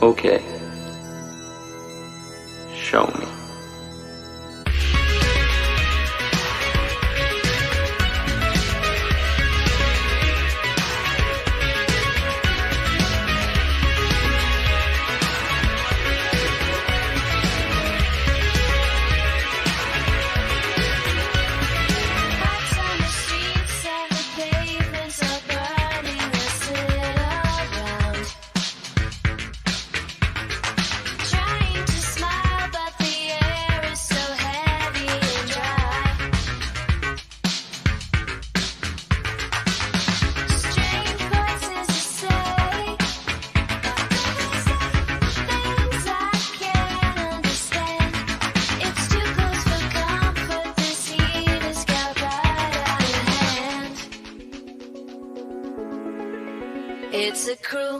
Okay. Show me. It's a cruel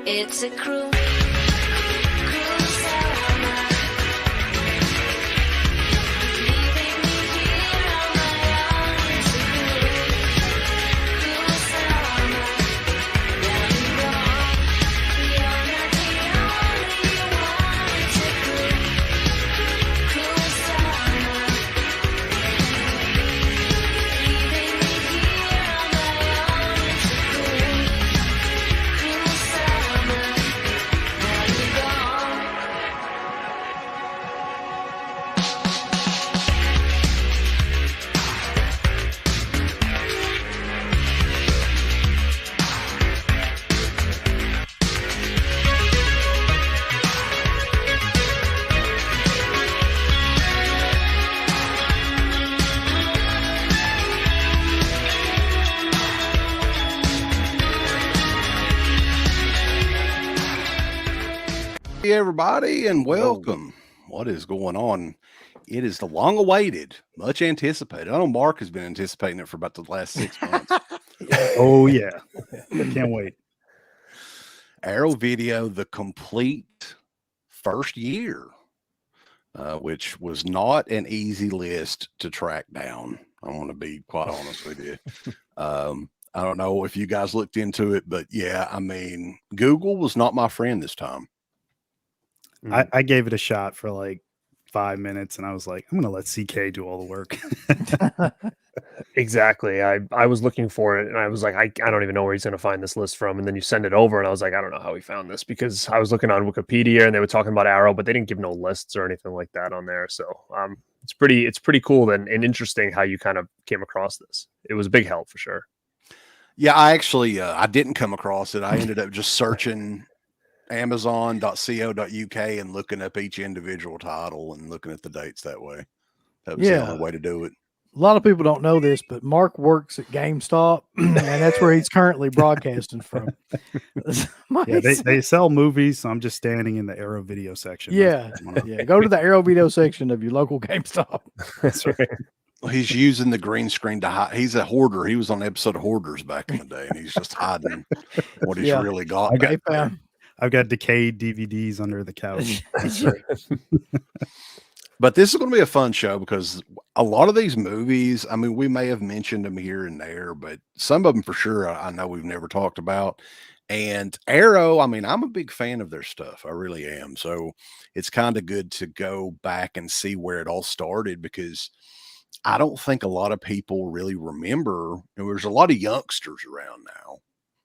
It's a cruel, cruel summer. Leaving me here on my own. It's a cruel, cruel summer. Down and wrong. You're not the only one. It's a cruel, cruel summer. Leaving me here on my own. It's a cruel, cruel summer. Hey everybody, and welcome. What is going on? It is the long-awaited, much anticipated. I know Mark has been anticipating it for about the last 6 months. Oh yeah, I can't wait. Arrow Video, the complete first year, which was not an easy list to track down. I want to be quite honest with you. I don't know if you guys looked into it, but yeah, I mean, Google was not my friend this time. I gave it a shot for like 5 minutes and I was like, I'm going to let CK do all the work. Exactly. I was looking for it and I was like, I don't even know where he's going to find this list from. And then you send it over and I was like, I don't know how he found this, because I was looking on Wikipedia and they were talking about Arrow, but they didn't give no lists or anything like that on there. So it's pretty cool and interesting how you kind of came across this. It was a big help for sure. Yeah, I actually, I didn't come across it. I ended up just searching Amazon.co.uk and looking up each individual title and looking at the dates that way. That was the only way to do it. A lot of people don't know this, but Mark works at GameStop, and that's where he's currently broadcasting from. Yeah, they sell movies, so I'm just standing in the Arrow Video section. Yeah, go to the Arrow Video section of your local GameStop. That's right. He's using the green screen to hide. He's a hoarder. He was on an episode of Hoarders back in the day, and he's just hiding what he's really got. I've got decayed DVDs under the couch. That's right. But this is going to be a fun show because a lot of these movies, I mean, we may have mentioned them here and there, but some of them for sure I know we've never talked about. And Arrow, I mean, I'm a big fan of their stuff. I really am. So it's kind of good to go back and see where it all started, because I don't think a lot of people really remember. There's a lot of youngsters around now,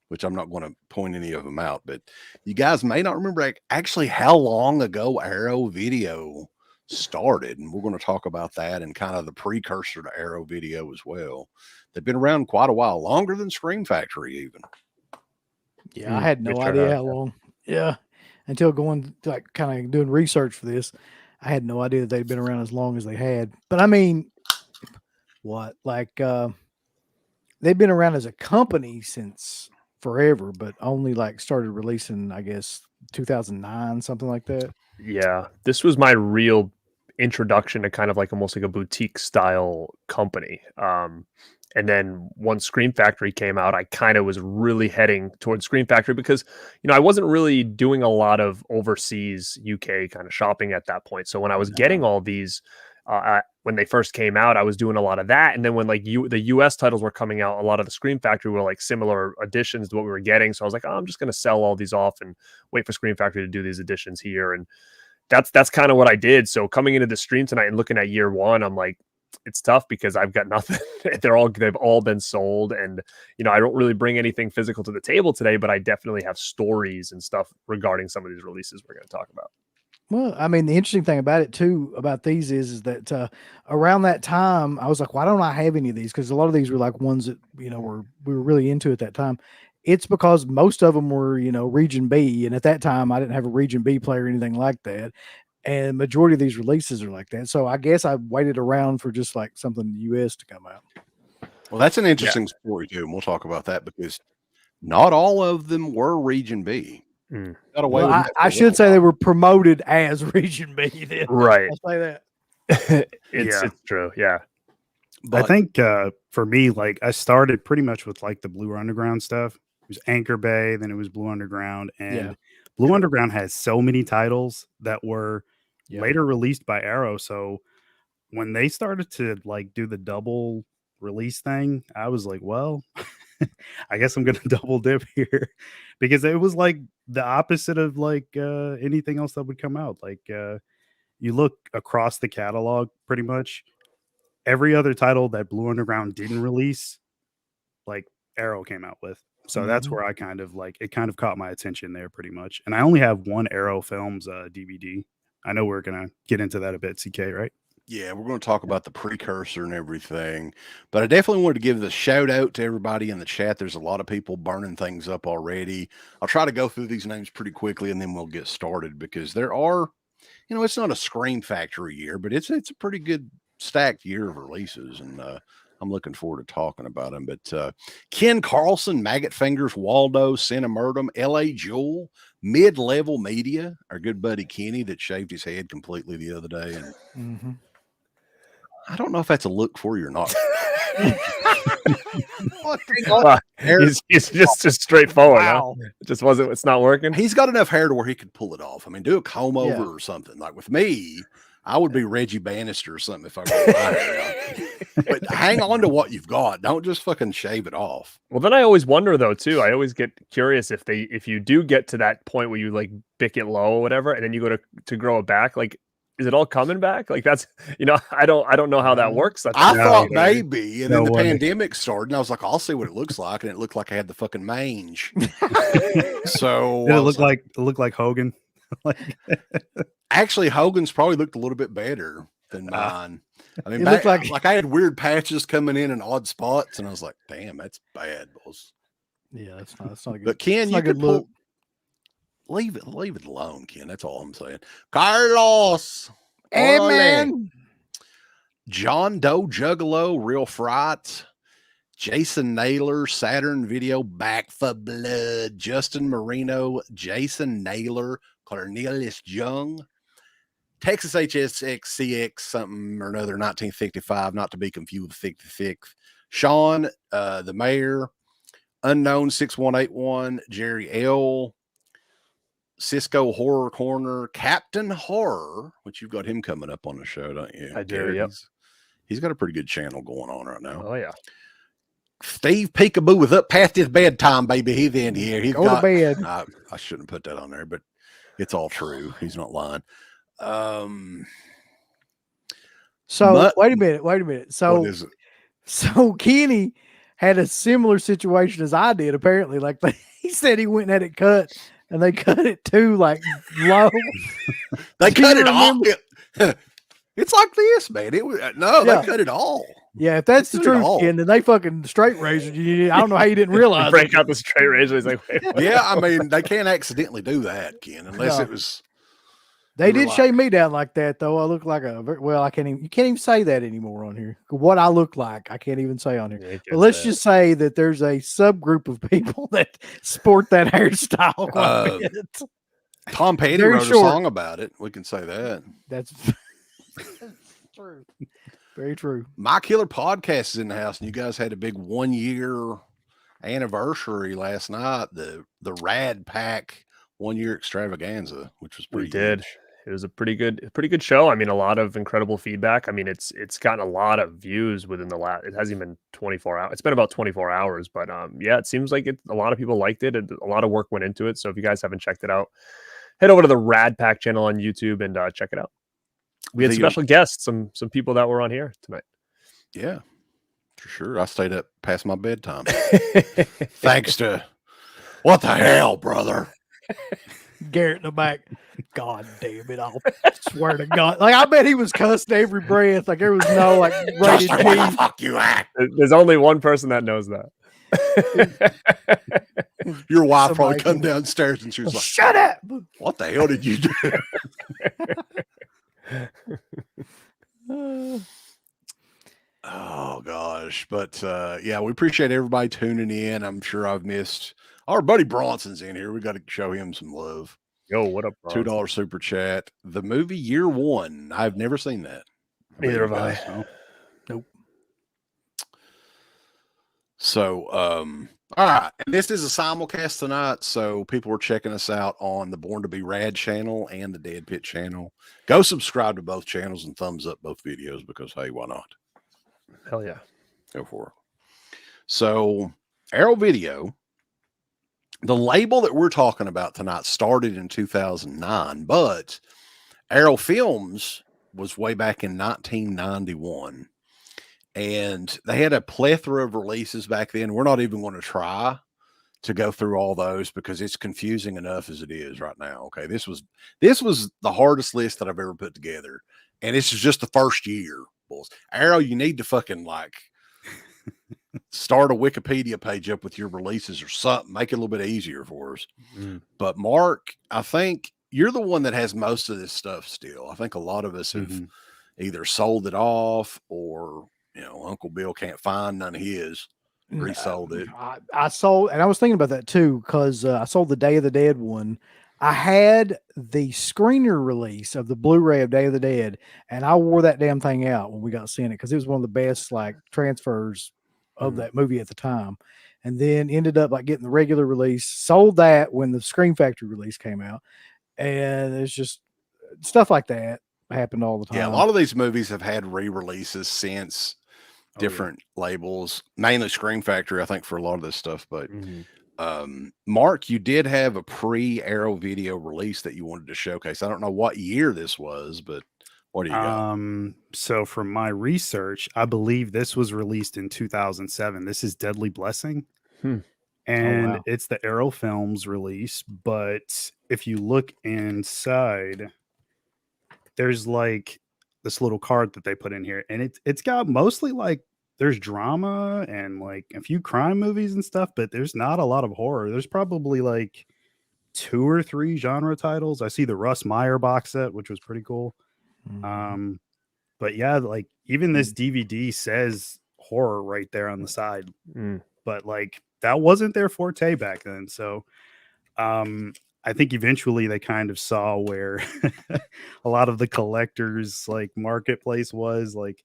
which I'm not going to point any of them out, but you guys may not remember actually how long ago Arrow Video started. And we're going to talk about that and kind of the precursor to Arrow Video as well. They've been around quite a while, longer than Scream Factory even. Yeah, I had no idea how long. Yeah. until going like kind of doing research for this. I had no idea that they'd been around as long as they had. But I mean, what like they've been around as a company since forever, but only like started releasing, I guess, 2009, something like that. Yeah, this was my real introduction to kind of like almost like a boutique style company. And then once Scream Factory came out, I kind of was really heading towards Scream Factory because, I wasn't really doing a lot of overseas UK kind of shopping at that point. So when I was getting all these, when they first came out, I was doing a lot of that. And then when like the US titles were coming out, a lot of the Scream Factory were like similar additions to what we were getting. So I was like, oh, I'm just going to sell all these off and wait for Scream Factory to do these additions here. And that's kind of what I did. So coming into the stream tonight and looking at year one, I'm like, it's tough because I've got nothing. They've all been sold, and I don't really bring anything physical to the table today, but I definitely have stories and stuff regarding some of these releases we're going to talk about. Well, I mean, the interesting thing about it too, about these is that around that time, I was like, why don't I have any of these? Because a lot of these were like ones that we were really into at that time. It's because most of them were region B, and at that time I didn't have a region B player or anything like that. And majority of these releases are like that. So I guess I waited around for just like something in the US to come out. Well, that's an interesting story too, and we'll talk about that because not all of them were region B. Got away with I should say they were promoted as region B. Then. Right. I'll say that. It's true. Yeah. But I think for me, like I started pretty much with like the Blue Underground stuff. It was Anchor Bay, then it was Blue Underground, and Blue Underground has so many titles that were later released by Arrow. So when they started to like do the double release thing, I was like, well, I guess I'm gonna double dip here because it was like the opposite of like anything else that would come out. Like you look across the catalog, pretty much every other title that Blue Underground didn't release, like Arrow came out with. So that's where I kind of like it kind of caught my attention there pretty much. And I only have one Arrow Films DVD. I know we're gonna get into that a bit, CK, right? Yeah, we're going to talk about the precursor and everything, but I definitely wanted to give the shout out to everybody in the chat. There's a lot of people burning things up already. I'll try to go through these names pretty quickly and then we'll get started because there are, it's not a Scream Factory year, but it's a pretty good stacked year of releases, and I'm looking forward to talking about them. But Ken Carlson, Maggot Fingers, Waldo, Cinemurdum, L.A. Jewel, Mid-Level Media, our good buddy Kenny that shaved his head completely the other day, and I don't know if that's a look for you or not. He's just straightforward. Wow. Huh? It just wasn't. It's not working. He's got enough hair to where he could pull it off. I mean, do a comb over or something. Like with me, I would be Reggie Bannister or something if I were my hair out. But hang on to what you've got. Don't just fucking shave it off. Well, then I always wonder though too. I always get curious if you do get to that point where you like bick it low or whatever, and then you go to grow it back, like. Is it all coming back? Like that's, I don't know how that works. I thought maybe, and then the pandemic started, and I was like, I'll see what it looks like, and it looked like I had the fucking mange. So did it look like Hogan? Actually, Hogan's probably looked a little bit better than mine. I mean, back, like I had weird patches coming in odd spots, and I was like, damn, that's bad, boss. Yeah, that's not a good. But Ken, you could look. Leave it alone, Ken. That's all I'm saying. Carlos. Hey, man. John Doe Juggalo, Real Fright. Jason Naylor, Saturn Video, Back for Blood. Justin Marino, Jason Naylor, Cornelius Young. Texas HSXCX, something or another, 1955, not to be confused with 56. Sean, the mayor. Unknown 6181, Jerry L. Cisco Horror Corner, Captain Horror, which you've got him coming up on the show, don't you? I do, yep. He's got a pretty good channel going on right now. Oh, yeah. Steve Peekaboo was up past his bedtime, baby. He's in here. He's Go to bed. I shouldn't put that on there, but it's all true. He's not lying. So wait a minute. So Kenny had a similar situation as I did, apparently. Like he said he went and had it cut. And they cut it too, like low. They cut it off. It's like this, man. They cut it all. Yeah, if that's the Not at truth, all. Ken, then they fucking straight razor you. I don't know how you didn't realize Break it. out the straight razor. He's like, wait, what? Yeah, I mean, they can't accidentally do that, Ken, unless No. it was. They you were did like- shave me down like that, though. I look like well, I can't even. You can't even say that anymore on here. What I look like, I can't even say on here. Yeah, you But can't let's say just say that there's a subgroup of people that sport that hairstyle quite a bit. Tom Petty Very wrote short. a song about it. We can say that. That's true. Very true. My Killer Podcast is in the house, and you guys had a big 1 year anniversary last night. The Rad Pack 1 year extravaganza, which was pretty We did. huge. It was a pretty good show. I mean, a lot of incredible feedback. I mean, it's gotten a lot of views within the last. It hasn't even been 24 hours. It's been about 24 hours, but yeah, it seems like a lot of people liked it. A lot of work went into it. So if you guys haven't checked it out, head over to the Rad Pack channel on YouTube and check it out. We had The- special guests, some people that were on here tonight. Yeah, for sure. I stayed up past my bedtime. Thanks to what the hell, brother? Garrett in the back. God damn it! I'll swear to God. Like I bet he was cussing every breath. Like there was no like rated Justin, where the G. fuck you at? There's only one person that knows that. Your wife probably Somebody- come downstairs and she was like, Shut up. "What the hell did you do?" Oh gosh, but yeah, we appreciate everybody tuning in. I'm sure I've missed our buddy Bronson's in here. We got to show him some love. Yo, what up, bro? $2 super chat. The movie Year One. I've never seen that. Neither have I. Oh, Nope. So, all right. And this is a simulcast tonight, so people are checking us out on the Born to Be Rad channel and the Dead Pit channel. Go subscribe to both channels and thumbs up both videos because hey, why not? Hell yeah. Go for it. So, Arrow Video, the label that we're talking about tonight started in 2009, but Arrow Films was way back in 1991. And they had a plethora of releases back then. We're not even going to try to go through all those because it's confusing enough as it is right now. Okay. This was the hardest list that I've ever put together. And this is just the first year. Arrow, you need to fucking like start a Wikipedia page up with your releases or something. Make it a little bit easier for us. Mm. But Mark, I think you're the one that has most of this stuff still. I think a lot of us have Mhm. either sold it off or, you know, Uncle Bill can't find none of his. Resold it. I sold, and I was thinking about that too because I sold the Day of the Dead one. I had the screener release of the Blu-ray of Day of the Dead, and I wore that damn thing out when we got sent it because it was one of the best like transfers of that movie at the time. And then ended up like getting the regular release, sold that when the Scream Factory release came out, and it's just stuff like that happened all the time. Yeah, a lot of these movies have had re-releases since different labels, mainly Scream Factory, I think, for a lot of this stuff. But Mhm. Mark, you did have a pre-Arrow video release that you wanted to showcase. I don't know what year this was, but what do you got? So from my research, I believe this was released in 2007. This is Deadly Blessing. Hmm. And wow. it's the Arrow Films release. But if you look inside, there's like this little card that they put in here, and it's got mostly like there's drama and like a few crime movies and stuff, but there's not a lot of horror. There's probably like 2 or 3 genre titles. I see the Russ Meyer box set, which was pretty cool. Mhm. But yeah, like even this DVD says horror right there on the side, Mm. but like that wasn't their forte back then. So I think eventually they kind of saw where a lot of the collectors like marketplace was like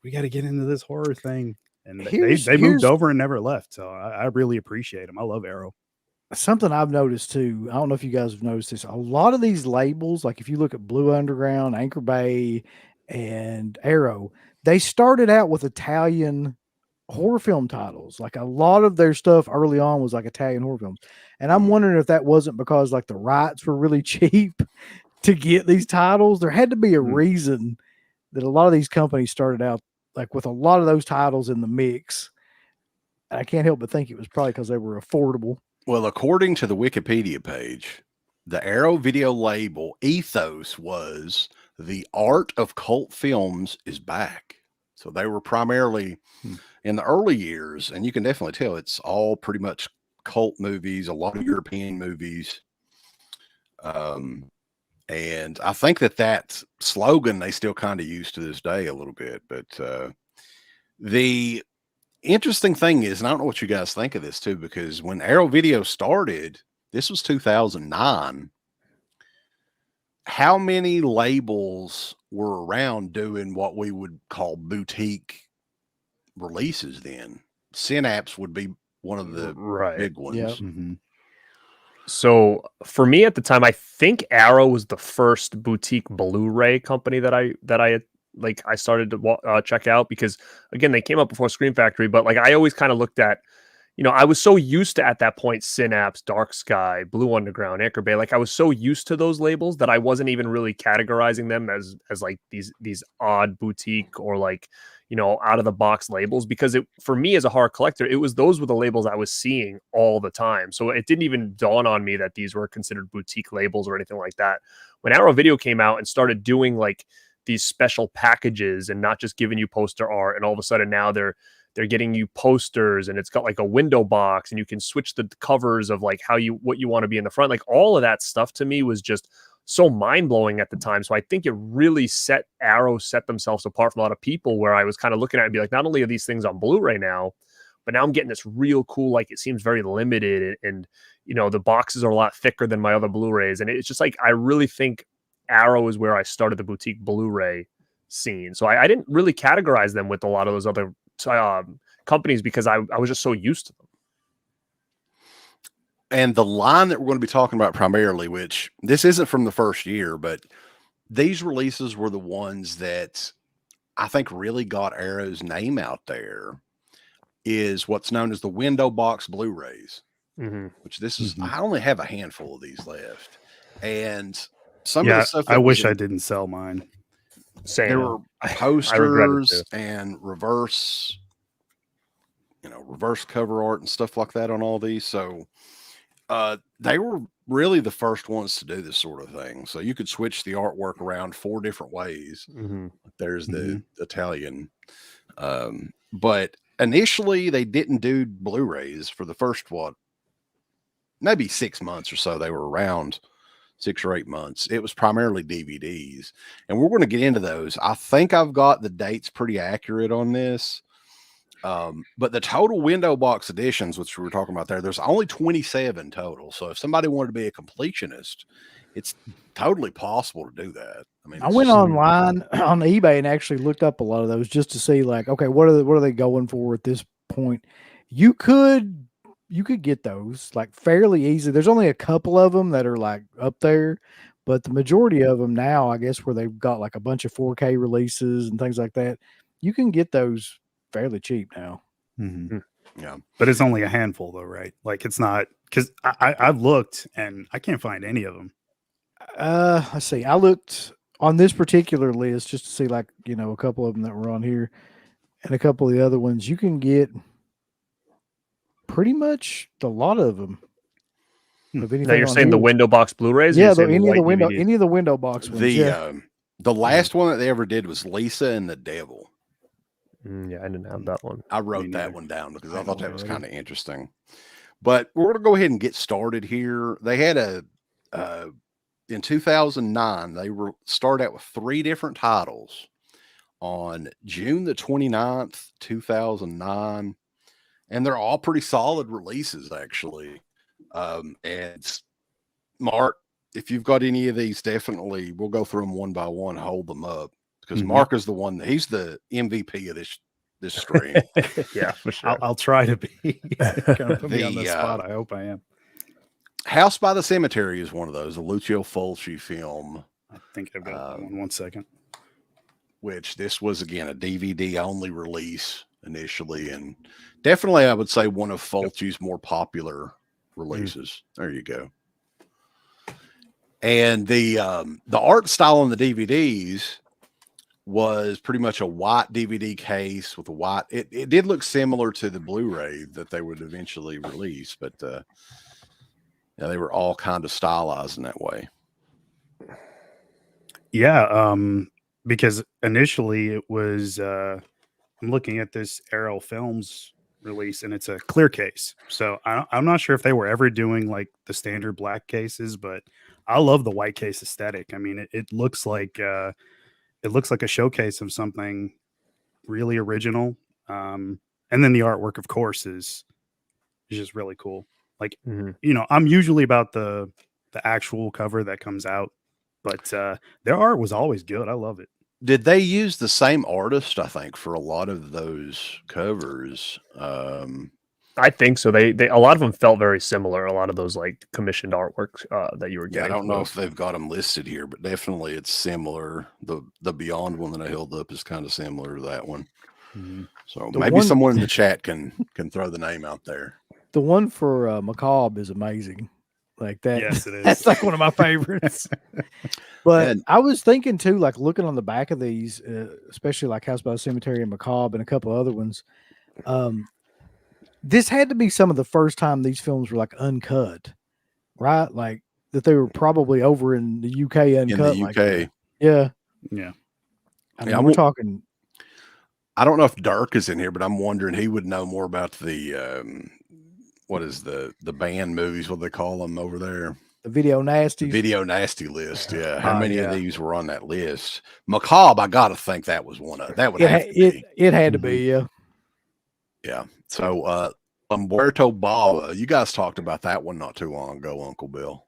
we got to get into this horror thing, and they Here's- moved here's- over and never left. So I really appreciate them. I love Arrow. Something I've noticed too. I don't know if you guys have noticed this. A lot of these labels, like if you look at Blue Underground, Anchor Bay, and Arrow, they started out with Italian horror film titles. Like a lot of their stuff early on was like Italian horror films. And I'm wondering if that wasn't because like the rights were really cheap to get these titles. There had to be a reason that a lot of these companies started out like with a lot of those titles in the mix. And I can't help but think it was probably because they were affordable. Well, according to the Wikipedia page, the Arrow video label ethos was the art of cult films is back. So they were primarily Hmm. in the early years, and you can definitely tell it's all pretty much cult movies, a lot of European movies. And I think that slogan they still kind of use to this day a little bit. But the interesting thing is, and I don't know what you guys think of this too, because when Arrow Video started, this was 2009. How many labels were around doing what we would call boutique releases then? Synapse would be one of the Right. big ones. Yep. Mhm. So for me at the time, I think Arrow was the first boutique Blu-ray company that I started to check out, because again, they came up before Scream Factory, but like I always kind of looked at, I was so used to at that point Synapse, Dark Sky, Blue Underground, Anchor Bay. Like I was so used to those labels that I wasn't even really categorizing them as like these odd boutique or like out of the box labels, because it, for me as a horror collector, those were the labels I was seeing all the time. So it didn't even dawn on me that these were considered boutique labels or anything like that. When Arrow Video came out and started doing like these special packages and not just giving you poster art, and all of a sudden now they're getting you posters, and it's got like a window box, and you can switch the covers of like what you want to be in the front. Like all of that stuff to me was just so mind blowing at the time. So I think it really set themselves apart from a lot of people, where I was kind of looking at it and be like, not only are these things on Blu-ray now, but now I'm getting this real cool, like it seems very limited, and the boxes are a lot thicker than my other Blu-rays. And it's just like, I really think Arrow is where I started the boutique Blu-ray scene. So I didn't really categorize them with a lot of those other companies, because I was just so used to them. And the line that we're going to be talking about primarily, which this isn't from the first year, but these releases were the ones that I think really got Arrow's name out there, is what's known as the window box Blu-rays, which this is, I only have a handful of these left. And some of the stuff that I wish I didn't sell mine. Same. There were I regret it posters too. and reverse cover art and stuff like that on all these. So they were really the first ones to do this sort of thing. So you could switch the artwork around 4 different ways. There's the Italian. But initially they didn't do Blu-rays for the first, maybe 6 months or so. They were around 6 or 8 months. It was primarily DVDs. And we're going to get into those. I think I've got the dates pretty accurate on this. But the total window box editions, which we were talking about there's only 27 total. So if somebody wanted to be a completionist, it's totally possible to do that. I mean, I went online on eBay and actually looked up a lot of those just to see, like, okay, what are they going for at this point? You could get those like fairly easy. There's only a couple of them that are like up there, but the majority of them now, I guess, where they've got like a bunch of 4K releases and things like that, you can get those fairly cheap now. Yeah, but it's only a handful though, right? Like it's not, because I've looked and I can't find any of them. Let's see. I looked on this particular list just to see, like, a couple of them that were on here, and a couple of the other ones. You can get pretty much a lot of them. Now you're saying the window box Blu-rays? Yeah, any of the window box ones. The last one that they ever did was Lisa and the Devil. Yeah, I didn't have that one. I wrote that one down because I thought that was kind of interesting. But we're going to go ahead and get started here. They had in 2009, they started out with 3 different titles on June the 29th, 2009. And they're all pretty solid releases, actually. And Mark, if you've got any of these, definitely we'll go through them one by one, hold them up, because Mark is the one he's the MVP of this stream. Yeah, for sure. I'll try to be. Kind of put me on the spot. I hope I am. House by the Cemetery is one of those, a Lucio Fulci film. I think I've got that one. 1 second. Which this was, again, a DVD only release initially, and definitely I would say one of Fulci's more popular releases. There you go. And the art style on the DVDs was pretty much a white DVD case with a white. It did look similar to the Blu-ray that they would eventually release, but they were all kind of stylized in that way. Yeah, because initially it was I'm looking at this Arrow Films release, and it's a clear case. So I'm not sure if they were ever doing like the standard black cases, but I love the white case aesthetic. I mean, it looks like a showcase of something really original. And then the artwork, of course, is just really cool. Like, you know, I'm usually about the actual cover that comes out, but their art was always good. I love it. Did they use the same artist, I think, for a lot of those covers? I think so. They a lot of them felt very similar. A lot of those like commissioned artworks that you were Yeah, I getting. don't know if they've got them listed here, but definitely it's similar. The Beyond one that I held up is kind of similar to that one. So maybe someone in the chat can throw the name out there. The one for Macabre is amazing. Like that. Yes, it is. That's like one of my favorites. But And- I was thinking too, like looking on the back of these, especially like House by the Cemetery and Macabre and a couple other ones. This had to be some of the first time these films were like uncut, right? Like that they were probably over in the UK uncut. In the like UK. that. Yeah. Yeah. I mean, Yeah, we're talking. I don't know if Dirk is in here, but I'm wondering he would know more about the what is the band movies, what they call them over there? The Video Nasties. Video Nasty list. Yeah. How many of yeah. these were on that list? Macabre, I gotta think that was one of that would have to be. It had to be, yeah. Yeah. So Umberto Bava, you guys talked about that one not too long ago, Uncle Bill.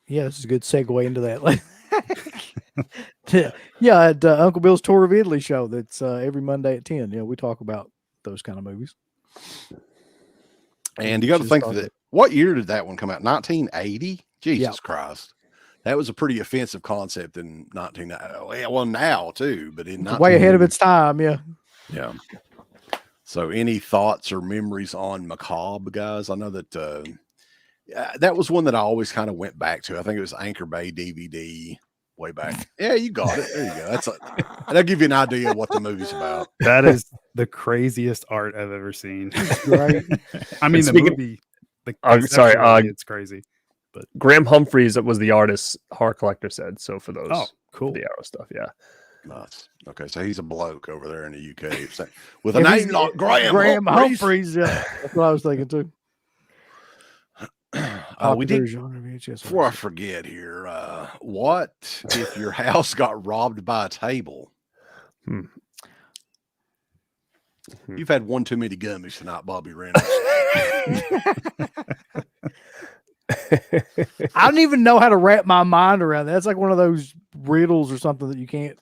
Yeah, this is a good segue into that. Yeah, at Uncle Bill's Tour of Italy show that's every Monday at 10. Yeah, we talk about those kind of movies. And you got to Just think thought that what year did that one come out? 1980? Jesus Yeah. Christ. That was a pretty offensive concept in 1990. Well, now too, but in It's way ahead of its time, yeah. Yeah. So any thoughts or memories on Macabre, guys? I know that that was one that I always kind of went back to. I think it was Anchor Bay DVD way back. Yeah, you got it. There you go. That'll give you an idea of what the movie's about. That is the craziest art I've ever seen. Right. I mean, the speaking- movie. sorry, conceptually, it's crazy. Graham Humphreys was the artist. Horror Collector said so for those. Oh, cool. The Arrow stuff. Yeah. Nice. Okay, so he's a bloke over there in the UK with a Yeah, name like Graham Humphreys. Yeah, that's what I was thinking too. We did. Genre VHS. Before I forget here, what if your house got robbed by a table? You've had one too many gummies tonight, Bobby Reynolds. I don't even know how to wrap my mind around that. That's like one of those riddles or something that you can't.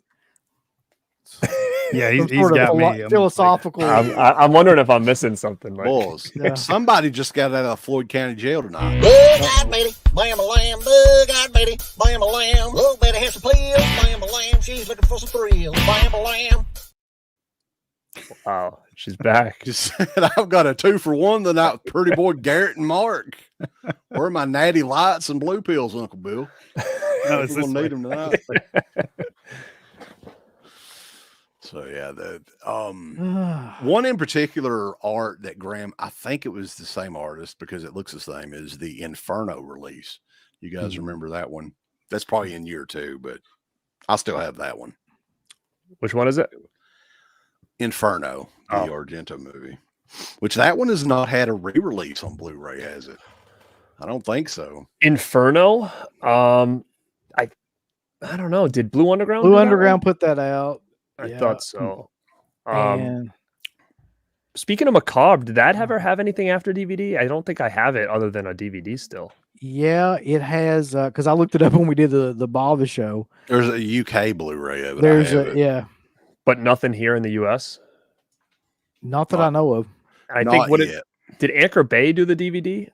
Yeah, some he's sort of got me. I'm like, philosophical. I'm wondering if I'm missing something. Like, Bulls. Yeah. Somebody just got out of Floyd County Jail tonight. Bug-eyed Betty, bam-a-lamb, bug-eyed Betty, bam-a-lamb. Oh, Betty has some pills, bam-a-lamb. She's looking for some thrills, bam-a-lamb. wow, she's back. Just said, I've got a 2-for-1 tonight with Pretty Boy Garrett and Mark. Where are my natty lights and blue pills, Uncle Bill? No, it's We'll this need way. them tonight. So yeah, one in particular art that Graham, I think it was the same artist because it looks the same, is the Inferno release. You guys remember that one? That's probably in year 2, but I still have that one. Which one is it? Inferno, the Argento movie. Which that one has not had a re-release on Blu-ray, has it? I don't think so. Inferno. I don't know. Did Blue Underground? Blue do that Underground one? put that out. I Yeah. thought so. And Speaking of Macabre, did that ever have anything after DVD? I don't think I have it other than a DVD still. yeah, it has because I looked it up when we did the Bava show. There's a UK Blu-ray of it. There's I have it. yeah, But nothing here in the US. not that I know of. I Not think yet. did Anchor Bay do the DVD?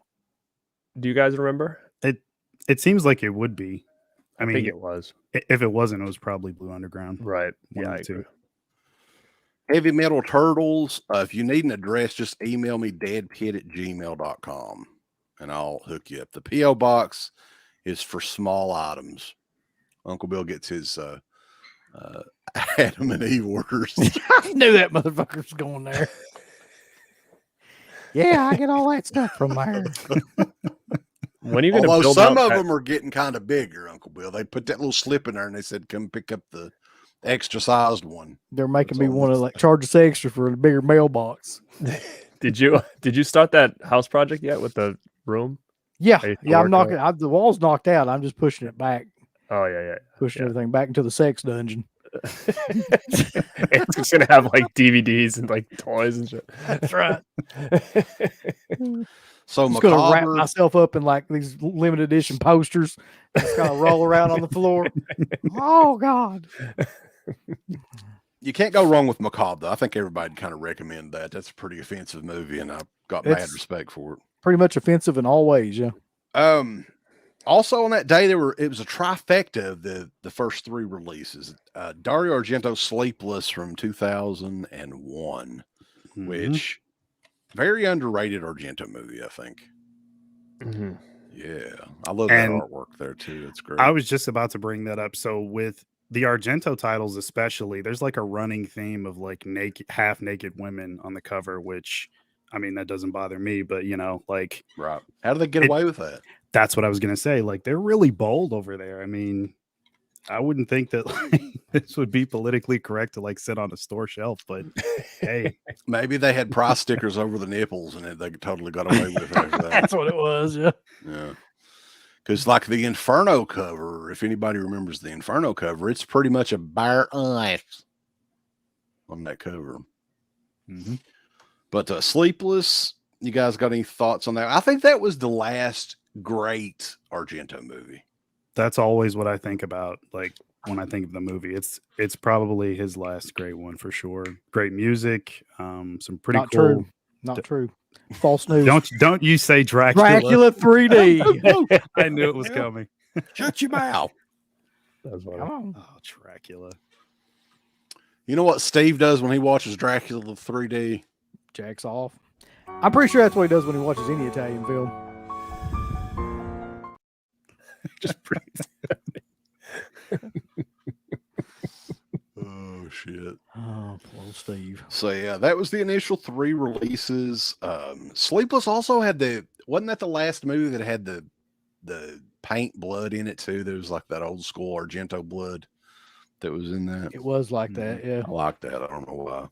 Do you guys remember? It seems like it would be. I I mean, think it was. if it wasn't, it was probably Blue Underground. Right. One Yeah, of I the two. agree. Heavy Metal Turtles. If you need an address, just email me deadpit@gmail.com and I'll hook you up. The P.O. box is for small items. Uncle Bill gets his Adam and Eve orders. I knew that motherfucker was going there. Yeah, I get all that stuff from there. When are you going to Although build some out of that- them are getting kind of bigger, Uncle Bill. They put that little slip in there and they said, come pick up the extra sized one. They're making That's me all want to that's like charge us extra for a bigger mailbox. Did you start that house project yet with the room? Yeah, Are you still yeah. I'm working knocking. The wall's knocked out. I'm just pushing it back, Oh yeah, pushing yeah. everything back into the sex dungeon. It's just gonna have like DVDs and like toys and shit. That's right. So I'm just gonna wrap Macabre, myself up in like these limited edition posters. Just kind of roll around on the floor. Oh God. you can't go wrong with Macabre, though. I think everybody'd kind of recommend that. That's a pretty offensive movie, and I've got mad It's- respect for it. Pretty much offensive in all ways. Yeah. Also on that day it was a trifecta of the first three releases. Dario Argento Sleepless from 2001, Mhm. which very underrated Argento movie, I think. Mhm. Yeah, I love that And artwork there too. It's great. I was just about to bring that up. So with the Argento titles, especially, there's like a running theme of like half naked women on the cover, which I mean that doesn't bother me, but like Right. How do they get It- away with that? that's what I was gonna say. Like they're really bold over there. I mean, I wouldn't think that like, this would be politically correct to like sit on a store shelf, but hey, Maybe they had price stickers over the nipples and they totally got away with it after that. That's what it was. Yeah. Yeah. Because like the Inferno cover, if anybody remembers the Inferno cover, it's pretty much a bare ass on that cover. Mhm. But Sleepless, you guys got any thoughts on that? I think that was the last great Argento movie. That's always what I think about. Like when I think of the movie, it's probably his last great one for sure. Great music, some pretty Not cool. true. Not true. False news. Don't you say Dracula? Dracula 3D. I knew it was coming. Shut your mouth. That's funny. Come on. Oh, Dracula. You know what Steve does when he watches Dracula 3D? Jacks off. I'm pretty sure that's what he does when he watches any Italian film. Just pretty. Oh shit. Oh, poor old Steve. So yeah, that was the initial three releases. Sleepless also had wasn't that the last movie that had the paint blood in it too? There was like that old school Argento blood that was in that. It was like that. Yeah. I like that. I don't know why.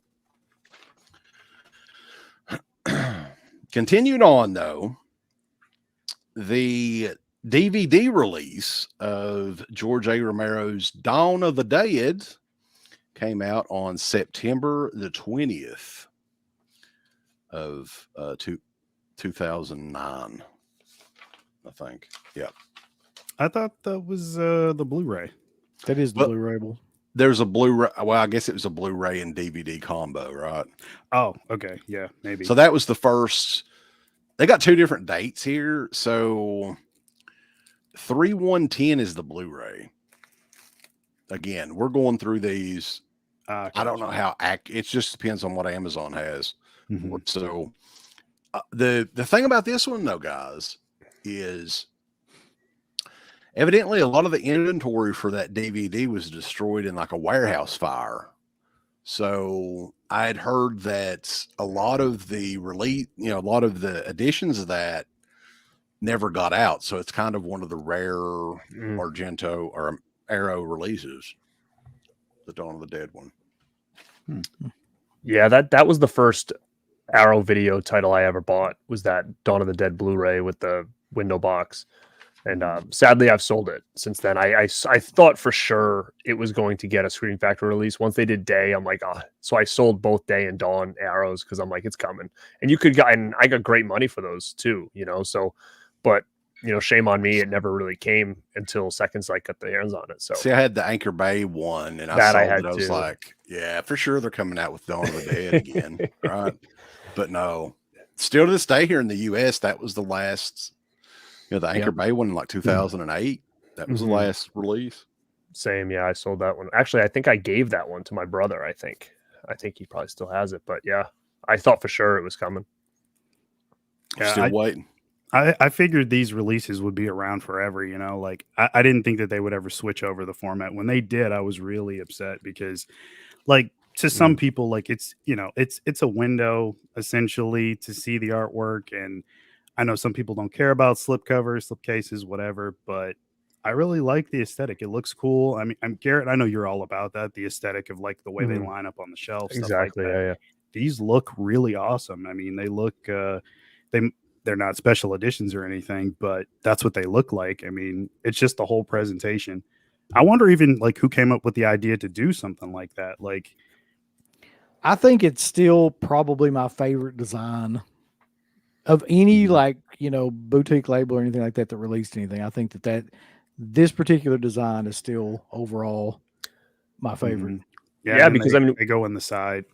Continued on though, the DVD release of George A. Romero's Dawn of the Dead came out on September the 20th of 2009, I think. Yeah. I thought that was the Blu-ray. That is the Well- Blu-ray. Well, There's a Blu-ray. Well, I guess it was a Blu-ray and DVD combo, right? Oh, okay, yeah, maybe. So that was the first. They got two different dates here. So 3/1/10 is the Blu-ray. Again, we're going through these. I don't know how it just depends on what Amazon has. Mhm. So the thing about this one though, guys, is evidently a lot of the inventory for that DVD was destroyed in like a warehouse fire. So I had heard that a lot of the a lot of the editions of that never got out. So it's kind of one of the rare Argento or Arrow releases, the Dawn of the Dead one. Yeah, that was the first Arrow video title I ever bought, was that Dawn of the Dead Blu-ray with the window box. And sadly, I've sold it since then. I thought for sure it was going to get a Scream Factory release. Once they did Day, I'm like, so I sold both Day and Dawn Arrows because I'm like, it's coming. And and I got great money for those too, so, but shame on me. It never really came until Second Sight got their hands on it. So See, I had the Anchor Bay one, and I That saw I had that. I was too. like, yeah, for sure they're coming out with Dawn of the Dead again, right? But no, still to this day here in the U.S., that was the last. The Anchor Bay one in like 2008. That was the last release. same. Yeah, I sold that one. Actually, I think I gave that one to my brother. I think he probably still has it. But yeah, I thought for sure it was coming. Yeah, Still waiting. I figured these releases would be around forever, like I didn't think that they would ever switch over the format. When they did, I was really upset because like to some people, like it's a window essentially to see the artwork. And I know some people don't care about slip covers, slip cases, whatever, but I really like the aesthetic. It looks cool. I mean, I'm Garrett. I know you're all about that. The aesthetic of like the way they Mhm. line up on the shelf, Exactly. stuff like that. Yeah. These look really awesome. I mean, they look they they're not special editions or anything, but that's what they look like. I mean, it's just the whole presentation. I wonder even like who came up with the idea to do something like that. Like, I think it's still probably my favorite design of any like boutique label or anything like that that released anything. I think that this particular design is still overall my favorite. mhm. Yeah, and because I mean, they go in the side.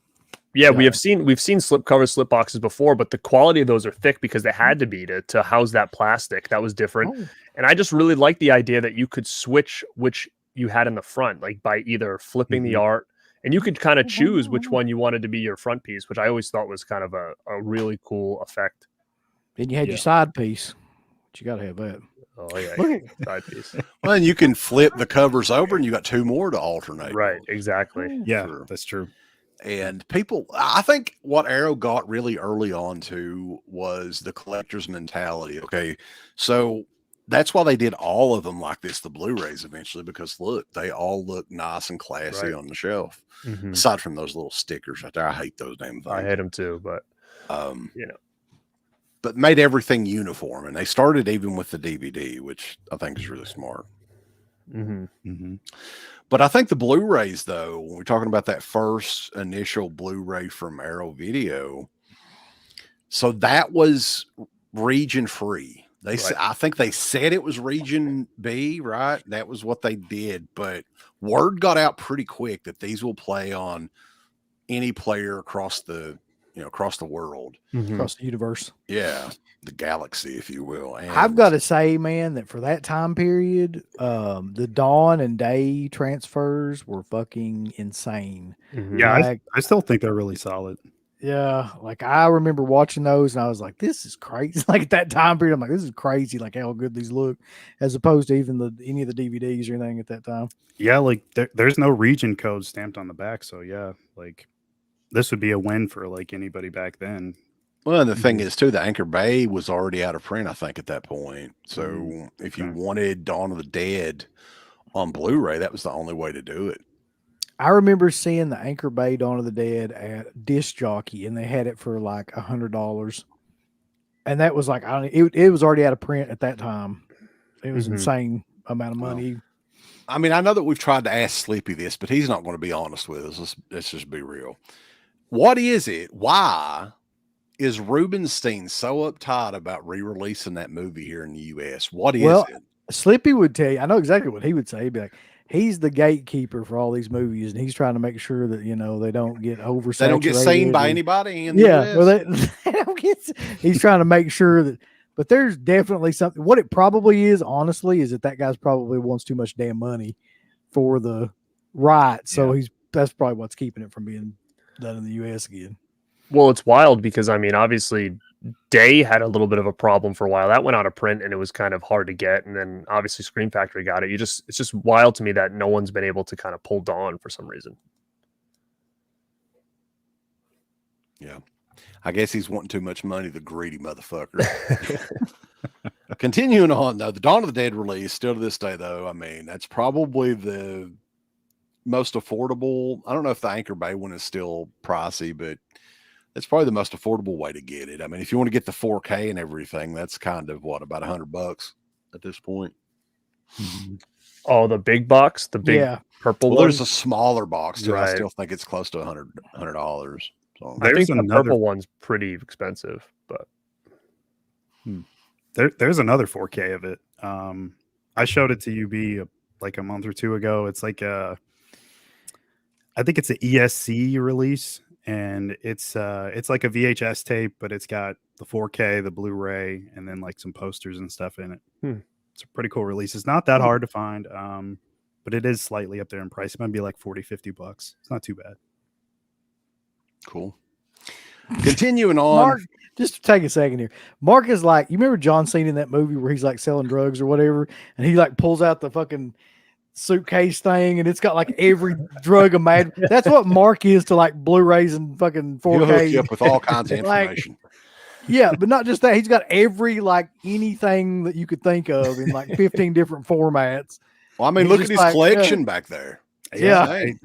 yeah, Yeah. we've seen slip covers, slip boxes before, but the quality of those are thick because they had to be to house that plastic. That was different. Oh, And I just really like the idea that you could switch which you had in the front, like by either flipping the Mhm. art, and you could kind of choose which one you wanted to be your front piece, which I always thought was kind of a really cool effect. and you had Yeah. your side piece. But you got to have that. Oh yeah, Look at side piece. Well, and you can flip the covers over, and you got two more to alternate. Right, exactly. Yeah, Sure. that's true. And people, I think what Arrow got really early on to was the collector's mentality. Okay. So that's why they did all of them like this, the Blu-rays eventually, because look, they all look nice and classy Right. on the shelf. Mhm. Aside from those little stickers right there. I hate those damn things. I hate them too, but Um, you know. but made everything uniform. And they started even with the DVD, which I think is really smart. Mhm. Mm-hmm. But I think the Blu-rays, though, when we're talking about that first initial Blu-ray from Arrow Video, so that was region free. They Right. I think they said it was region B, right? That was what they did, but word got out pretty quick that these will play on any player across the world. Mhm. across the universe. Yeah, the galaxy, if you will. I've And got to say, man, that for that time period, the dawn and day transfers were fucking insane. Mhm. Yeah, Like, I still think they're really solid. yeah, like I remember watching those and I was like, this is crazy. Like at that time period, I'm like, this is crazy, like how good these look, as opposed to even any of the DVDs or anything at that time. Yeah, like there's no region code stamped on the back, so yeah, like this would be a win for like anybody back then. well, and the thing is, too, the Anchor Bay was already out of print, I think, at that point. So Mm, if you okay. wanted Dawn of the Dead on Blu-ray, that was the only way to do it. I remember seeing the Anchor Bay Dawn of the Dead at Disc Jockey, and they had it for like $100, and that was like it was already out of print at that time. It was Mhm. insane amount of money. I mean, I know that we've tried to ask Sleepy this, but he's not going to be honest with us. Let's just be real. What is it? Why is Rubenstein so uptight about re-releasing that movie here in the U.S.? What is Well, it? Slippy would tell you. I know exactly what he would say. He'd be like, he's the gatekeeper for all these movies, and he's trying to make sure that they don't get oversaturated. They don't get seen by and- anybody in the Yeah, US? well, they don't get. He's trying to make sure that. But there's definitely something. What it probably is, honestly, is that guy's probably wants too much damn money for the rights. So that's probably what's keeping it from being done in the U.S. again. Well, it's wild because I mean, obviously, Day had a little bit of a problem for a while. That went out of print and it was kind of hard to get. And then obviously, Screen Factory got it. It's just wild to me that no one's been able to kind of pull Dawn for some reason. Yeah. I guess he's wanting too much money, the greedy motherfucker. Continuing on, though, the Dawn of the Dead release, still to this day, though, I mean, that's probably the most affordable. I don't know if the Anchor Bay one is still pricey, but it's probably the most affordable way to get it. I mean, if you want to get the 4K and everything, that's kind of about $100 at this point. Oh, the big box, the big Yeah. purple Well, one. there's a smaller box too. I Right. still think it's close to $100. So I think There's the another- purple one's pretty expensive, but There's another 4K of it. I showed it to UB like a month or two ago. It's like I think it's an ESC release, and it's like a VHS tape, but it's got the 4K, the Blu-ray, and then like some posters and stuff in it. It's a pretty cool release. It's not that hard to find, but it is slightly up there in price. It might be like $40-$50. It's not too bad. cool. Continuing on. Mark, just to take a second here. Mark is like, you remember John Cena in that movie where he's like selling drugs or whatever, and he like pulls out the fucking suitcase thing, and it's got like every drug That's what Mark is to like Blu-rays and fucking He'll hook 4K. you up with all kinds of Like, information. Yeah, but not just that. He's got every like anything that you could think of in like 15 different formats. Well, I mean, He's look at just his like, collection back there. Yeah. Insane.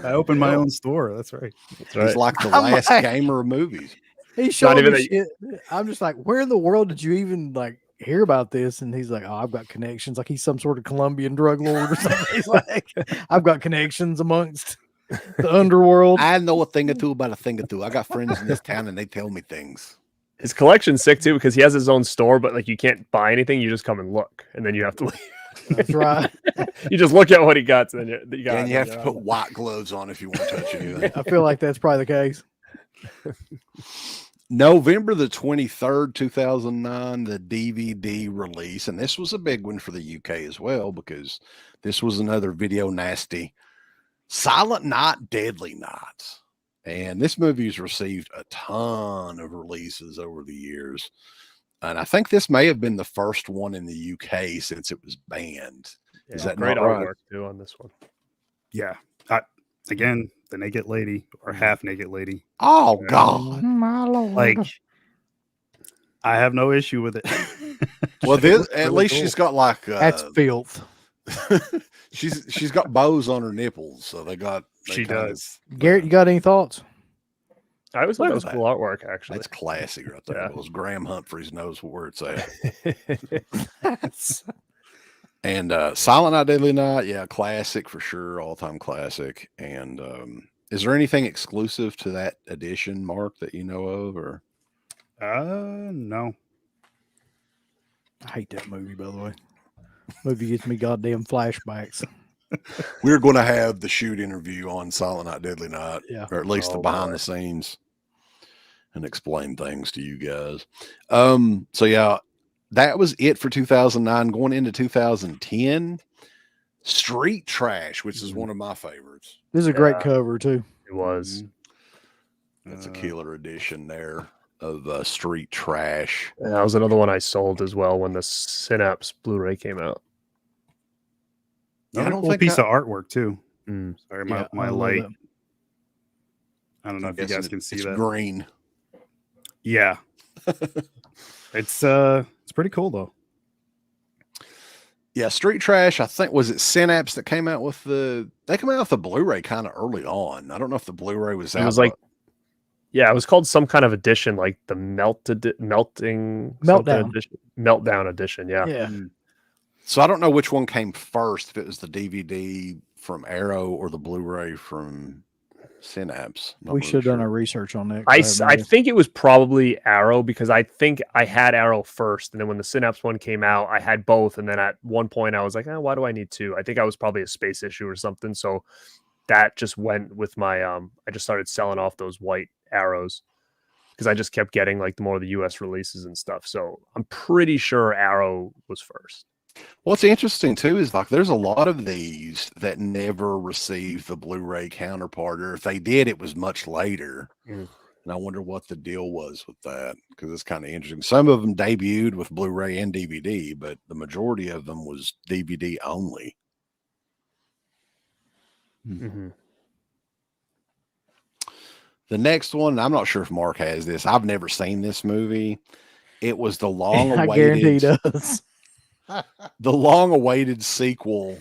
I opened my own store. That's right. That's He's right. like the I'm last like- gamer of movies. He's showing even me a- shit. I'm just like, where in the world did you even like hear about this? And he's like, oh, I've got connections. Like he's some sort of Colombian drug lord or something. He's like, I've got connections amongst the underworld. I know a thing or two about a thing or two. I got friends in this town and they tell me things. His collection's sick too because he has his own store, but like you can't buy anything. You just come and look, and then you have to leave. That's right. You just look at what he got, and then you got. And you have to put white gloves on if you want to touch anything. I feel like that's probably the case. November the 23rd, 2009, the DVD release. And this was a big one for the UK as well, because this was another video nasty. Silent Night, Deadly Night. And this movie's received a ton of releases over the years. And I think this may have been the first one in the UK since it was banned. Is that great not right? artwork too on this one? Yeah. Again, the naked lady or half naked lady. Oh, God. My lord. Like, I have no issue with it. Well, this, at really least cool. she's got like That's filth. she's got bows on her nipples, so they She kind of- does. Garrett, you got any thoughts? I always thought Look it at was that. cool artwork, actually. That's classy right there. Yeah. Those Graham Humphreys knows where it's at. That's And Silent Night, Deadly Night, yeah, classic for sure, all-time classic. And is there anything exclusive to that edition, Mark, that you know of? Or No. I hate that movie, by the way. Movie gets me goddamn flashbacks. we're going to have the shoot interview on Silent Night, Deadly Night, Yeah. or at least the Oh, behind boy. the scenes, and explain things to you guys. So yeah, that was it for 2009. Going into 2010, Street Trash, which is one of my favorites. This is a great Yeah. cover too. It was. That's a killer edition there of Street Trash. And that was another one I sold as well when the Synapse Blu-ray came out. Yeah, I Another don't cool think piece I- of artwork too. Mm. Sorry, Yeah, my I love light. that. I don't know if you Guess guys can see it's that. green. Yeah. It's pretty cool though. Yeah, Street Trash, I think, was it Synapse that came out with they came out with the Blu-ray kind of early on. I don't know if the Blu-ray was out. It was like, yeah, it was called some kind of edition, like the melting something Meltdown. edition, meltdown edition. Yeah. Yeah. so I don't know which one came first, if it was the DVD from Arrow or the Blu-ray from Synapse. Not We really should have done sure. our research on that. 'cause I have no idea. think it was probably Arrow because I think I had Arrow first, and then when the Synapse one came out, I had both, and then at one point I was like, why do I need two? I think I was probably a space issue or something, so that just went with my I just started selling off those white Arrows because I just kept getting like the more of the US releases and stuff. So I'm pretty sure Arrow was first. What's interesting too is like there's a lot of these that never received the Blu-ray counterpart, or if they did, it was much later. Mm. And I wonder what the deal was with that, because it's kind of interesting. Some of them debuted with Blu-ray and DVD, but the majority of them was DVD only. Mm-hmm. The next one, I'm not sure if Mark has this. I've never seen this movie. It was the I guarantee he long-awaited, does. the long-awaited sequel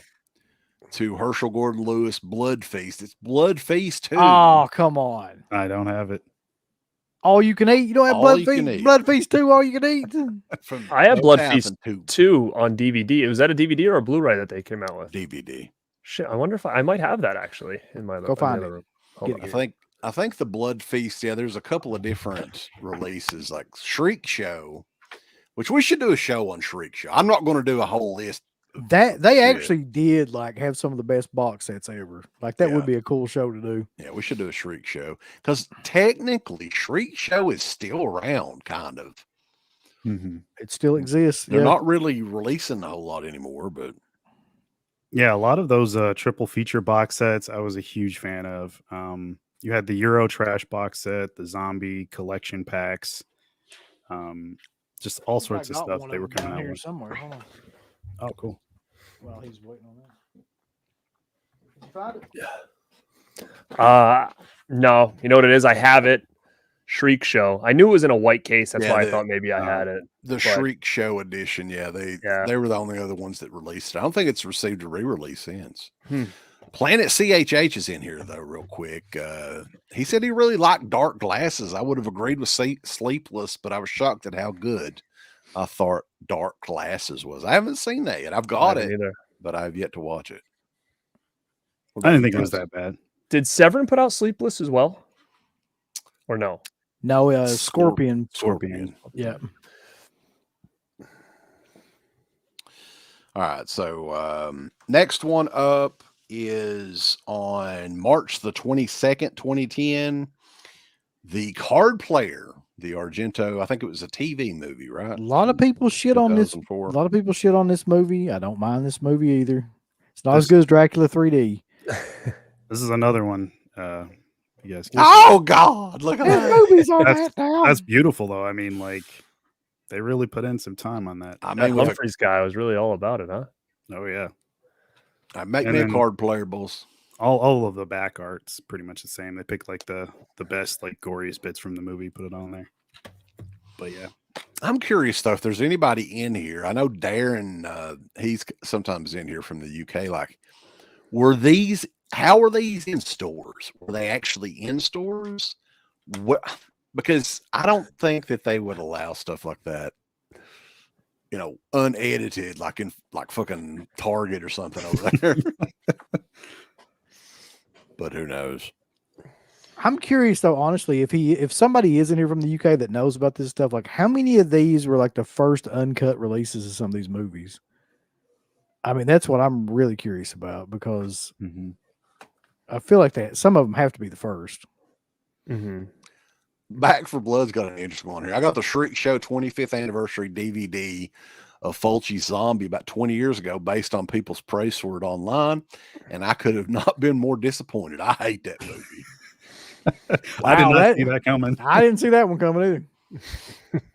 to Herschel Gordon Lewis, Blood Feast. It's Blood Feast 2. Oh, come on. I don't have it. All you can eat. You don't have All blood you can feast. eat. Blood feast too. All you can eat. From I have Blood Feast 2002 2 on DVD. Was that a DVD or a Blu-ray that they came out with? DVD. Shit, I wonder if I might have that actually in my Go find other it. room. Hold Get on. it. I think the Blood Feast, yeah, there's a couple of different releases, like Shriek Show, which we should do a show on Shriek Show. I'm not going to do a whole list. That they Shit. actually did like have some of the best box sets ever. Like that Yeah. would be a cool show to do. Yeah, we should do a Shriek Show, because technically Shriek Show is still around, kind of. Mm-hmm. It still exists. They're Yeah. not really releasing a whole lot anymore, but Yeah, a lot of those triple feature box sets I was a huge fan of. You had the Euro Trash box set, the Zombie collection packs, just all sorts of stuff they were coming out with. somewhere. Hold on. Oh, cool. Well, he's waiting on that. Did you find it? No, you know what it is? I have it Shriek Show. I knew it was in a white case. That's Yeah, why I thought maybe I had it. The But- Shriek Show edition. Yeah, Yeah. they were the only other ones that released it. I don't think it's received a re-release since. Hmm. Planet CHH is in here though, real quick. He said he really liked Dark Glasses. I would have agreed with Sleepless, but I was shocked at how good I thought Dark Glasses was. I haven't seen that yet. I've got it, either. but I've yet to watch it. What I about didn't you think it was guys? that bad. Did Severin put out Sleepless as well? Or no? No, Scorpion. Scorpion. Yeah. All right. So next one up is on March the 22nd, 2010. The Card Player, the Argento. I think it was a TV movie, right? A lot of people shit on this. A 2004. lot of people shit on this movie. I don't mind this movie either. It's not as This- good as Dracula 3D. This is another one. You guys. Oh God! Look at That that. movie's on That's- that now. That's beautiful, though. I mean, like, they really put in some time on that. I That mean, with Humphreys guy was really all about it, huh? Oh yeah, make and me a then- card player, boss. all of the back art's pretty much the same. They picked like the best, like, goriest bits from the movie, put it on there. But yeah, I'm curious though if there's anybody in here. I know Darren, he's sometimes in here from the UK. Like, how are these in stores? Were they actually in stores? What? Because I don't think that they would allow stuff like that, unedited, like in fucking Target or something over there. But who knows? I'm curious though, honestly, if somebody is in here from the UK that knows about this stuff, like how many of these were like the first uncut releases of some of these movies? I mean, that's what I'm really curious about because I feel like that some of them have to be the first. Mm-hmm. Back for Blood's got an interesting one here. I got the Shriek Show 25th anniversary DVD of Fulci's Zombie about 20 years ago based on people's praise for it online, and I could have not been more disappointed. I hate that movie. I did Wow, not see that coming. I didn't see that one coming either.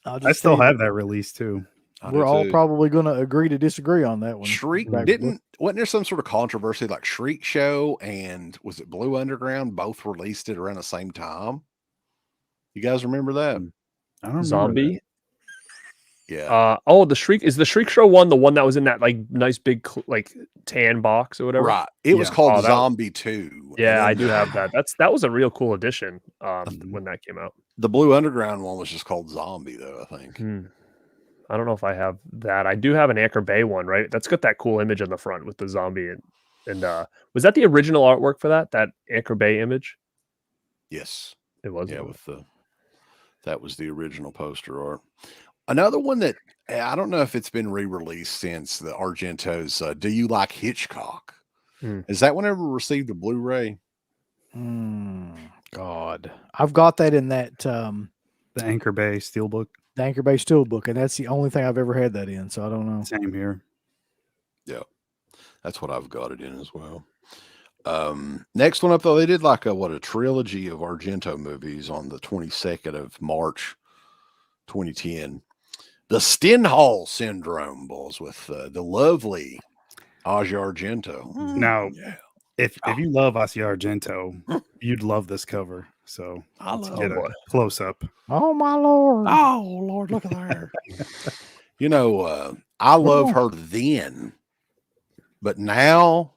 I still have that release too. I do We're all too. probably going to agree to disagree on that one. Shriek wasn't there some sort of controversy like Shriek Show and was it Blue Underground both released it around the same time? You guys remember that? I don't remember Zombie. Yeah. The Shriek is the Shriek Show one, the one that was in that like nice big like tan box or whatever. Right. It was Yeah. called Oh, that- Zombie 2. Yeah, I And do have that. That was a real cool addition Mm-hmm. when that came out. The Blue Underground one was just called Zombie, though, I think. I don't know if I have that. I do have an Anchor Bay one, right? That's got that cool image on the front with the zombie and was that the original artwork for that Anchor Bay image? Yes. It was. Yeah, that was the original poster art. Another one that I don't know if it's been re-released since the Argento's Do You Like Hitchcock? Has that one ever received a Blu-ray? God, I've got that in that The Anchor Bay Steelbook. the Anchor Bay Steelbook, and that's the only thing I've ever had that in. So I don't know. Same here. Yeah, that's what I've got it in as well. Next one up though, they did like a trilogy of Argento movies on the 22nd of March 2010. The Stenhall Syndrome, boys, with the lovely Asia Argento. Now, Yeah. if you love Asia Argento, you'd love this cover. So I let's love get boy. a close up. Oh my lord! Oh Lord, look at her. I love her then, but now,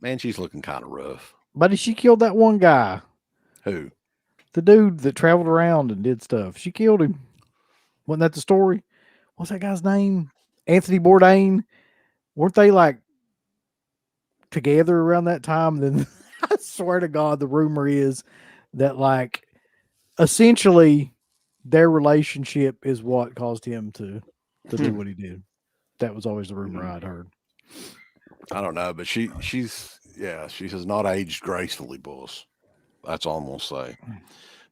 man, she's looking kind of rough. Buddy, she killed that one guy, Who? the dude that traveled around and did stuff. She killed him. Wasn't that the story? What's that guy's name? Anthony Bourdain. Weren't they like together around that time? Then I swear to God, the rumor is that like essentially their relationship is what caused him to do what he did. That was always the rumor I'd heard. I don't know, but she has not aged gracefully, boys. That's all I'm gonna say.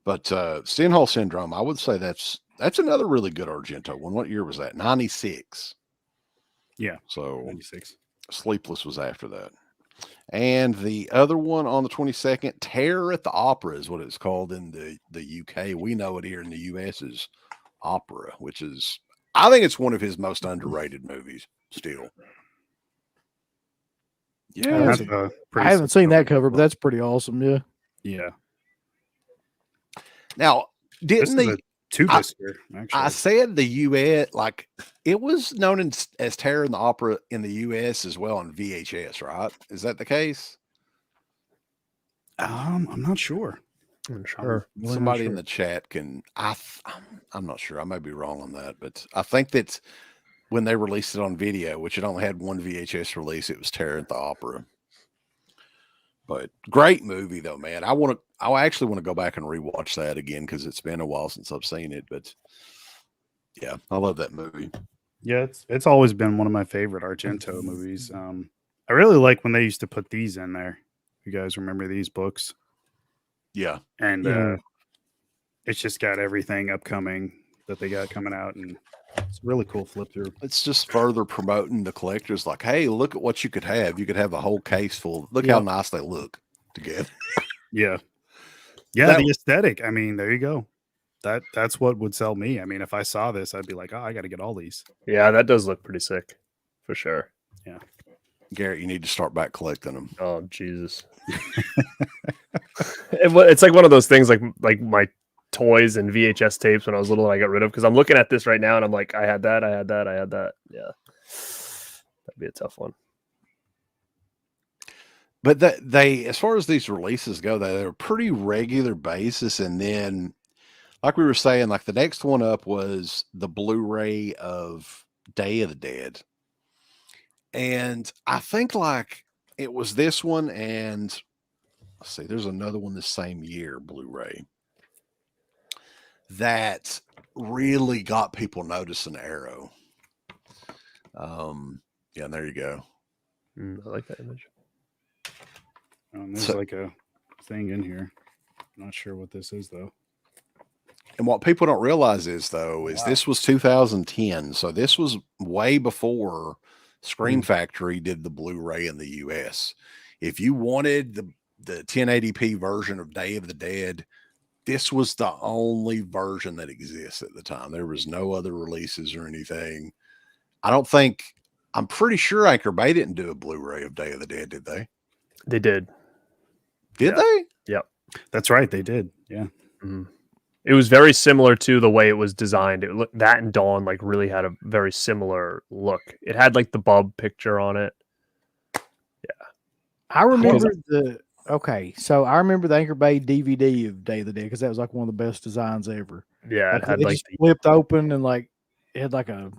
But Stenhall Syndrome, I would say that's another really good Argento one. What year was that? 96. Yeah. So 96. Sleepless was after that. And the other one on the 22nd, Terror at the Opera is what it's called in the UK. We know it here in the US as Opera, which is, I think it's one of his most underrated movies still. Yeah. That's a I pretty haven't seen that sick cover, but that's pretty awesome. Yeah. Yeah. Now, This didn't is the a two I, discer, I actually. said the US, like it was known as Terror in the Opera in the US as well on VHS, right? Is that the case? I'm not sure. I'm I'm sure. really not Somebody in sure. the chat can. I'm not sure. I may be wrong on that, but I think that when they released it on video, which it only had one VHS release, it was Terror at the Opera. But great movie though, man. I actually want to go back and rewatch that again because it's been a while since I've seen it. But yeah, I love that movie. Yeah, it's always been one of my favorite Argento movies. I really like when they used to put these in there. You guys remember these books? Yeah, And Yeah. it's just got everything upcoming that they got coming out, and it's a really cool flip through. it's just further promoting the collectors. Like, hey, look at what you could have. You could have a whole case full. Look how Yep. nice they look together. Yeah, yeah, That- the aesthetic. I mean, there you go. That's what would sell me. I mean, if I saw this, I'd be like, oh, I got to get all these. Yeah, that does look pretty sick, for sure. Garrett, you need to start back collecting them. Oh Jesus! It's like one of those things, like my toys and VHS tapes when I was little. I got rid of because I'm looking at this right now and I'm like, I had that. Yeah, that'd be a tough one. But they, as far as these releases go, they're a pretty regular basis. And then, like we were saying, like the next one up was the Blu-ray of Day of the Dead. And I think like it was this one, and let's see, there's another one the same year, Blu-ray, that really got people noticing Arrow. Yeah, and there you go. I like that image. There's So- like a thing in here. I'm not sure what this is though. And what people don't realize is Wow. this was 2010. So this was way before Screen Factory did the Blu-ray in the US. If you wanted the 1080p version of Day of the Dead, this was the only version that exists at the time. There was no other releases or anything. I'm pretty sure Anchor Bay didn't do a Blu-ray of Day of the Dead, did they? They did. Did Yeah. they? That's right, they did. Yeah. Mhm. It was very similar to the way it was designed. It looked that and Dawn like really had a very similar look. It had like the bub picture on it. I remember so I remember the Anchor Bay DVD of Day of the Dead because that was like one of the best designs ever. Yeah, Like, it had it like just flipped open and like it had like a.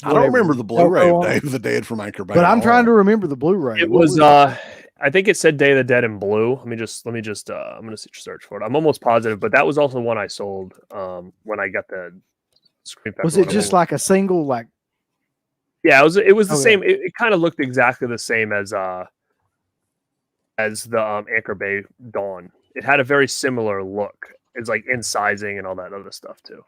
I don't whatever, remember the Blu-ray Velcro of on Day it. of the Dead from Anchor Bay. But at I'm trying all. to remember the Blu-ray. it What was I think it said Day of the Dead in blue. Let me just I'm gonna search for it. I'm almost positive, but that was also one I sold when I got the Screen Factory Was it one. just like a single like? Yeah, it was the Okay. same. It kind of looked exactly the same as the Anchor Bay Dawn. It had a very similar look. It's like in sizing and all that other stuff too.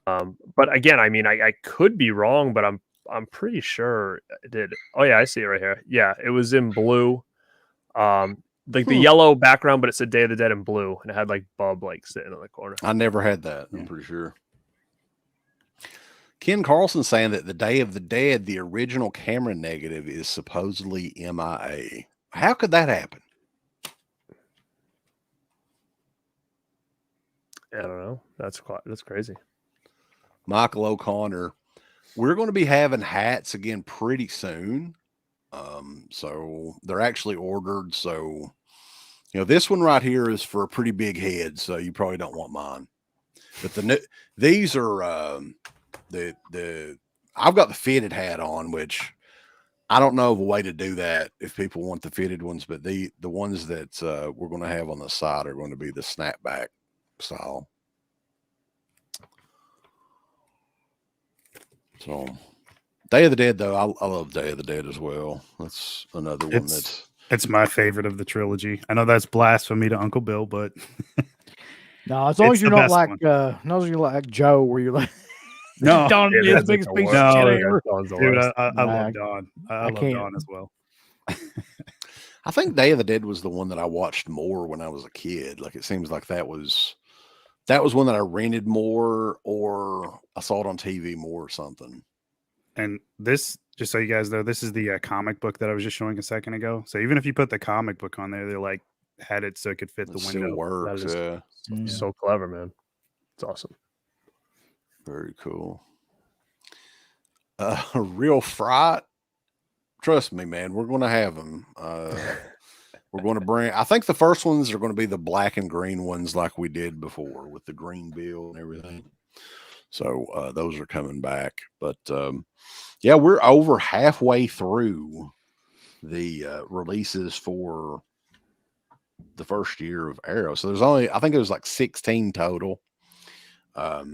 But again, I mean, I could be wrong, but I'm pretty sure it did. Oh yeah, I see it right here. Yeah, it was in blue. Like the yellow background, but it said Day of the Dead in blue, and it had like Bub like sitting in the corner. I never had that. I'm Yeah. pretty sure. Ken Carlson saying that the Day of the Dead, the original camera negative, is supposedly MIA. How could that happen? I don't know. That's crazy. Michael O'Connor, we're going to be having hats again pretty soon. So they're actually ordered. So, this one right here is for a pretty big head. So you probably don't want mine. But these are I've got the fitted hat on, which I don't know of a way to do that if people want the fitted ones. But the ones that we're going to have on the side are going to be the snapback style. So, Day of the Dead, though, I love Day of the Dead as well. That's another one It's my favorite of the trilogy. I know that's blasphemy to Uncle Bill, but No, as long It's as you're the not best like one. as long as you're like Joe, where you're like no, Don Yeah, be the that's biggest like the piece worst. of shit No, ever. Dawn's the dude, worst. I Nah, love Dawn. I love can't. Dawn as well. I think Day of the Dead was the one that I watched more when I was a kid. Like, it seems like that was one that I rented more, or I saw it on TV more or something. And this, just so you guys know, this is the comic book that I was just showing a second ago. So even if you put the comic book on there, they're like had it so it could fit It the still window. works. is- Yeah, Mm. So clever, man. It's awesome. very cool. Real fright. Trust me, man. We're going to have them. We're going to bring. I think the first ones are going to be the black and green ones, like we did before with the green bill and everything. So those are coming back. But yeah, we're over halfway through the releases for the first year of Arrow. So there's only, I think it was like 16 total.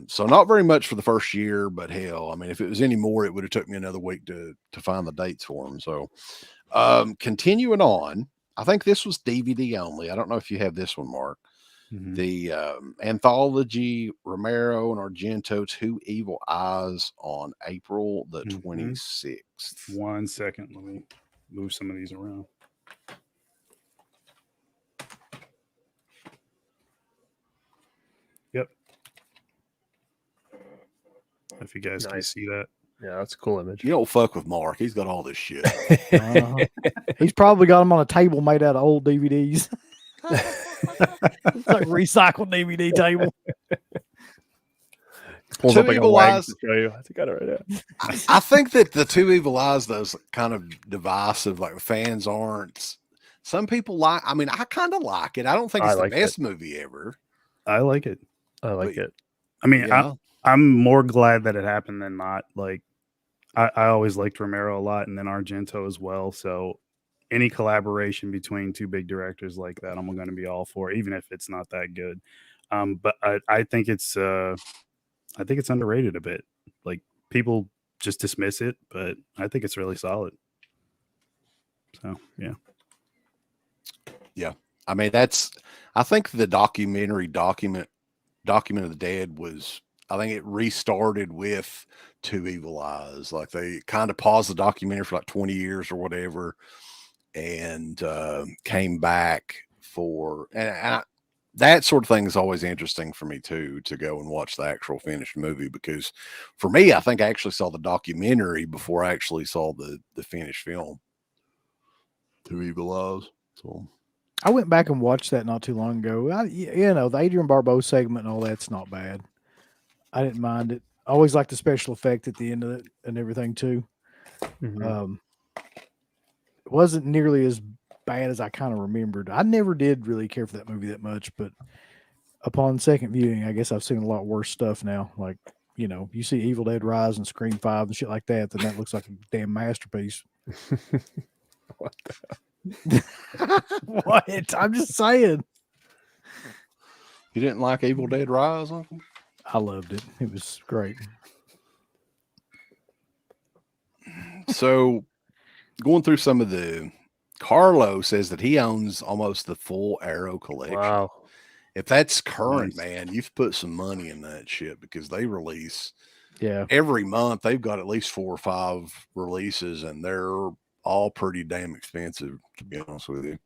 So not very much for the first year, but hell, I mean, if it was any more, it would have took me another week to find the dates for them. So continuing on, I think this was DVD only. I don't know if you have this one, Mark. Mhm. The anthology Romero and Argento, Two Evil Eyes, on April the Mhm. 26th. 1 second. Let me move some of these around. Yep. If you guys can Nice. see that. Yeah, that's a cool image. You don't fuck with Mark. He's got all this shit. Uh-huh. He's probably got them on a table made out of old DVDs. It's like recycled DVD table. Pulls Two up like a Evil wagon Eyes. to show you. I think I got it right there. I think that the Two Evil Eyes, though, is kind of divisive. Like fans aren't. Some people like. I mean, I kind of like it. I don't think I it's the like best movie ever. I like it. I like But- it. I mean, Yeah, I'm more glad that it happened than not. Like, I always liked Romero a lot, and then Argento as well. So, any collaboration between two big directors like that, I'm going to be all for, even if it's not that good. But I think it's underrated a bit. Like, people just dismiss it, but I think it's really solid. So, yeah. I mean that's. I think the documentary Document of the Dead was. I think it restarted with Two Evil Eyes. Like they kind of paused the documentary for like 20 years or whatever, and came back for that sort of thing is always interesting for me too, to go and watch the actual finished movie, because for me, I think I actually saw the documentary before I actually saw the finished film. Two Evil Eyes. So I went back and watched that not too long ago. The Adrian Barbeau segment and all that's not bad. I didn't mind it. I always liked the special effect at the end of it and everything too. Mhm. It wasn't nearly as bad as I kind of remembered. I never did really care for that movie that much, but upon second viewing, I guess I've seen a lot worse stuff now. Like, you see Evil Dead Rise and Scream 5 and shit like that, then that looks like a damn masterpiece. What What? I'm just saying. you didn't like Evil Dead Rise, Uncle? I loved it. It was great. So going through some of the, Carlo says that he owns almost the full Arrow collection. Wow. If that's current, Nice. man, you've put some money in that shit, because they release Yeah. every month. They've got at least 4 or 5 releases, and they're all pretty damn expensive, to be honest with you.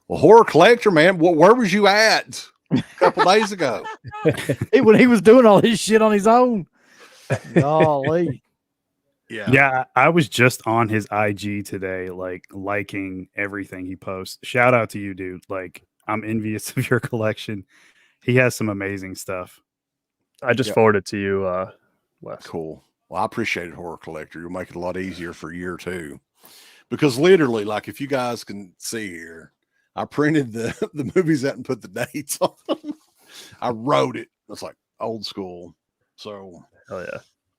Well, Horror Collector, man, where was you at a couple days ago? When he was doing all his shit on his own. Golly. Yeah, I was just on his IG today, like liking everything he posts. Shout out to you, dude. Like, I'm envious of your collection. He has some amazing stuff. I just Yep. forwarded to you, Wes. Cool. Well, I appreciate it, Horror Collector. You'll make it a lot easier for year 2. Because literally, like, if you guys can see here, I printed the movies out and put the dates on them. I wrote it. It's like old school. So Hell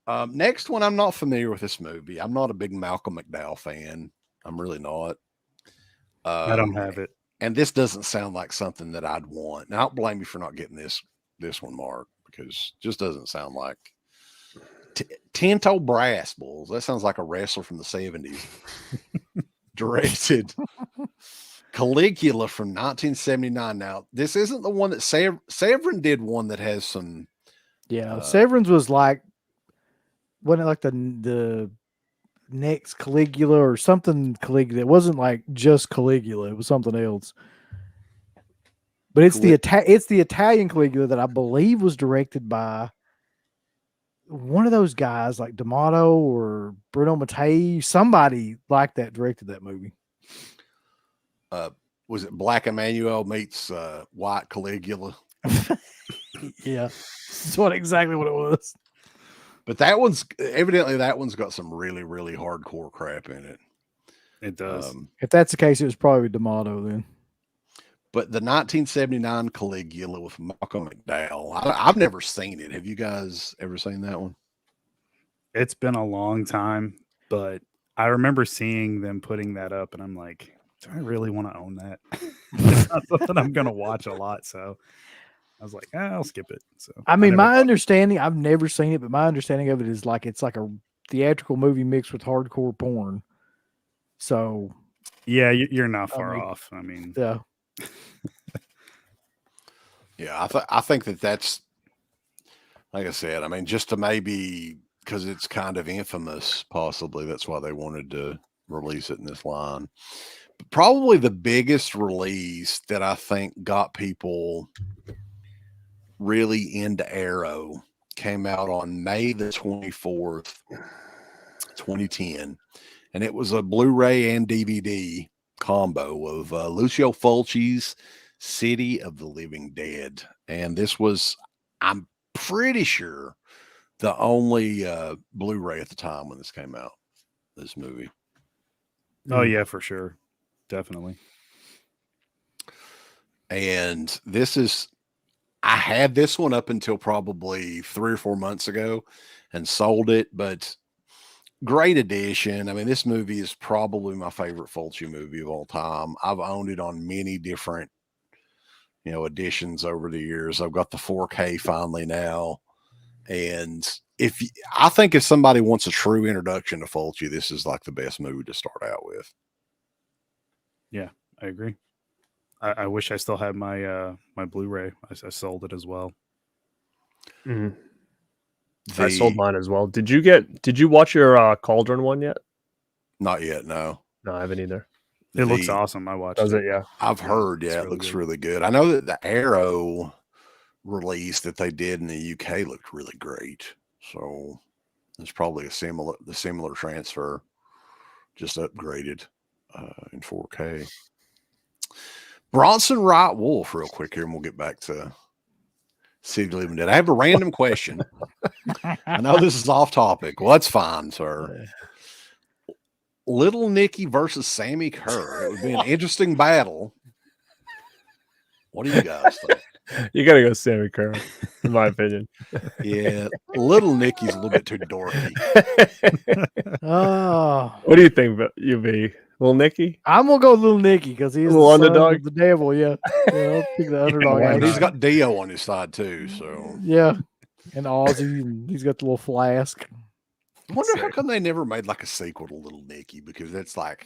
yeah. next one, I'm not familiar with this movie. I'm not a big Malcolm McDowell fan. I'm really not. I don't have it. And this doesn't sound like something that I'd want. Now, I don't blame you for not getting this one, Mark, because it just doesn't sound like Tinto Brass Bulls. That sounds like a wrestler from the 70s. Directed. Caligula from 1979. Now, this isn't the one that Severin did, one that has some. Yeah. Severance was like, wasn't it like the next Caligula or something Caligula? It wasn't like just Caligula. It was something else. But it's the Italian Caligula that I believe was directed by one of those guys like D'Amato or Bruno Mattei, somebody like that directed that movie. Was it Black Emmanuel meets White Caligula? Yeah, that's exactly what it was. But that one's got some really, really hardcore crap in it. It does. If that's the case, it was probably D'Amato then. But the 1979 Caligula with Malcolm McDowell, I've never seen it. Have you guys ever seen that one? It's been a long time, but I remember seeing them putting that up, and I'm like, do I really want to own that? It's not something I'm going to watch a lot, so I was like, I'll skip it. So I mean, never my watched understanding, I've never seen it, but my understanding of it is like it's like a theatrical movie mixed with hardcore porn. So it. Yeah, you're not far mean, off. I mean, yeah. Yeah, I think that's, like I said, I mean, just to maybe, because it's kind of infamous, possibly that's why they wanted to release it in this line. But probably the biggest release that I think got people really into Arrow came out on May the 24th, 2010. And it was a Blu-ray and DVD combo of Lucio Fulci's City of the Living Dead. And this was, I'm pretty sure, the only Blu-ray at the time when this came out, this movie. oh yeah, for sure. Definitely. And this is, I had this one up until probably 3 or 4 months ago and sold it, but great edition. I mean, this movie is probably my favorite Fulci movie of all time. I've owned it on many different, editions over the years. I've got the 4K finally now. And I think if somebody wants a true introduction to Fulci, this is like the best movie to start out with. Yeah, I agree. I wish I still had my my Blu-ray. I sold it as well. I sold mine as well. Did you watch your Cauldron one yet? Not yet, no. No, I haven't either. It looks awesome. I watched Does it. it? Yeah. I've heard, it's it really looks good. really good. I know that the Arrow release that they did in the UK looked really great. So it's probably the similar transfer, just upgraded in 4K. Bronson Wright Wolf, real quick here, and we'll get back to City of the Living Dead. I have a random question. I know this is off topic. Well, that's fine, sir. Little Nicky versus Sammy Kerr. It would be an interesting battle. What do you guys think? You gotta go Sammy Kerr, in my opinion. Yeah, Little Nicky's a little bit too dorky. Oh, What do you think, you be Little Nicky? I'm gonna go with Little Nicky because he's the Little son underdog? of the devil. Yeah, I'll pick the underdog. why And out. he's got Dio on his side too. So Yeah, and Ozzy, and he's got the little flask. I wonder how come they never made like a sequel to Little Nicky, because that's like,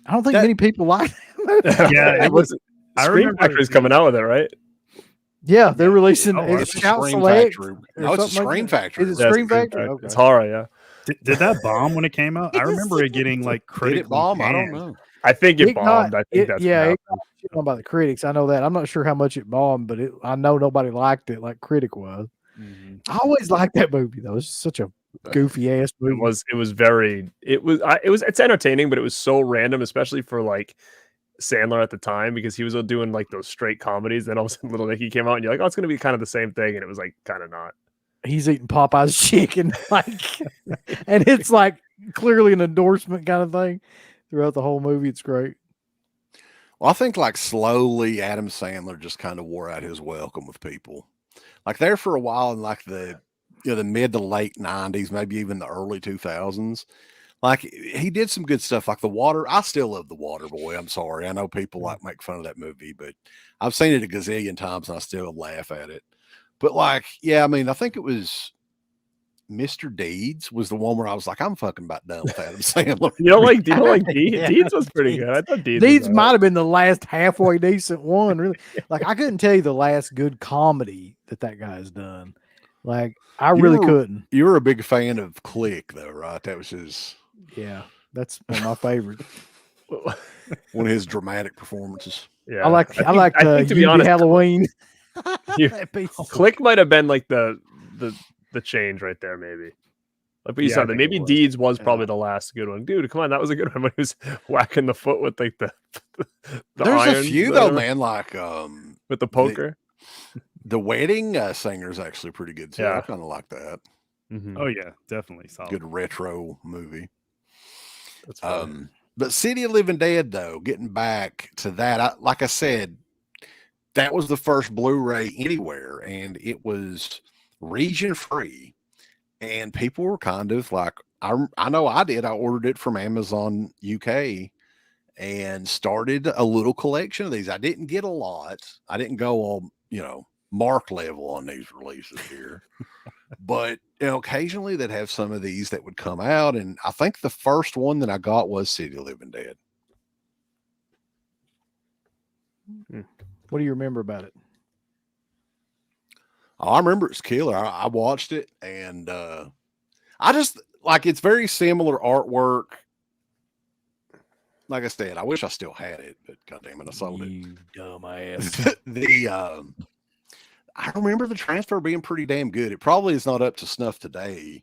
I don't think many people like that. Yeah, it was. I Scream remember Factory's coming out with it, right? Yeah, they're releasing. Oh, It's it's Shout Scream Select. Factory. or No, it's a something like Scream that. Factory. Is it Yeah, Scream Scream Factory? Factory. Okay. It's horror, yeah. Did that bomb when it came out? I remember it getting like Did critically it bomb? I don't panned. know. I think it It got- bombed. I think that's yeah, what it got shit on by the critics. I know that. I'm not sure how much it bombed, but I know nobody liked it like critic was. I always liked that movie though. It's such a goofy ass movie. It's entertaining, but it was so random, especially for like Sandler at the time, because he was doing like those straight comedies. Then all of a sudden Little Nicky came out and you're like, oh, it's gonna be kind of the same thing, and it was like kind of not. He's eating Popeye's chicken, like, and it's like clearly an endorsement kind of thing throughout the whole movie. It's great. Well, I think like slowly Adam Sandler just kind of wore out his welcome with people. Like there for a while in like the mid to late 90s, maybe even the early 2000s. Like he did some good stuff like The Water. I still love The Water Boy. I'm sorry. I know people like make fun of that movie, but I've seen it a gazillion times and I still laugh at it. But like, yeah, I mean, I think it was Mr. Deeds was the one where I was like, I'm fucking about done with Adam Sandler. You don't like Deeds? Yeah. Deeds was pretty good. I thought Deeds. was These all might right. have been the last halfway decent one, really. Like I couldn't tell you the last good comedy that guy's done. Like I really couldn't. You were a big fan of Click, though, right? That was his Yeah, that's one of my favorites. one of his dramatic performances. Yeah, I like to be Yugi honest, Halloween. You- That piece of- Click might have been like the the change right there, maybe. Like we Yeah, I said, that think maybe it was. Deeds was Yeah. probably the last good one. Dude, come on, that was a good one when he was whacking the foot with like the There's a irons few or though, whatever, man. Like with the poker. the wedding singer is actually pretty good too. I Yeah. kind of like that. Mhm. Oh yeah, definitely solid. Good retro movie. That's funny. But City of Living Dead, though, getting back to that, like I said, that was the first Blu-ray anywhere, and it was region free. And people were kind of like, I know I did. I ordered it from Amazon UK and started a little collection of these. I didn't get a lot. I didn't go all, Mark level on these releases here. But occasionally they'd have some of these that would come out, and I think the first one that I got was City of Living Dead. What do you remember about it? Oh, I remember it's killer. I watched it, and I just like it's very similar artwork. Like I said, I wish I still had it, but goddamn it, I sold it. You dumbass. I remember the transfer being pretty damn good. It probably is not up to snuff today,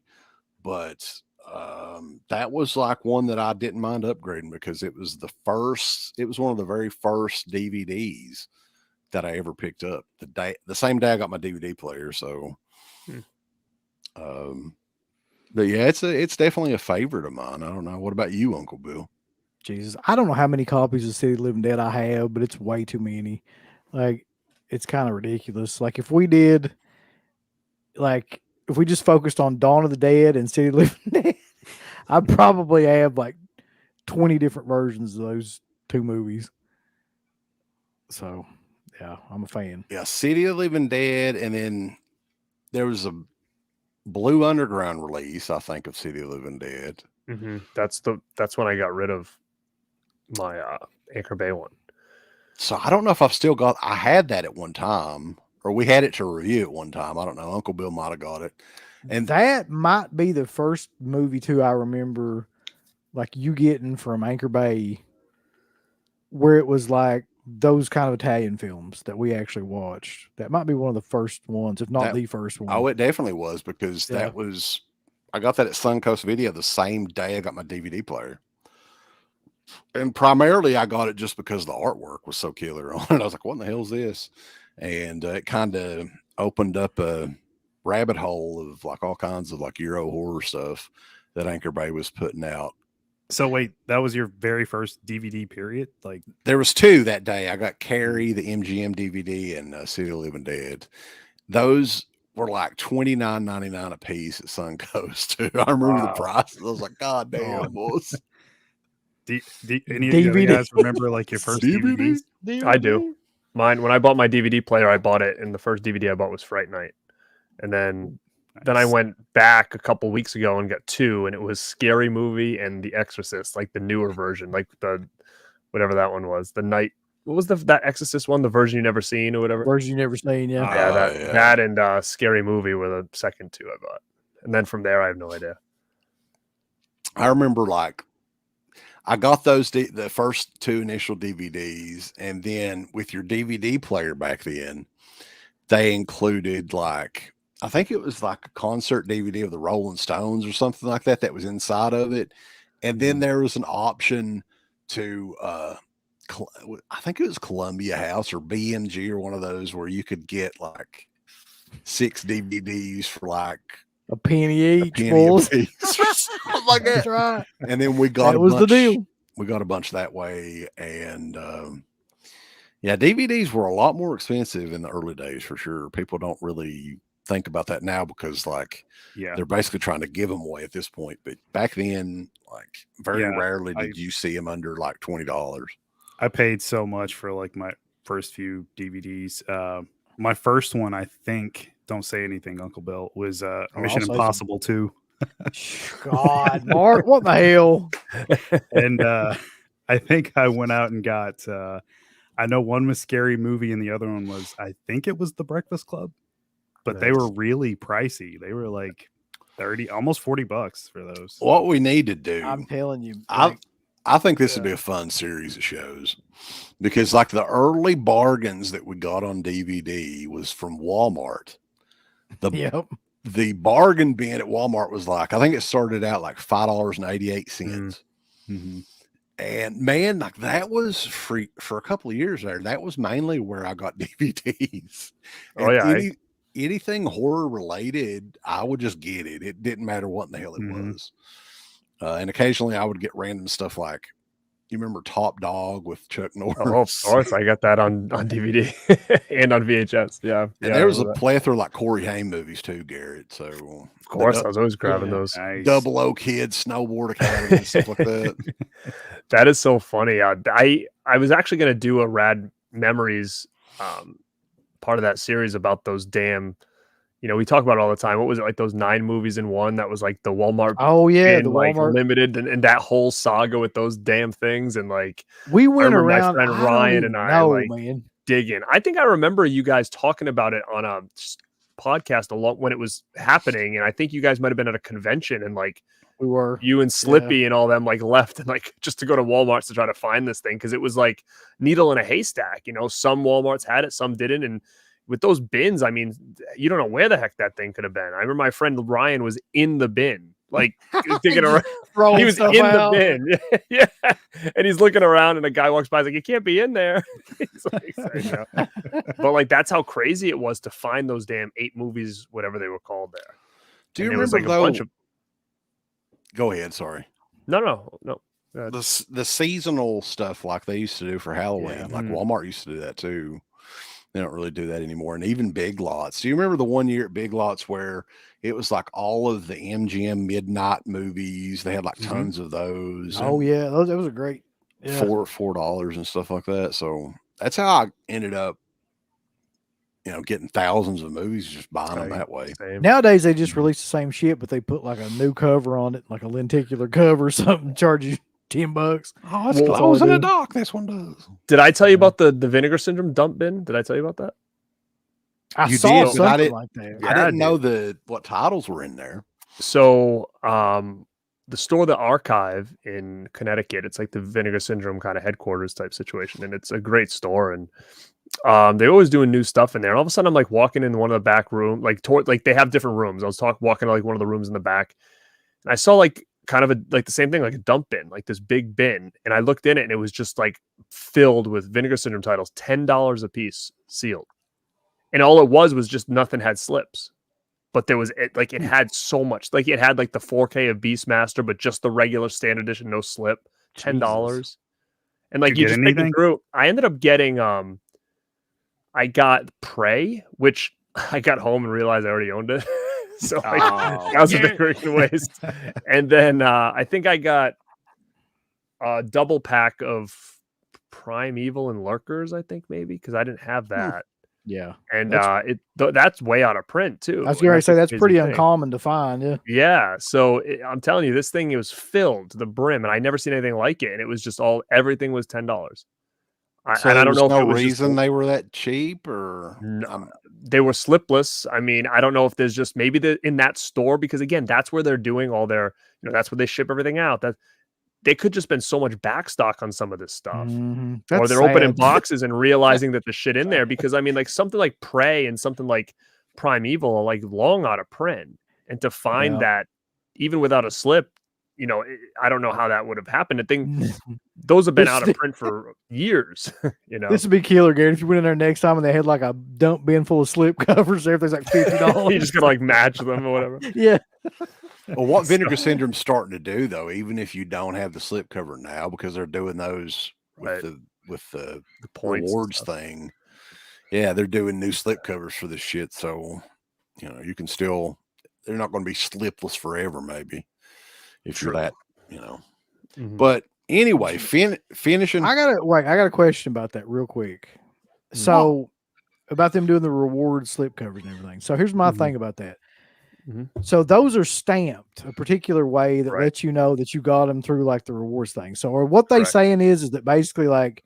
but that was like one that I didn't mind upgrading because it was one of the very first DVDs that I ever picked up. The same day I got my DVD player. So, but yeah, it's definitely a favorite of mine. I don't know. What about you, Uncle Bill? Jesus, I don't know how many copies of City of Living Dead I have, but it's way too many. Like, it's kind of ridiculous. Like, if we just focused on Dawn of the Dead and City of Living Dead, I probably have like 20 different versions of those two movies. So, yeah, I'm a fan. Yeah, City of Living Dead, and then there was a Blue Underground release, I think, of City of Living Dead. Mm-hmm. That's when I got rid of my Anchor Bay one. So I don't know if I had that at one time, or we had it to review at one time. I don't know. Uncle Bill might have got it. And that might be the first movie too I remember like you getting from Anchor Bay where it was like those kind of Italian films that we actually watched. That might be one of the first ones, if not the first one. Oh, it definitely was because Yeah. I got that at Suncoast Video the same day I got my DVD player. And primarily I got it just because the artwork was so killer on it. I was like, what in the hell is this? And it kind of opened up a rabbit hole of like all kinds of like Euro horror stuff that Anchor Bay was putting out. So wait, that was your very first DVD period? Like There was two that day. I got Carrie, the MGM DVD, and City of Living Dead. Those were like $29.99 a piece at Suncoast too. I remember the prices. I was like, God damn, boys. any of you guys remember like your first DVDs? I do. Mine, when I bought my DVD player, I bought it, and the first DVD I bought was Fright Night. And then I went back a couple weeks ago and got two, and it was Scary Movie and The Exorcist, like the newer version, like the whatever that one was. The night, what was that Exorcist one? The version you never seen or whatever. Version you never seen, yeah. That and Scary Movie were the second two I bought, and then from there I have no idea. I remember like I got those the first two initial DVDs, and then with your DVD player back then, they included like I think it was like a concert DVD of the Rolling Stones or something like that that was inside of it, and then there was an option to I think it was Columbia House or BMG or one of those where you could get like 6 DVDs for like a penny each. Something like that. That's right. And then we got the deal. We got a bunch that way, and yeah, DVDs were a lot more expensive in the early days for sure. People don't really think about that now because like they're basically trying to give them away at this point. But back then, like very rarely did you see them under like $20. I paid so much for like my first few DVDs. My first one, I think, don't say anything, Uncle Bill, was Mission Impossible 2. God, Mark, what the hell? And I think I went out and got I know one was Scary Movie and the other one was, I think it was The Breakfast Club, but they were really pricey. They were like 30, almost $40 for those. What we need to do, I'm telling you, I think this would be a fun series of shows because like the early bargains that we got on DVD was from Walmart. the bargain bin at Walmart was like, I think it started out like $5.88. Mm-hmm. And man, like that was free for a couple of years there. That was mainly where I got DVDs. Oh, And yeah, anything horror related, I would just get it. It didn't matter what in the hell it was. And occasionally I would get random stuff like, you remember Top Dog with Chuck Norris? Oh, of course, I got that on DVD and on VHS. Yeah, And there was a plethora like Corey Haim movies too, Garrett. So of course, I was always grabbing those. Nice. Double O Kids, Snowboard Academy, and stuff like that. That is so funny. I was actually going to do a Rad Memories part of that series about those damn. We talk about it all the time. What was it, like those 9 movies in one? That was like the Walmart. Oh yeah, bin, the like Walmart. limited, and that whole saga with those damn things. And like, We I went remember around. my friend I don't Ryan even and I know, like man. digging. I think I remember you guys talking about it on a podcast a lot when it was happening, and I think you guys might have been at a convention, and like We were. you and Slippy and all them like left and like just to go to Walmart to try to find this thing because it was like needle in a haystack. Some Walmarts had it, some didn't, and with those bins, I mean, you don't know where the heck that thing could have been. I remember my friend Ryan was in the bin, like digging around. He was in the bin, yeah. And he's looking around, and a guy walks by, he's like, "You can't be in there." He's like, but like that's how crazy it was to find those damn 8 movies, whatever they were called there. Do you And it was remember like a though? bunch of Go ahead. Sorry. no. The seasonal stuff like they used to do for Halloween, Yeah. like Walmart used to do that too. They don't really do that anymore. And even Big Lots. Do you remember the one year at Big Lots where it was like all of the MGM midnight movies? They had like tons of those. Oh and yeah, those a great. Yeah. $4 and stuff like that. So that's how I ended up, getting thousands of movies, just buying them that way. Same. Nowadays they just release the same shit, but they put like a new cover on it, like a lenticular cover or something, charge you $10. Oh, it's Well, close in I the do. dock. This one does. Did I tell you about the Vinegar Syndrome dump bin? Did I tell you about that? I You saw did, but I something didn't- like that. Yeah, I didn't dude. know what titles were in there. So, the store, The Archive in Connecticut, it's like the Vinegar Syndrome kind of headquarters type situation, and it's a great store. And they're always doing new stuff in there. And all of a sudden, I'm like walking in one of the back room, like they have different rooms. I was walking to like one of the rooms in the back, and I saw like kind of the same thing, like a dump bin, like this big bin. And I looked in it, and it was just like filled with Vinegar Syndrome titles, $10 a piece, sealed. And all it was just nothing had slips. But there was it had so much, like it had like the 4K of Beastmaster, but just the regular standard edition, no slip, $10. And like Did you you get just pick it anything? through. I ended up getting I got Prey, which I got home and realized I already owned it. So like, that was a big freaking waste. And then I think I got a double pack of Primeval and Lurkers, I think maybe, because I didn't have that. Yeah, And that's way out of print too. I was and going to say a that's crazy pretty thing. uncommon to find. Yeah, Yeah, so I'm telling you, this thing, it was filled to the brim, and I never seen anything like it. And it was just everything was $10. So And I don't know if no it was just reason they were that cheap, or No, they were slipless. I mean, I don't know if there's just maybe in that store, because again, that's where they're doing all their, that's where they ship everything out. That they could just been so much backstock on some of this stuff. Mhm. Or That's they're opening sad. boxes and realizing that the shit in there, because I mean, like something like Prey and something like Primeval are like long out of print, and to find Yeah. that even without a slip, I don't know how that would have happened. I think those have been out of print for years. This would be killer, Gary. If you went in there next time and they had like a dump bin full of slip covers, everything's like $50. You just gotta like match them or whatever. Yeah. Well, what Vinegar Syndrome's starting to do, though, even if you don't have the slip cover now, because they're doing those Right. with the Points and rewards stuff. thing. Yeah, they're doing new slip covers for this shit, so you can still. They're not going to be slipless forever, maybe, if you're True. that, Mhm. But anyway, finishing. I got a question about that real quick. So about them doing the reward slip covers and everything. So here's my Mhm. thing about that. Mhm. So those are stamped a particular way that Right. lets you know that you got them through like the rewards thing. So or what they Correct. saying is that basically like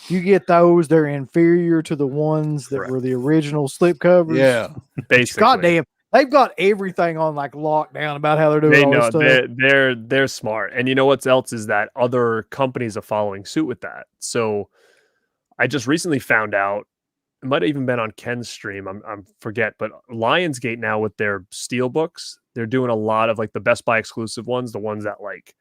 you get those, they're inferior to the ones that Correct. were the original slip covers. Yeah, Basically, Goddamn. They've got everything on like lockdown about how they're doing they all know this stuff. they're smart, and you know what else is that other companies are following suit with that. So I just recently found out it might have even been on Ken's stream. I'm forget, but Lionsgate now with their steel books, they're doing a lot of like the Best Buy exclusive ones, the ones that like,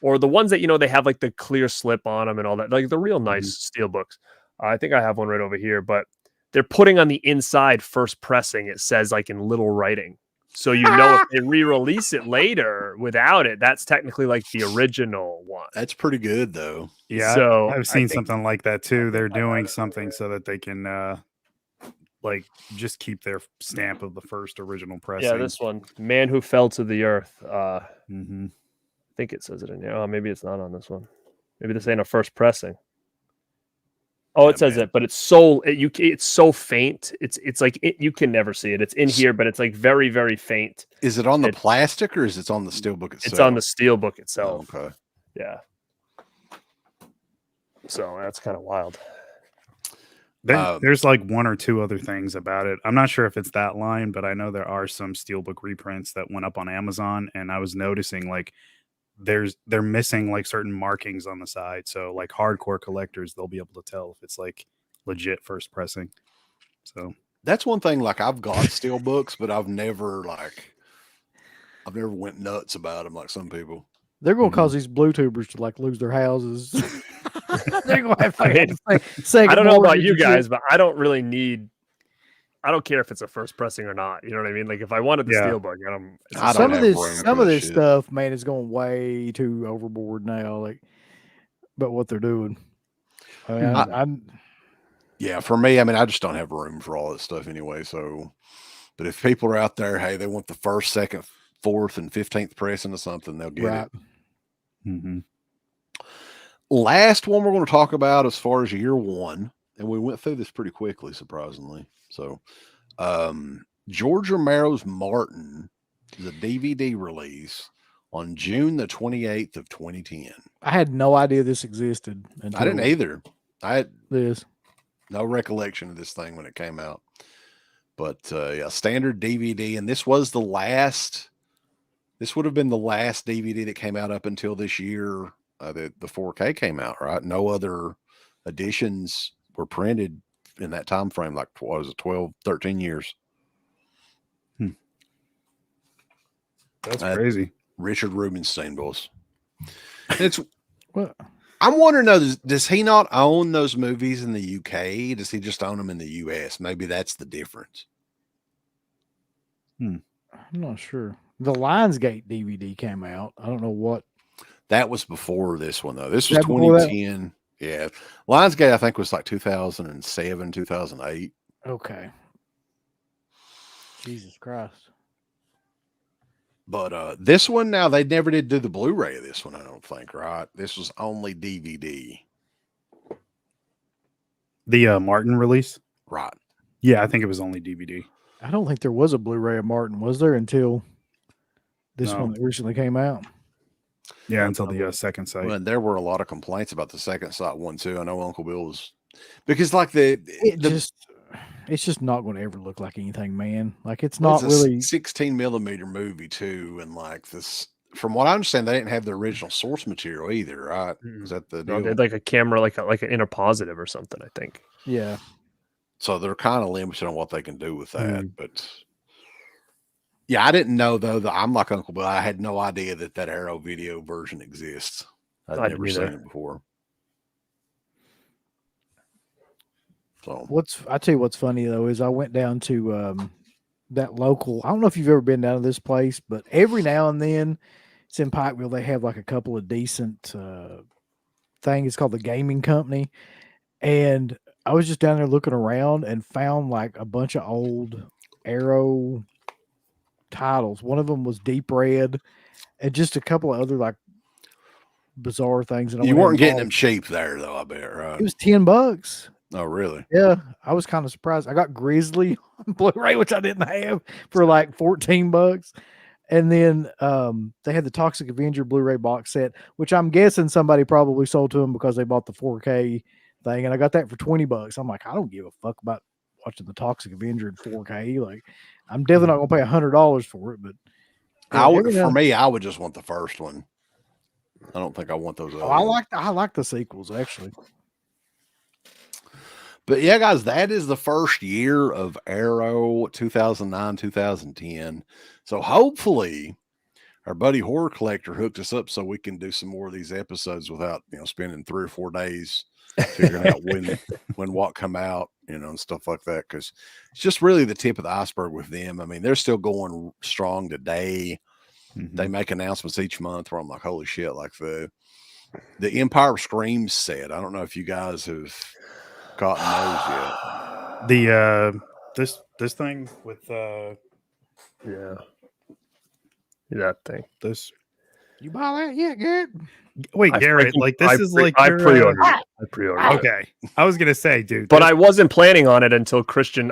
or the ones that they have like the clear slip on them and all that, like the real nice steel books. I think I have one right over here, but they're putting on the inside first pressing. It says like in little writing, so if they re-release it later without it, that's technically like the original one. That's pretty good though. Yeah, So I've I seen think- something like that too. They're I have doing it something over so that they can like just keep their stamp of the first original pressing. Yeah, this one, Man Who Fell to the Earth. Mm-hmm. I think it says it in here. Oh, maybe it's not on this one. Maybe this ain't a first pressing. Oh, it says it, but it's so it's so faint. It's like you can never see it. It's in here, but it's like very, very faint. Is it on the plastic or is it on the steelbook itself? It's on the steel book itself. Oh, okay. Yeah. So that's kind of wild. There's like one or two other things about it. I'm not sure if it's that line, but I know there are some steelbook reprints that went up on Amazon, and I was noticing like they're missing like certain markings on the side. So like hardcore collectors, they'll be able to tell if it's like legit first pressing. So that's one thing. Like I've got steelbooks, but I've never went nuts about them like some people. They're going to cause these blue tubers to like lose their houses. They're going to have I don't know about you guys, but I don't really need. I don't care if it's a first pressing or not. You know what I mean? Like if I wanted the steelbook, some of this stuff, man, is going way too overboard now. Like, but what they're doing, I mean, yeah, for me, I mean, I just don't have room for all this stuff anyway. So, but if people are out there, hey, they want the first, second, fourth, and 15th pressing of something, they'll get it. Mm-hmm. Last one we're going to talk about as far as year one, and we went through this pretty quickly, surprisingly. So, George Romero's Martin is a DVD release on June the 28th of 2010. I had no idea this existed. I didn't either. I had this no recollection of this thing when it came out. But yeah, standard DVD, and this was the last. This would have been the last DVD that came out up until this year. The 4K came out, right? No other editions were printed in that time frame, like what was it, 12, 13 years. That's crazy. Richard Rubinstein, boys. It's what I'm wondering though, does he not own those movies in the UK? Does he just own them in the US? Maybe that's the difference. I'm not sure. The Lionsgate DVD came out. I don't know what. That was before this one though. This was 2010. Yeah. Lionsgate, I think, was like 2007, 2008. Okay. Jesus Christ. But this one now, they never did do the Blu-ray of this one, I don't think, right? This was only DVD. The Martin release? Right. Yeah, I think it was only DVD. I don't think there was a Blu-ray of Martin, was there, until this one that recently came out? Yeah, until the second sight. Well, and there were a lot of complaints about the second sight one too. I know Uncle Bill was, because like it's just not going to ever look like anything, man. Like it's not really 16 millimeter movie too, and like this, from what I understand, they didn't have the original source material either, right? Is that the deal? They had like a camera, like an inner positive or something, I think. Yeah. So they're kind of limited on what they can do with that, but. Yeah, I didn't know though that I'm like Uncle Bill. I had no idea that Arrow video version exists. I'd never seen it before. So I tell you what's funny though is I went down to that local. I don't know if you've ever been down to this place, but every now and then it's in Pikeville. They have like a couple of decent things. It's called the Gaming Company, and I was just down there looking around and found like a bunch of old Arrow titles. One of them was Deep Red, and just a couple of other like bizarre things. You weren't getting them cheap there, though. I bet, right? It was $10. Oh, really? Yeah, I was kind of surprised. I got Grizzly on Blu-ray, which I didn't have, for like $14. And then they had the Toxic Avenger Blu-ray box set, which I'm guessing somebody probably sold to them because they bought the 4K thing, and I got that for $20. I'm like, I don't give a fuck about watching the Toxic Avenger in 4K. Like, I'm definitely not gonna pay $100 for it. But for me, I would just want the first one. I don't think I want those. I like the sequels actually. But yeah, guys, that is the first year of Arrow 2009, 2010. So hopefully our buddy Horror Collector hooked us up so we can do some more of these episodes without, spending 3 or 4 days figuring out when what come out, and stuff like that. Cause it's just really the tip of the iceberg with them. I mean, they're still going strong today. They make announcements each month where I'm like, holy shit, like the Empire Screams set. I don't know if you guys have gotten those yet. The this thing with Yeah. That thing. this. You buy that yet, Garrett? Wait, I Garrett, freaking- like this I is pre- like I your, pre-ordered it. I pre-ordered it. Okay, I was gonna say, dude, But this- I wasn't planning on it until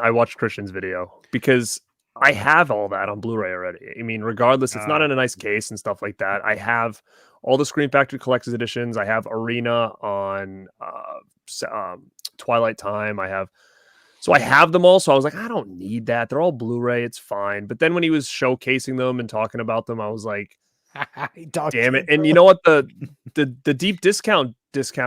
I watched Christian's video because I have all that on Blu-ray already. I mean, regardless, it's not in a nice case and stuff like that. I have all the Scream Factory collector's editions. I have Arena on Twilight Time. I have them all. So I was like, I don't need that. They're all Blu-ray. It's fine. But then when he was showcasing them and talking about them, I was like, damn it. And you know what? The deep discount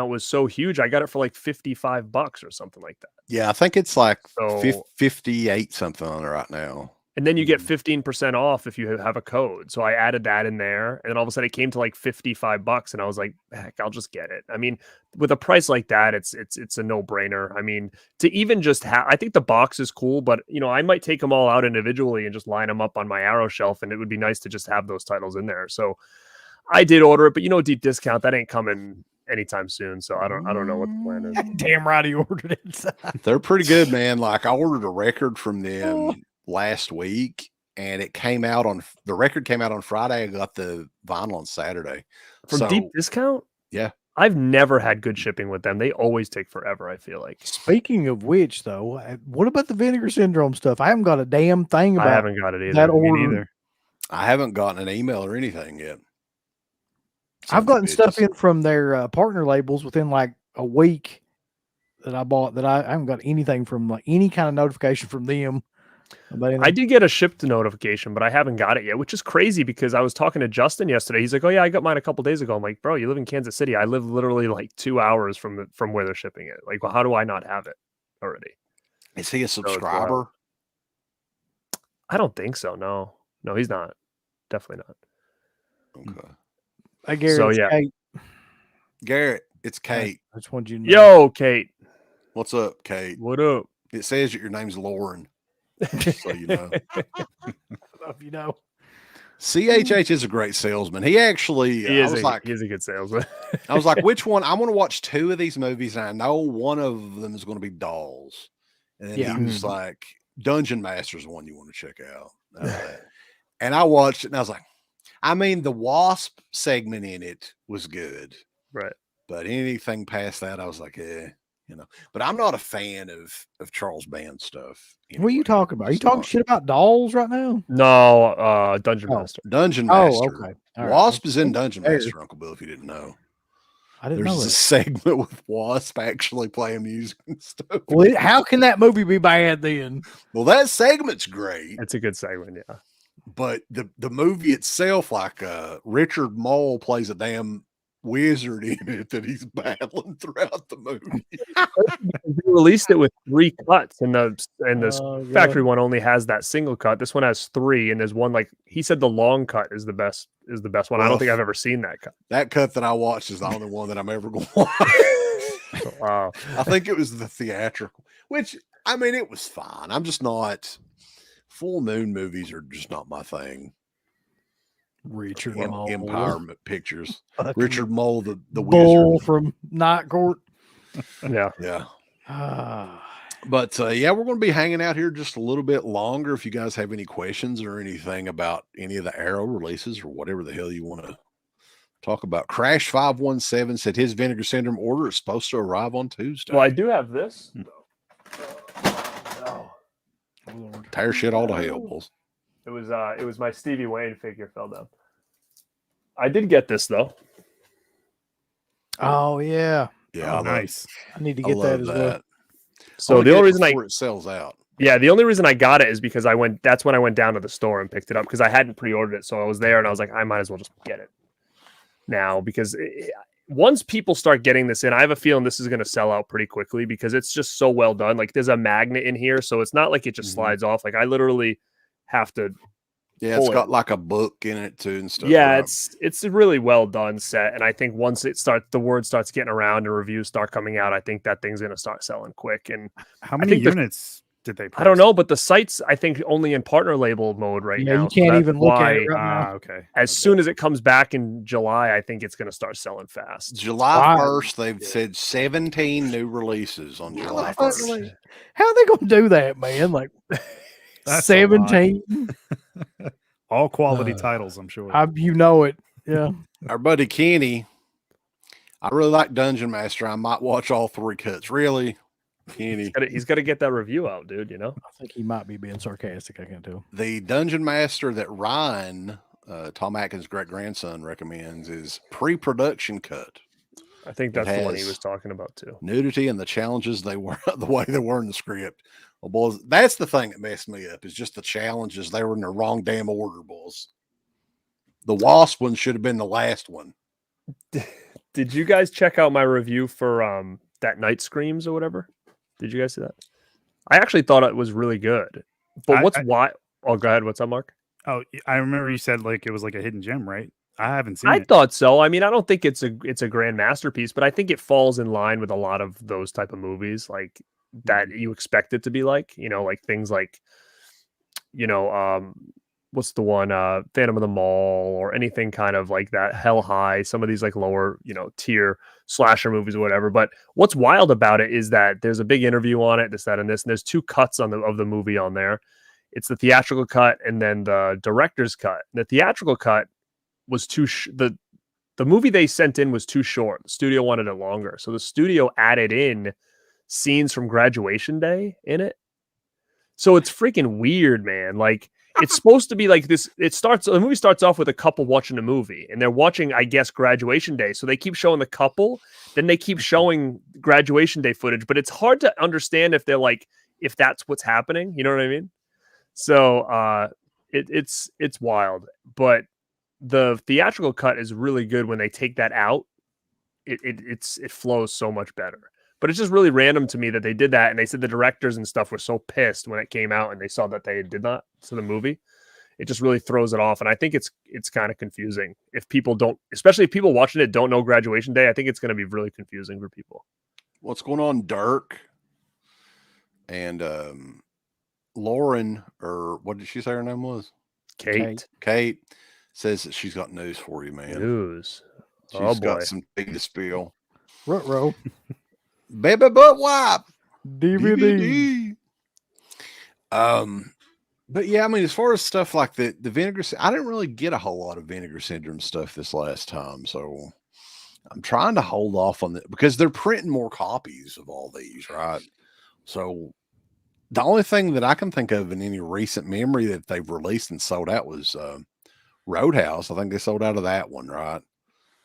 was so huge. I got it for like $55 or something like that. Yeah, I think it's like So- 58 something on it right now. And then you get 15% off if you have a code. So I added that in there. And then all of a sudden it came to like $55. And I was like, heck, I'll just get it. I mean, with a price like that, it's a no-brainer. I mean, to even just have, I think the box is cool, but I might take them all out individually and just line them up on my Arrow shelf. And it would be nice to just have those titles in there. So I did order it, but deep discount, that ain't coming anytime soon. So I don't know what the plan is. Damn right he ordered it. They're pretty good, man. Like I ordered a record from them last week and the record came out on Friday. I got the vinyl on Saturday. From deep discount? Yeah. I've never had good shipping with them. They always take forever, I feel like. Speaking of which, though, what about the Vinegar Syndrome stuff? I haven't got a damn thing about I haven't got it either. that Me order. neither. I haven't gotten an email or anything yet. I've gotten stuff Bitches. in from their partner labels within like a week that I bought that I haven't got anything from, like any kind of notification from them. About anything. I did get a shipped notification, but I haven't got it yet, which is crazy because I was talking to Justin yesterday. He's like, "Oh yeah, I got mine a couple days ago." I'm like, "Bro, you live in Kansas City. I live literally like 2 hours from where they're shipping it. Like, well, how do I not have it already?" Is he a it's subscriber? I don't think so. No, he's not. Definitely not. Okay. I guarantee. So, yeah. Kate, Garrett, it's Kate. I just want you to know. Yo, Kate, What's up, Kate? what up? It says that your name's Lauren. Just so you know. I don't know if you know. CHH is a great salesman. He actually, He I is was like, a good salesman. I was like, which one? I want to watch 2 of these movies, and I know one of them is going to be Dolls. And then Yeah. he was like, Dungeon Master is the one you want to check out. And I watched it, and I was like, I mean, the Wasp segment in it was good, Right. but anything past that, I was like, But I'm not a fan of Charles Band stuff. What are you anyway. talking about? Are you It's talking not. shit about dolls right now? No, Dungeon Oh. Master. Dungeon Oh, Master. okay. All right. Wasp is in Dungeon Fair. Master, Uncle Bill, if you didn't know. I didn't There's know a that. segment with Wasp actually playing music and stuff. Well, how can that movie be bad then? Well, that segment's great, It's a good segment, yeah. but the movie itself, like Richard Mole plays a damn wizard in it that he's battling throughout the movie. They released it with 3 cuts, and the Oh, God. factory one only has that single cut. This one has 3, and there's one like he said the long cut is the best one. I Well, don't think I've ever seen that cut. That cut that I watched is the only one that I'm ever going to watch. Wow. I think it was the theatrical, which I mean, it was fine. I'm just not. Full moon movies are just not my thing. Richard Em- Mole. Empire Pictures. Fucking Richard Mole, the Bull wizard. from Night Court. Yeah. Yeah. Ah, But yeah, we're going to be hanging out here just a little bit longer. If you guys have any questions or anything about any of the Arrow releases or whatever the hell you want to talk about. Crash 517 said his Vinegar Syndrome order is supposed to arrive on Tuesday. Well, I do have this. Lord. Tear shit all to hell, bulls. It was my Stevie Wayne figure fell down. I did get this though. Oh yeah, Yeah, Oh, nice. I need to I get love that as well. So Only the get only it reason before it sells out. the only reason I got it is because that's when I went down to the store and picked it up because I hadn't pre-ordered it. So I was there and I was like, I might as well just get it now because once people start getting this in, I have a feeling this is going to sell out pretty quickly because it's just so well done. Like there's a magnet in here, so it's not like it just slides off. Like I literally have to. Yeah, it's pull got it. like a book in it too and stuff. Yeah, right? it's a really well done set, and I think once the word starts getting around and reviews start coming out, I think that thing's going to start selling quick. And How I many think units did they? I don't press? know, but the site's I think only in partner label mode right Yeah, now. you so can't that's even look at why it right now. Okay. as soon as it comes back in July, I think it's going to start selling fast. July Wow. 1st, they've said 17 new releases on July What? 1st. Like, how are they gonna do that, man? Like That's a lot. 17. All quality titles, I'm sure. You know it. Yeah. Our buddy Kenny, I really like Dungeon Master. I might watch all 3 cuts. Really, Kenny? He's got to get that review out, dude. You know, I think he might be being sarcastic. I can't tell. The Dungeon Master that Ryan, Tom Atkins' great grandson, recommends is pre-production cut. I think It that's the one he has was talking about too. Nudity and the challenges they were the way they were in the script. Well, boys, that's the thing that messed me up is just the challenges. They were in the wrong damn order, boys. The Wasp one should have been the last one. Did you guys check out my review for that Night Screams or whatever? Did you guys see that? I actually thought it was really good. But why? Oh, go ahead. What's up, Mark? Oh, I remember you said like it was like a hidden gem, right? I haven't seen I it. thought so. I mean, I don't think it's a grand masterpiece, but I think it falls in line with a lot of those type of movies, like that you expect it to be like. You know, like things like, what's the one, Phantom of the Mall, or anything kind of like that. Hell High, some of these like lower, tier slasher movies or whatever. But what's wild about it is that there's a big interview on it, this, that, and this, and there's 2 cuts of the movie on there. It's the theatrical cut and then the director's cut. The theatrical cut was the movie they sent in was too short. The studio wanted it longer, so the studio added in scenes from Graduation Day in it. So it's freaking weird, man. Like it's supposed to be like this. The movie starts off with a couple watching a movie, and they're watching, I guess, Graduation Day. So they keep showing the couple, then they keep showing Graduation Day footage, but it's hard to understand if they're like if that's what's happening. You know what I mean? So it's wild, but the theatrical cut is really good when they take that out. It flows so much better. But it's just really random to me that they did that, and they said the directors and stuff were so pissed when it came out and they saw that they did not to the movie. It just really throws it off, and I think it's kind of confusing if people don't, especially if people watching it don't know Graduation Day. I think it's going to be really confusing for people. What's going on, Dirk? And Lauren, or what did she say her name was? Kate says that she's got news for you, man. News. She's Boy. got some tea to spill. Ruh-roh. Baby butt wipe. DVD. But yeah, I mean, as far as stuff like the Vinegar, I didn't really get a whole lot of Vinegar Syndrome stuff this last time, so I'm trying to hold off on that because they're printing more copies of all these, right? So the only thing that I can think of in any recent memory that they've released and sold out was Roadhouse. I think they sold out of that one, right?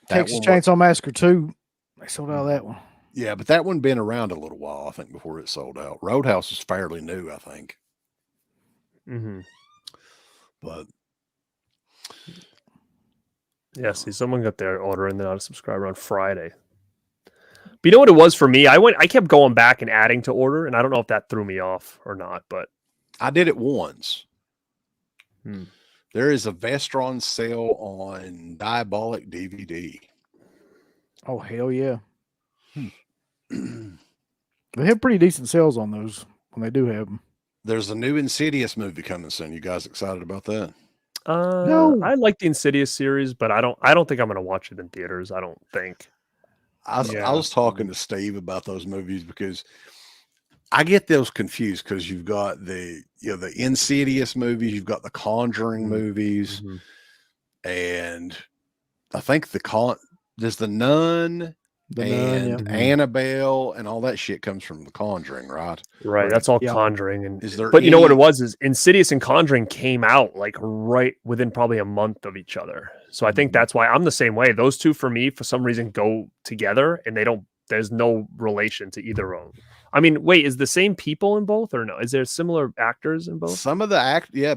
Texas Chainsaw Massacre 2. They sold out of that one. Yeah, but that one been around a little while, I think, before it sold out. Roadhouse is fairly new, I think. Mm-hmm. But yeah, see, someone got their order and then not a subscriber on Friday. But you know what it was for me? I kept going back and adding to order, and I don't know if that threw me off or not, but I did it once. Hmm. There is a Vestron sale on Diabolic DVD. Oh, hell yeah. They have pretty decent sales on those when they do have them. There's a new Insidious movie coming soon. You guys excited about that? No. I like the Insidious series, but I don't think I'm gonna watch it in theaters. I don't think. I was talking to Steve about those movies because I get those confused because you've got the Insidious movies, you've got the Conjuring movies, and I think there's the Nun. And Annabelle and all that shit comes from the Conjuring, right? Right. That's all Yeah. Conjuring. But you know what it was is Insidious and Conjuring came out like right within probably a month of each other. So I think that's why I'm the same way. Those two for me, for some reason, go together and there's no relation to either of them. I mean, wait, is the same people in both or no? Is there similar actors in both? Some of the Yeah.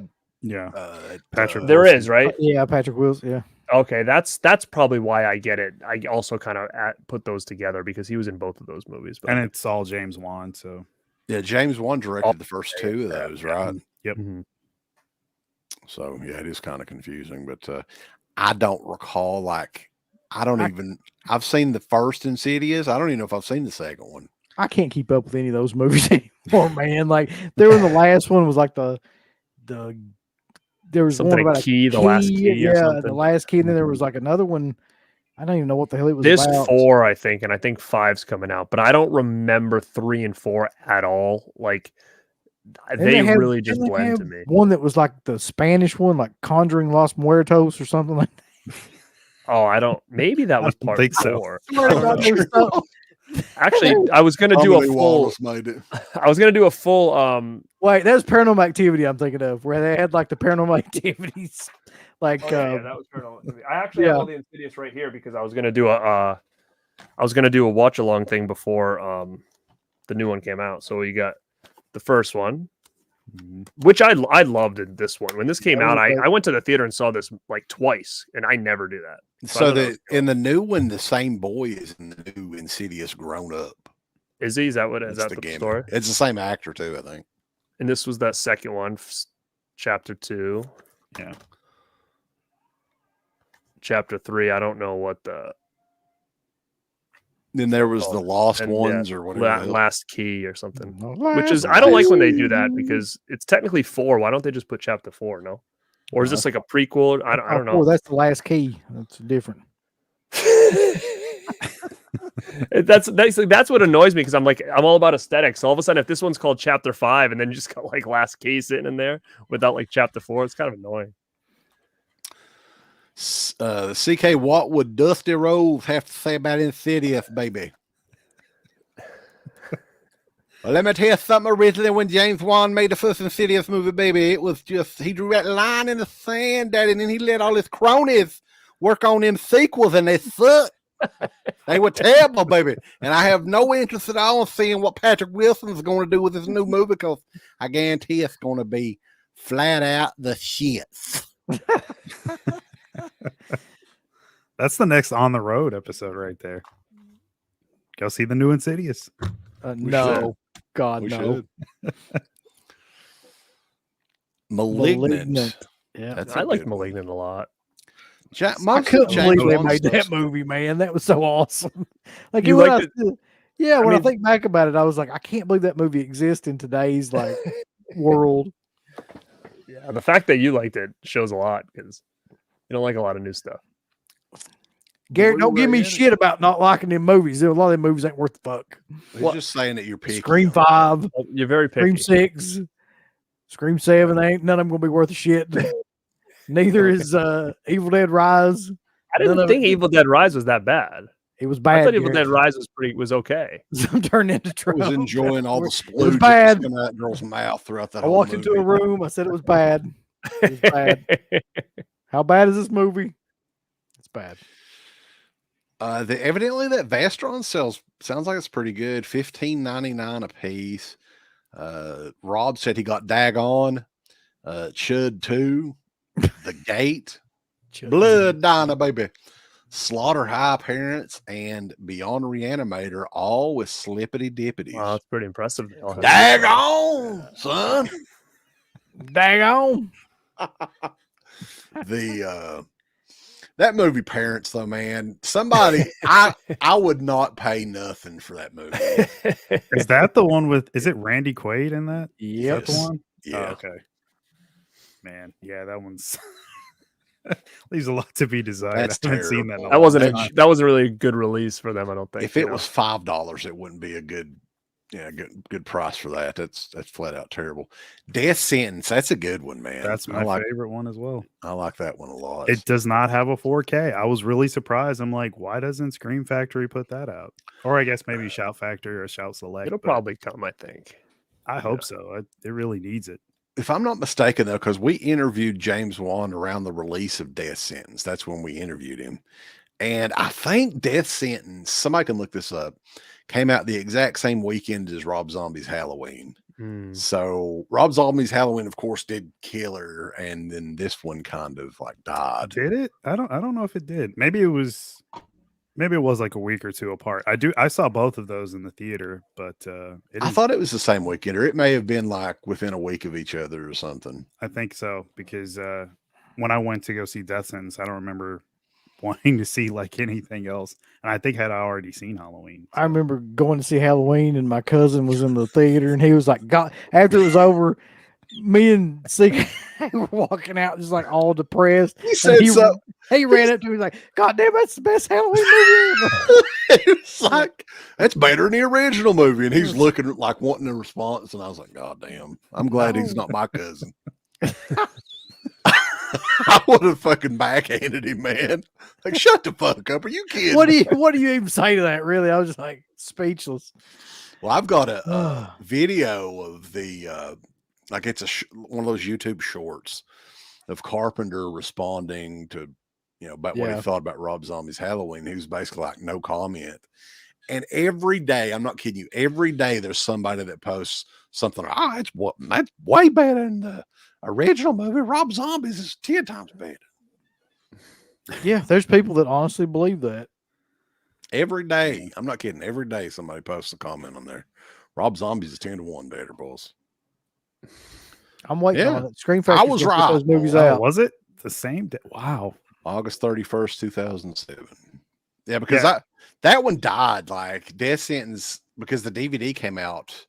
Patrick There Wilson. is, right? Yeah, Patrick Wilson. Yeah. Okay, that's probably why I get it. I also kind of put those together because he was in both of those movies. But And it's all James Wan. So Yeah, James Wan directed the first yeah, two of those, right? yep. Mhm. So yeah, it is kind of confusing, but I don't recall I've seen the first Insidious. I don't even know if I've seen the second one. I can't keep up with any of those movies anymore, man. Like there was the last one was like the there was Something one a about a key, the last key or yeah, the something. last key, and then there was like another one. I don't even know what the hell it was There's about. 4, I think, and I think 5's coming out, but I don't remember 3 and 4 at all. Like And they had- really just didn't they blend have to me. One that was like the Spanish one, like Conjuring Los Muertos or something like that. Oh, I don't. Maybe that I was don't part think so. 4. Swear to God, there's stuff- Actually, I was gonna do a Comedy full. Wallace made it. I was gonna do a full. Wait, that was Paranormal Activity. I'm thinking of where they had like the Paranormal Activities, like that was Paranormal. I actually yeah. have all the Insidious right here because I was gonna do a. I was gonna do a watch along thing before the new one came out. So you got the first one, which I loved in this one. When this came That was out, great. I went to the theater and saw this like twice, and I never do that. I So thought that was in the new one, the same boy is in the new Insidious grown up. Is he? Is that what? Is That's that the gimmick. story? It's the same actor too, I think. And this was that second one, chapter 2. Yeah. Chapter 3. I don't know what the Then there was the Lost and, yeah, Ones or whatever. the hell. last key or something. The Which is last I don't like when they do key. that because it's technically 4. Why don't they just put chapter 4? No, or is this like a prequel? I don't Oh, know. that's the last key. That's different. that's what annoys me because I'm all about aesthetics. So all of a sudden, if this one's called chapter 5 and then you just got like last key sitting in there without like chapter 4, it's kind of annoying. CK, what would Dusty Rose have to say about Insidious, baby? Well, let me tell you something. Originally, when James Wan made the first Insidious movie, baby, it was just he drew that line in the sand, daddy, and then he let all his cronies work on them sequels, and they sucked. They were terrible, baby. And I have no interest at all in seeing what Patrick Wilson's going to do with his new movie because I guarantee it's going to be flat out the shits. That's the next On the Road episode right there. Go see the new Insidious. No, God, We no. should. Malignant. Yeah, That's I a like good one. Malignant a lot. Ja- I most of couldn't James believe they Wan made that stuff's- movie, man. That was so awesome. Like You when liked it? Yeah, I when I mean- think back about it, I was like, I can't believe that movie exists in today's like world. Yeah, the fact that you liked it shows a lot because you don't like a lot of new stuff. Garrett, don't give me Blu-ray in it. shit about not liking them movies. A lot of them movies ain't worth the fuck. He's What? just saying that you're picky. Scream 5, Oh, you're very Scream picky. 6, Scream 7, they ain't none of them gonna be worth a shit. Neither is Evil Dead Rise. I none didn't of think it- Evil Dead Rise was that bad. It was I bad. thought Evil Garrett. Dead Rise was okay. I'm turning into I trouble. was enjoying all the It was splooge bad. coming out of that girl's mouth throughout that I whole walked movie. into a room. I said it was bad. It was bad. How bad is this movie? It's bad. Evidently that Vastron sounds like it's pretty good. $15.99 a piece. Rob said he got Dagon, Chud 2, The Gate, Blood Donna, baby, Slaughter High Parents, and Beyond Reanimator, all with slippity dippities. Wow, that's pretty impressive. They all have- Dagon, son. Dang That movie Parents though, man. Somebody I would not pay nothing for that movie. Is that the one with? Is it Randy Quaid in that? Is that the Yes. one? Yeah. Oh, okay. Man, yeah, that one's leaves a lot to be desired. That's I haven't seen that. in a terrible. That long wasn't time. that wasn't really a good release for them. I don't think. If it was $5, it wouldn't be a good price for that. That's flat out terrible. Death Sentence, that's a good one, man. That's I my like favorite one as well. I like that one a lot. It does not have a 4K. I was really surprised. I'm like, why doesn't Scream Factory put that out? Or I guess maybe Shout Factory or Shout Select. it'll but probably come. I think. I hope so. It really needs it. If I'm not mistaken, though, because we interviewed James Wan around the release of Death Sentence. That's when we interviewed him. And I think Death Sentence, somebody can look this up, came out the exact same weekend as Rob Zombie's Halloween. Hmm. So Rob Zombie's Halloween, of course, did kill her, and then this one kind of like died. Did it? I don't know if it did. Maybe it was like a week or two apart. I saw both of those in the theater, but it I is, thought it was the same weekend, or it may have been like within a week of each other or something. I think so because when I went to go see Death Sentence, I don't remember wanting to see like anything else, and I think I'd already seen Halloween. I remember going to see Halloween, and my cousin was in the theater, and he was like, "God!" After it was over, me and Sig were walking out just like all depressed. He And said so. he ran up to me like, "God damn, that's the best Halloween movie ever." It's like that's better than the original movie, and he's looking like wanting a response, and I was like, "God damn, I'm glad he's not my cousin." I would have fucking backhanded him, man. Like, shut the fuck up. Are you kidding? What do you even say to that? Really, I was just like speechless. Well, I've got a video of the like it's one of those YouTube shorts of Carpenter responding to about what he thought about Rob Zombie's Halloween. He was basically like no comment. And every day, I'm not kidding you, every day there's somebody that posts something. That's way better than the original movie. Rob Zombies is 10 times better. Yeah, there's people that honestly believe that. Every day, I'm not kidding. Every day, somebody posts a comment on there. Rob Zombies is 10-1 better, boys. I'm waiting Yeah. on it. Screen Factory's I was gonna put right. those movies Oh, out. was it the same day? Wow. August 31st, 2007. Yeah, because that one died like Death Sentence because the DVD came out.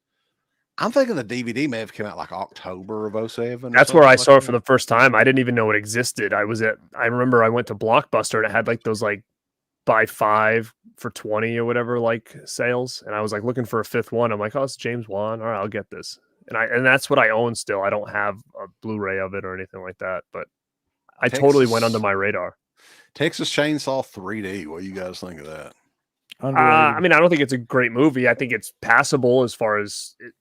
I'm thinking the DVD may have come out like October of 07. That's where I saw it for the first time. I didn't even know it existed. I remember I went to Blockbuster and it had like those like buy 5 for 20 or whatever like sales. And I was like looking for a fifth one. I'm like, oh, it's James Wan. All right, I'll get this. And that's what I own still. I don't have a Blu-ray of it or anything like that, but I totally went under my radar. Texas Chainsaw 3D. What do you guys think of that? I mean, I don't think it's a great movie. I think it's passable as far as it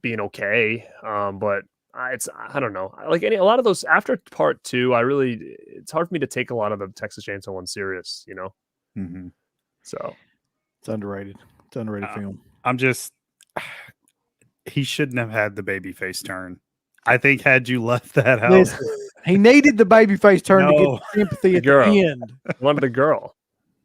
being okay. But I don't know. Like a lot of those after part 2, it's hard for me to take a lot of the Texas Chainsaw one serious, Mm-hmm. So it's underrated. It's an underrated film. I'm just, he shouldn't have had the baby face turn. I think had you left that house, Listen, he needed the baby face turn to get sympathy at girl. the end. wanted a girl.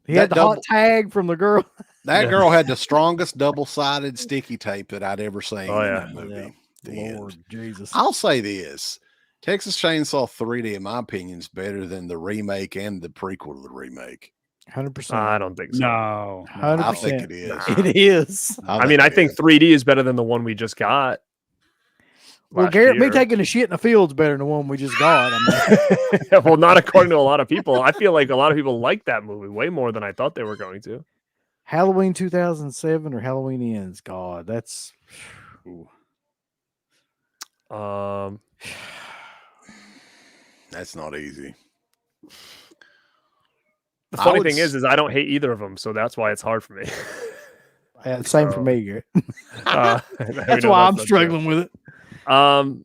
He had the hot tag from the girl. That girl had the strongest double-sided sticky tape that I'd ever seen in that movie. Yeah. The Lord end. Jesus. I'll say this. Texas Chainsaw 3D, in my opinion, is better than the remake and the prequel to the remake. 100%. I don't think so. no, 100%. I think it is. It is. I think 3D is better than the one we just got. Well, last Garrett, me year. taking a shit in the field's better than the one we just got. I mean, Well, not according to a lot of people. I feel like a lot of people like that movie way more than I thought they were going to. Halloween 2007 or Halloween Ends. God, that's. That's not easy. The funny thing is I don't hate either of them, so that's why it's hard for me. Yeah, same for me, Garrett. That's why I'm struggling with it. What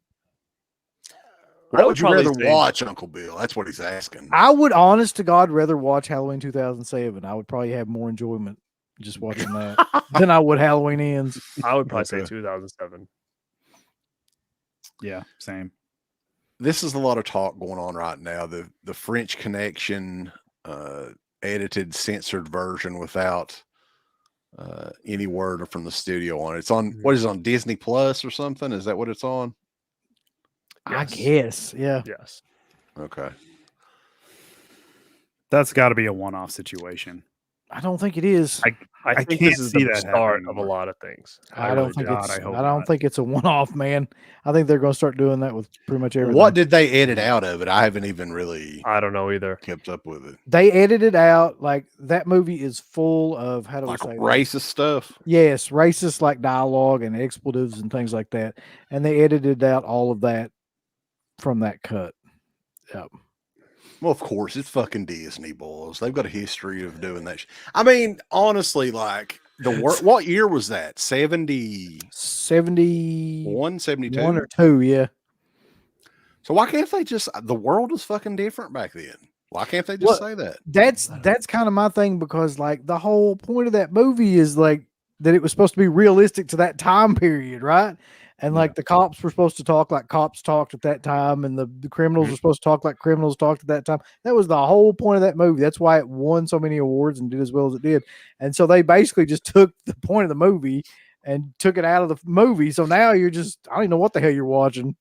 would you probably rather say- watch, Uncle Bill? That's what he's asking. I would, honest to God, rather watch Halloween 2007. I would probably have more enjoyment just watching that than I would Halloween Ends. I would probably say Okay. 2007. yeah, same. This is a lot of talk going on right now. The French Connection edited, censored version without any word from the studio on it. It's on, what is it, on Disney Plus or something? Is that what it's on? I Yes. guess. Yeah. Yes. Okay. That's got to be a one-off situation. I don't think it is. I think can't this is see the that start happening of a more. lot of things. I really don't think God, it's. I hope I don't not. think it's a one-off, man. I think they're going to start doing that with pretty much everything. What did they edit out of it? I haven't even really I don't know either. kept up with it. They edited out, like, that movie is full of, how do Like we say that? racist stuff. Yes, racist, like dialogue and expletives and things like that. And they edited out all of that from that cut. Yep. Well, of course, it's fucking Disney, boys. They've got a history of doing that. I mean, honestly, like what year was that? 71, 71 72? or 2, yeah. So why can't they just, the world was fucking different back then. Why can't they just say that? That's kind of my thing, because like the whole point of that movie is like that it was supposed to be realistic to that time period, right? And like the cops were supposed to talk like cops talked at that time, and the criminals were supposed to talk like criminals talked at that time. That was the whole point of that movie. That's why it won so many awards and did as well as it did. And so they basically just took the point of the movie and took it out of the movie. So now you're just, I don't even know what the hell you're watching.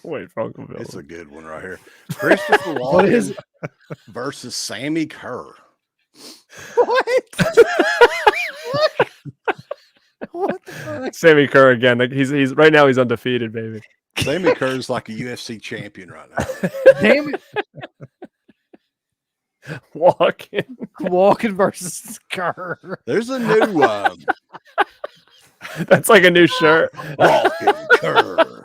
Wait, Uncle Bill. It's a good one right here. Christopher Walken What is it? versus Sammy Kerr. What? What the fuck? Sammy Kerr again. Like he's right now he's undefeated, baby. Sammy Kerr's like a UFC champion right now. Damn it. Walking versus Kerr. There's a new That's like a new shirt. Walken Kerr.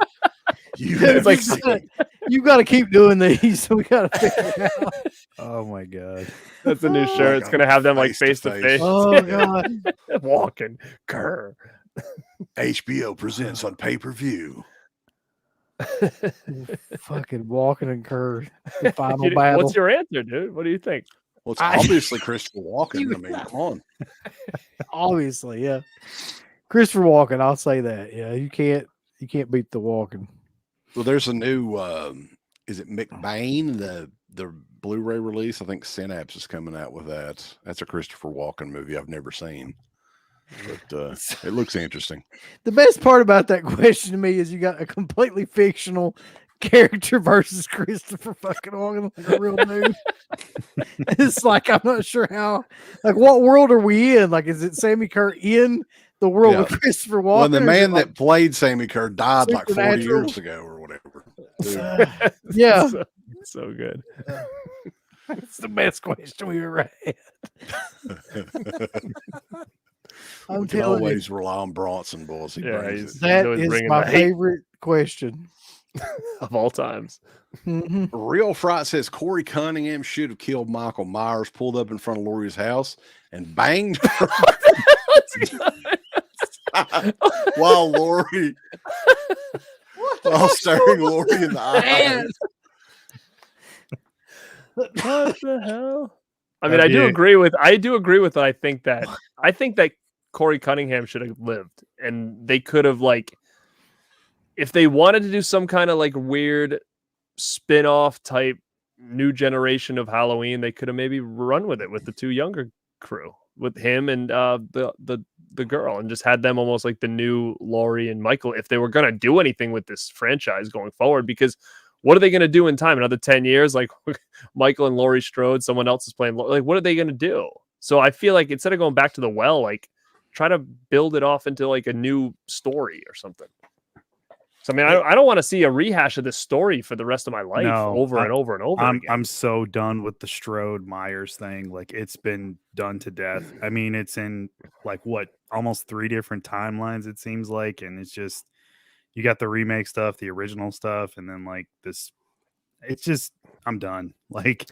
It's like You got to keep doing these. So we got to figure it out. Oh my god. that's a new shirt. It's gonna have them like face to face. Oh god. Walking Kerr. HBO presents on pay-per-view. Fucking Walking and Kerr. The final battle. What's your answer, dude? What do you think? Well, it's obviously Christopher Walken. I mean, come on. Obviously, yeah. Christopher Walken, I'll say that. Yeah, you can't beat the Walken. Well, there's a new is it McBain, the Blu-ray release? I think Synapse is coming out with that. That's a Christopher Walken movie I've never seen. But it looks interesting. The best part about that question to me is you got a completely fictional character versus Christopher fucking Walken, like a real dude. It's like I'm not sure how. Like, what world are we in? Like, is it Sammy Kerr in the world Yeah. of Christopher Walken? Well, the or is man it like- that played Sammy Kerr died like 40 Supernatural? years ago or whatever. Dude. Yeah. So good. It's the best question we ever had. I'm We can telling you, always rely on Bronson, boys. He Yeah, brings he's- it. that always is bringing my the hate. favorite question. Of all times. Mhm. Real Fright says Corey Cunningham should have killed Michael Myers, pulled up in front of Laurie's house, and banged her while staring Laurie in the eyes. What the hell? I mean, I do agree with that. I think that Corey Cunningham should have lived, and they could have, like, if they wanted to do some kind of like weird spin-off type new generation of Halloween, they could have maybe run with it with the two younger crew, with him and the girl, and just had them almost like the new Laurie and Michael if they were going to do anything with this franchise going forward. Because what are they going to do in time? Another 10 years? Like Michael and Laurie Strode, someone else is playing. Like, what are they going to do? So I feel like instead of going back to the well, like try to build it off into like a new story or something. So I mean, I don't want to see a rehash of this story for the rest of my life over and over and over again. I'm so done with the Strode Myers thing. Like, it's been done to death. I mean, it's in like what, almost 3 different timelines, it seems like, and it's just, you got the remake stuff, the original stuff, and then like this. It's just, I'm done. Like,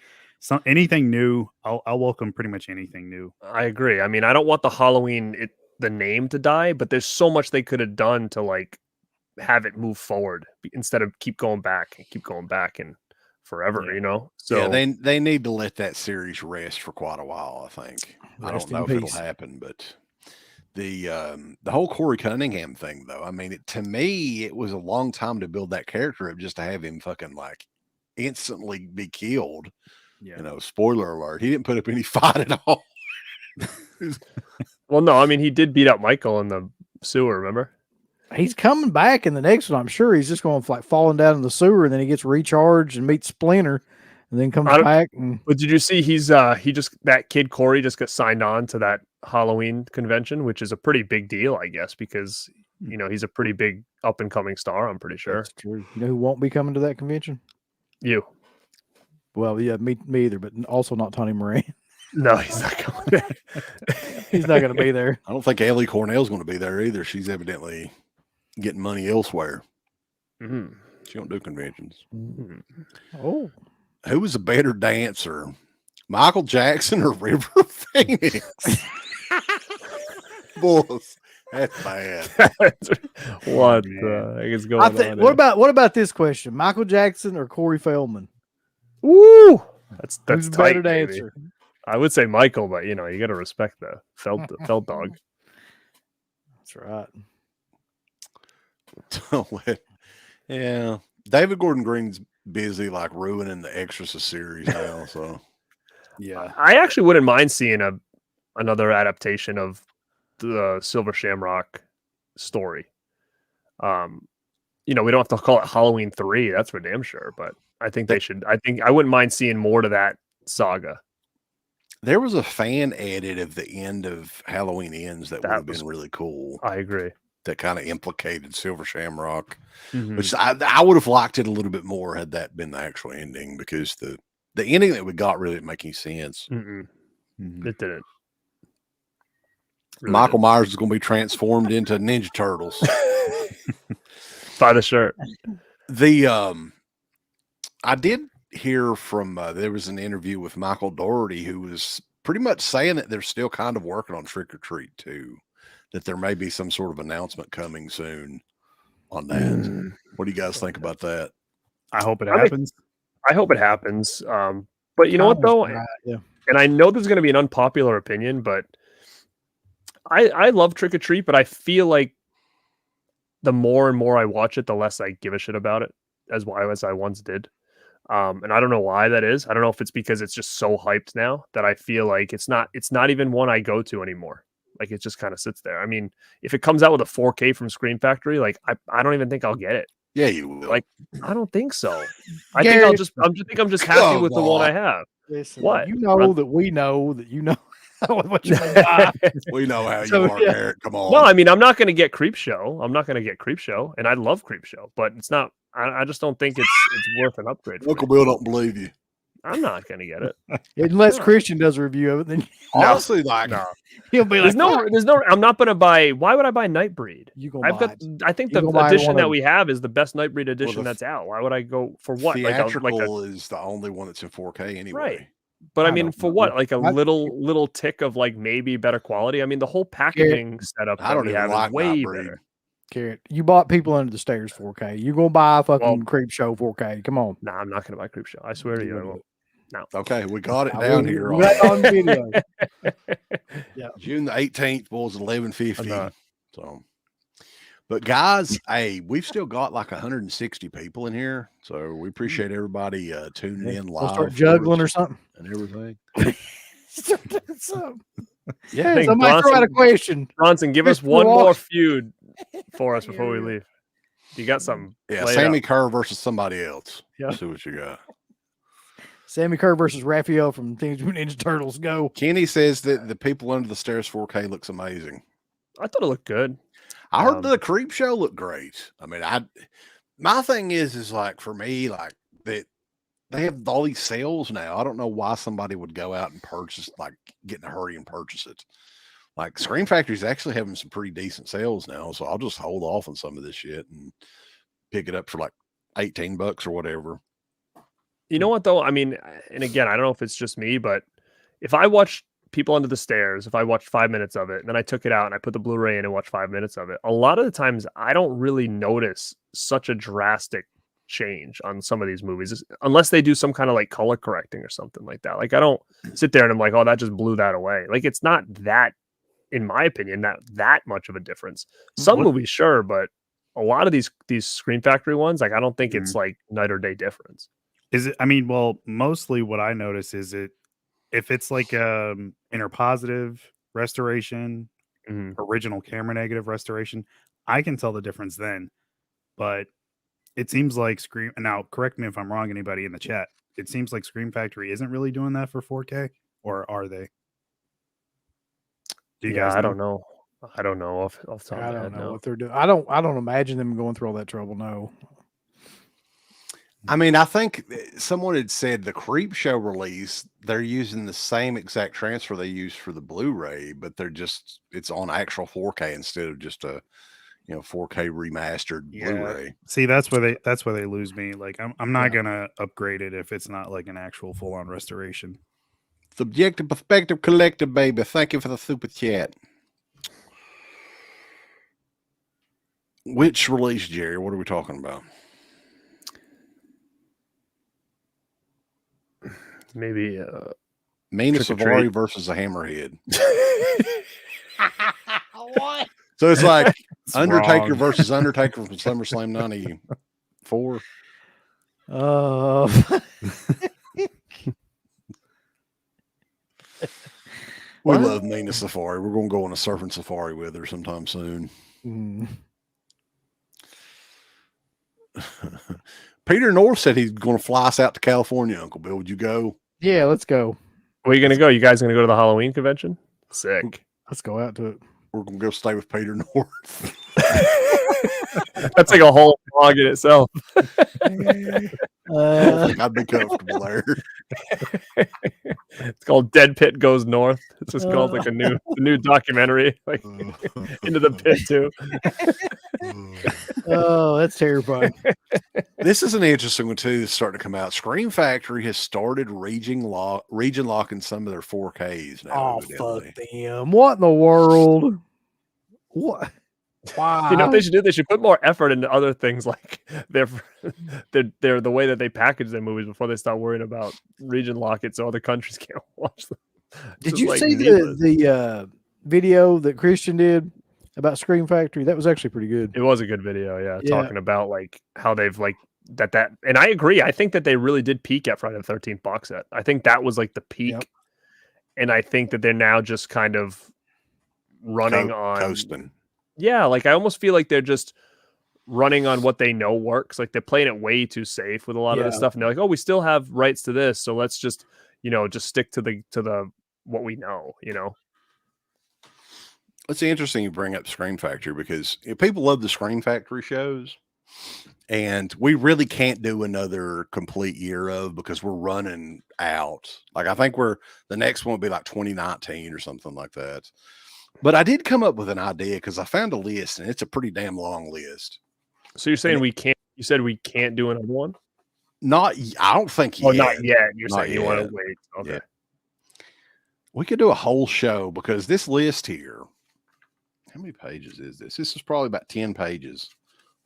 anything new, I'll welcome pretty much anything new. I agree. I mean, I don't want the Halloween the name to die, but there's so much they could have done to like have it move forward instead of keep going back and forever, you know? So yeah, they need to let that series rest for quite a while, I think. I don't know if it'll happen, but the whole Corey Cunningham thing, though, I mean, to me, it was a long time to build that character up just to have him fucking like instantly be killed. Yeah. You know, spoiler alert, he didn't put up any fight at all. well, no, I mean, he did beat up Michael in the sewer, remember? He's coming back in the next one. I'm sure he's just going like falling down in the sewer, and then he gets recharged and meets Splinter, and then comes back. But did you see that kid Corey just got signed on to that Halloween convention, which is a pretty big deal, I guess, because you know he's a pretty big up and coming star. I'm pretty sure. That's true. You know who won't be coming to that convention? You. Well, yeah, me either, but also not Tony Moran. No, he's not going there. He's not going to be there. I don't think Ellie Cornell's going to be there either. She's evidently getting money elsewhere. Mm-hmm. She don't do conventions. Mm-hmm. Oh, who was a better dancer, Michael Jackson or River Phoenix? Boys, that's bad. What the heck is going on? What about this question? Michael Jackson or Corey Feldman? Woo! That's Who's a tight, better baby. dancer? I would say Michael, but you got to respect the felt dog. That's right. Yeah, David Gordon Green's busy like ruining the Exorcist series now. So Yeah. I actually wouldn't mind seeing another adaptation of the Silver Shamrock story. We don't have to call it Halloween 3, that's for damn sure, but I think they should. I wouldn't mind seeing more to that saga. there was a fan edit of the end of Halloween Ends that would That have was- been really cool. I agree. That kind of implicated Silver Shamrock, Mhm. which I would have liked it a little bit more had that been the actual ending, because the ending that we got really didn't make any sense. Mm-mm. Mhm. It didn't. Really Michael Myers is going to be transformed into Ninja Turtles. didn't. Buy the shirt. I did hear from there was an interview with Michael Dougherty, who was pretty much saying that they're still kind of working on Trick or Treat too, that there may be some sort of announcement coming soon on that. What do you guys think about that? I hope it I mean- happens. I hope it happens. But you know what though, Right, yeah. and I know this is going to be an unpopular opinion, but I love Trick or Treat, but I feel like the more and more I watch it, the less I give a shit about it as I once did. And I don't know why that is. I don't know if it's because it's just so hyped now that I feel like it's not even one I go to anymore. Like it just kind of sits there. I mean, if it comes out with a 4K from Screen Factory, like I don't even think I'll get it. Yeah, you will. Like, I don't think so. I Gary- think I'm just happy with the one I have. Listen, What? you know that we know that you know what you're gonna buy. we know how So, you are, yeah. Garrett. Come on. No, I mean, I'm not going to get Creepshow. I'm not going to get Creepshow, and I love Creepshow, but it's not. I just don't think it's worth an upgrade. For Uncle me. Bill don't believe you. I'm not going to get it. Unless Yeah. Christian does a review of it, then Honestly, like No, he'll be there's like, no. I'm not going to buy. Why would I buy Nightbreed? You gonna I've buy got. it. I think You the gonna buy edition one that of- we have is the best Nightbreed edition the that's out. Why would I go for what? theatrical is the only one that's in 4K anyway. Right. But I I mean, don't for know. what? Like a I- little tick of like maybe better quality. I mean, the whole packaging setup I that don't we even have like is way Nightbreed. better. Carrot, you bought People Under the Stairs 4K. You gonna buy a fucking Well- Creep Show 4K? Come on. Nah, I'm not going to buy Creepshow. I swear to you, I won't. Okay, we got it I down will- here. we got it on video. June the 18th was I'm 11:50. not. So, but guys, hey, we've still got like 160 people in here, so we appreciate everybody tuning in We'll live. start for juggling or us something. and everything. Start doing something. Yeah, think Somebody throw out a Bronson- question. Bronson, give us Mr. one more Walsh. feud for us before we Yeah. leave. You got something? yeah. Lay it Sammy out. Kerr versus somebody else. Yeah. See what you got. Sammy Kerr versus Raphael from Teenage Mutant Ninja Turtles. Go. Kenny says that the People Under the Stairs 4K looks amazing. I thought it looked good. I heard Um, the Creep Show looked great. I mean, my thing is like for me, like that they have all these sales now. I don't know why somebody would go out and purchase, like get in a hurry and purchase it. Like Screen Factory's actually having some pretty decent sales now, so I'll just hold off on some of this shit and pick it up for like $18 or whatever. You know what though? I mean, and again, I don't know if it's just me, but if I watched People Under the Stairs, if I watched 5 minutes of it, and then I took it out and I put the Blu-ray in and watched 5 minutes of it, a lot of the times I don't really notice such a drastic change on some of these movies, unless they do some kind of like color correcting or something like that. Like I don't sit there and I'm like, oh, that just blew that away. Like it's not that, in my opinion, that much of a difference. Some What- movies, sure, but a lot of these Screen Factory ones, like I don't think it's like night or day difference. Is it? I mean, well, mostly what I notice is if it's like interpositive restoration, Mhm. original camera negative restoration, I can tell the difference then. But it seems like Scream. Now, correct me if I'm wrong, anybody in the chat. It seems like Scream Factory isn't really doing that for 4K, or are they? Do you Yeah, guys? I don't know. I don't know off the top of I my don't head know now. what they're doing. I don't imagine them going through all that trouble. No. I mean, I think someone had said the Creep Show release, they're using the same exact transfer they use for the Blu-ray, but it's on actual 4K instead of just a 4K remastered Yeah. Blu-ray. See, that's where they lose me. Like, I'm not gonna upgrade it if it's not like an actual full on restoration. Subjective perspective collective, baby. Thank you for the super chat. Which release, Jerry? What are we talking about? Maybe Mina Trick or Savari treat. versus a hammerhead. What? So it's like It's Undertaker wrong. versus Undertaker from SummerSlam 94. We What? love Mina Safari. We're going to go on a surfing safari with her sometime soon. Mm. Peter North said he's going to fly us out to California, Uncle Bill. Would you go? Yeah, let's go. Where are you gonna go? You guys gonna go to the Halloween convention? Sick. Let's go out to it. We're going to go stay with Peter North. That's like a whole vlog in itself. I think I'd be comfortable there. It's called Dead Pit Goes North. It's just called like a new documentary, like Into the Pit too. Oh, that's terrifying. This is an interesting one too. That's starting to come out. Scream Factory has started region locking some of their 4Ks now. Oh, fuck evidently. them. What in the world? What? Wow. You know what they should do? They should put more effort into other things like they're the way that they package their movies before they start worrying about region lock it so other countries can't watch them. Did Just you like see needless. the video that Christian did about Scream Factory? That was actually pretty good. It was a good video, yeah, Yeah. talking about like how they've like that and I agree. I think that they really did peak at Friday the 13th box set. I think that was like the peak. Yep. And I think that they're now just kind of running on coasting. Yeah, like I almost feel like they're just running on what they know works. Like they're playing it way too safe with a lot of this Yeah. stuff. And they're like, oh, we still have rights to this, so let's just, just stick to the what we know, It's interesting you bring up Scream Factory because people love the Scream Factory shows, and we really can't do another complete year of because we're running out. Like I think the next one will be like 2019 or something like that. But I did come up with an idea because I found a list, and it's a pretty damn long list. So you're saying we can't? You said we can't do another one? I don't think Oh, yet. not yet. You're Not saying you want to yet. wait? Okay. Yeah. We could do a whole show because this list here. How many pages is this? This is probably about 10 pages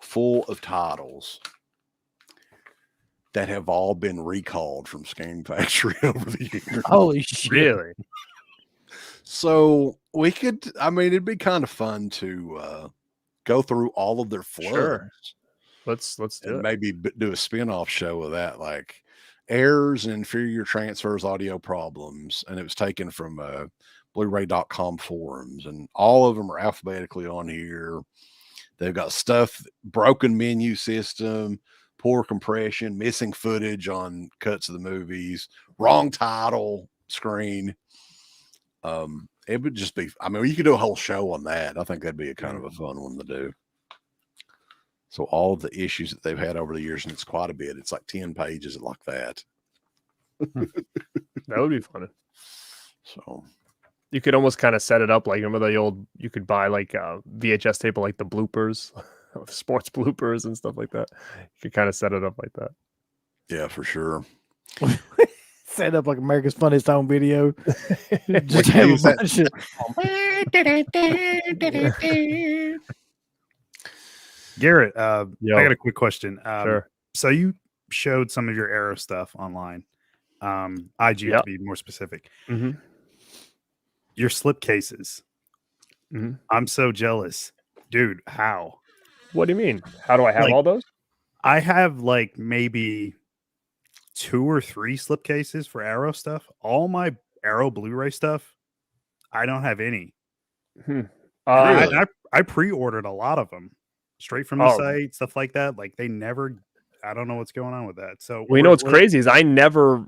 full of titles that have all been recalled from Scream Factory over the years. Holy shit. Really? So we could, it'd be kind of fun to go through all of their floods. Sure. Let's do And it. maybe do a spin-off show of that, like errors and inferior transfers, audio problems. And it was taken from Blu-ray.com forums, and all of them are alphabetically on here. They've got stuff, broken menu system, poor compression, missing footage on cuts of the movies, wrong title screen. It would just be, you could do a whole show on that. I think that'd be a kind of a fun one to do. So all of the issues that they've had over the years, and it's quite a bit. It's like 10 pages like that. That would be fun. So You could almost kind of set it up like, remember the old, you could buy like a VHS tape of like the bloopers, sports bloopers and stuff like that. You could kind of set it up like that. yeah, for sure. Set up like America's Funniest Home Video. Just can have a use that- bunch of- Garrett, Yo. I got a quick question. Sure. So you showed some of your Arrow stuff online. IG to Yep. be more specific. Mm-hmm. Your slip cases. Mhm. I'm so jealous. Dude, how? What do you mean? How do I have Like- all those? I have like maybe 2 or 3 slipcases for Arrow stuff. All my Arrow Blu-ray stuff, I don't have any. Really? I pre-ordered a lot of them straight from the Oh. site, stuff like that. Like they never. I don't know what's going on with that. So Well, you know what's crazy is I never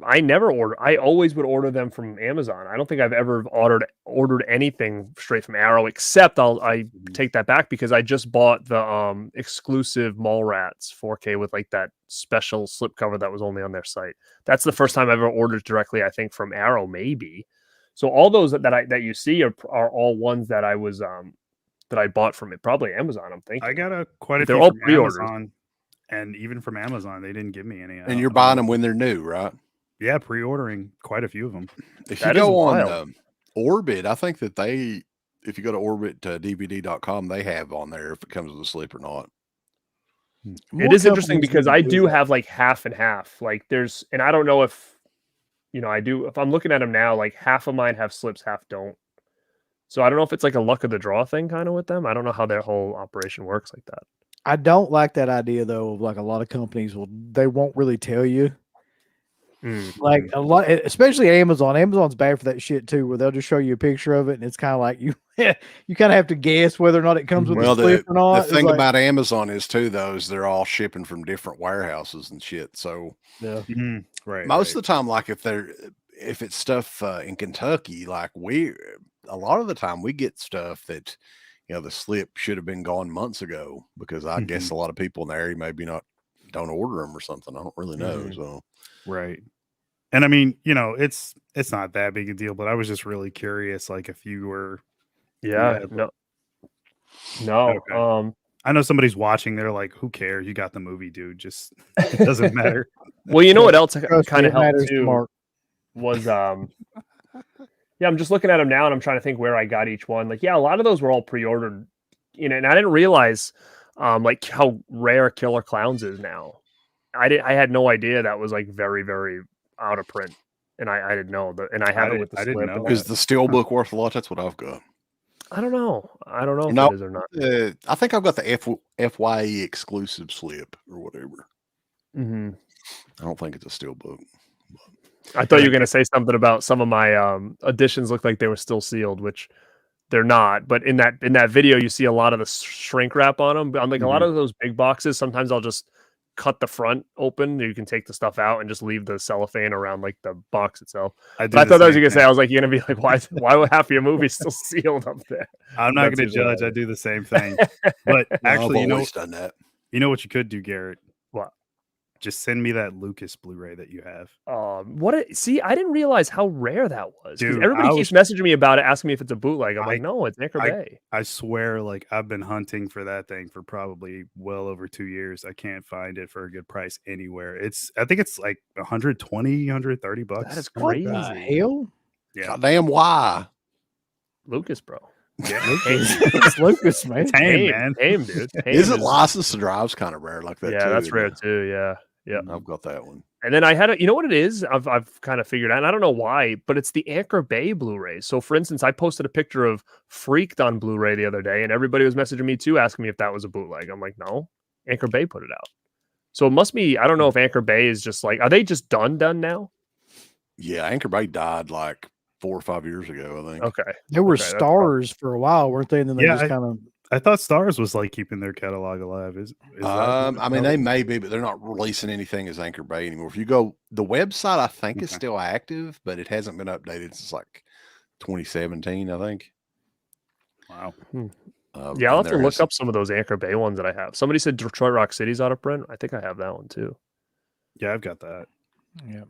order. I always would order them from Amazon. I don't think I've ever ordered anything straight from Arrow, except I take that back because I just bought the exclusive Mallrats 4K with like that special slipcover that was only on their site. That's the first time I've ever ordered directly, I think, from Arrow, maybe. So all those that you see are all ones that I was that I bought from probably Amazon. I'm thinking I got quite a They're few all from pre-orders. Amazon, and even from Amazon, they didn't give me any. And you're buying them when they're new, right? Yeah, pre-ordering quite a few of them. If That you is go on wild. Orbit, I think that if you go to orbit.dvd.com, they have on there if it comes with a slip or not. It is interesting because I do have like half and half. Like and I don't know if I do. If I'm looking at them now, like half of mine have slips, half don't. So I don't know if it's like a luck of the draw thing kind of with them. I don't know how their whole operation works like that. I don't like that idea though. Of like a lot of companies they won't really tell you. Like a lot, especially Amazon. Amazon's bad for that shit too, where they'll just show you a picture of it, and it's kind of like you kind of have to guess whether or not it comes with Well, a slip or not. the It's thing like, about Amazon is too, though, is they're all shipping from different warehouses and shit. So yeah. Right. most of the time, like if it's stuff in Kentucky, like a lot of the time we get stuff that the slip should have been gone months ago, because I guess a lot of people in the area maybe don't order them or something. I don't really know. So Right. And I mean, it's not that big a deal, but I was just really curious, like if you were. Yeah. Yeah. No. Okay. I know somebody's watching. They're like, "Who cares? You got the movie, dude. Just it doesn't matter." Well, you know what else Trust kind me, of it helped matters to too Mark. was yeah, I'm just looking at them now and I'm trying to think where I got each one. Like, yeah, a lot of those were all pre-ordered, and I didn't realize like how rare Killer Clowns is now. I had no idea that was like very, very out of print. And I didn't know that, and I have it with the I didn't slip. know and is the steelbook worth a lot? That's what I've got. I don't know. I don't know if No, it is or not. I think I've got the FYE exclusive slip or whatever. Mm-hmm. I don't think it's a steelbook. I thought you were going to say something about some of my editions looked like they were still sealed, which they're not. But in that video, you see a lot of the shrink wrap on them. But on like a lot of those big boxes, sometimes I'll just cut the front open. You can take the stuff out and just leave the cellophane around like the box itself. But I thought that was you going to say. I was like, you're going to be like, why would half of your movie still sealed up there? I'm not going to judge. I do the same thing. But actually, I've always done that. You know what you could do, Garrett? What? Just send me that Lucas Blu-ray that you have. See, I didn't realize how rare that was. Dude, everybody keeps messaging me about it, asking me if it's a bootleg. I'm like, no, it's Anchor Bay. I swear, like I've been hunting for that thing for probably well over 2 years. I can't find it for a good price anywhere. I think it's like 120, 130 bucks. That is What crazy. the hell? Yeah. Goddamn, why? Lucas, bro. Yeah. It's Lucas, man. Tame, man. Tame, dude. Tame Is it licensed to drive's kind of rare like that? Yeah, too, that's isn't rare it? too. Yeah. Yeah. I've got that one. And then I had you know what it is? I've kind of figured out, and I don't know why, but it's the Anchor Bay Blu-ray. So for instance, I posted a picture of Freaked on Blu-ray the other day, and everybody was messaging me too, asking me if that was a bootleg. I'm like, no, Anchor Bay put it out. So it must be, I don't know if Anchor Bay is just like, are they just done now? Yeah, Anchor Bay died like 4 or 5 years ago, I think. Okay. There were Okay, that's stars for a while, weren't they? And then they Yeah, just kind of. I thought Stars was like keeping their catalog alive. Is that I mean, they may be, but they're not releasing anything as Anchor Bay anymore. If you go, the website I think is still active, but it hasn't been updated since like 2017, I think. Wow. Yeah, I'll have to look up some of those Anchor Bay ones that I have. Somebody said Detroit Rock City's out of print. I think I have that one too. Yeah, I've got that. Yeah.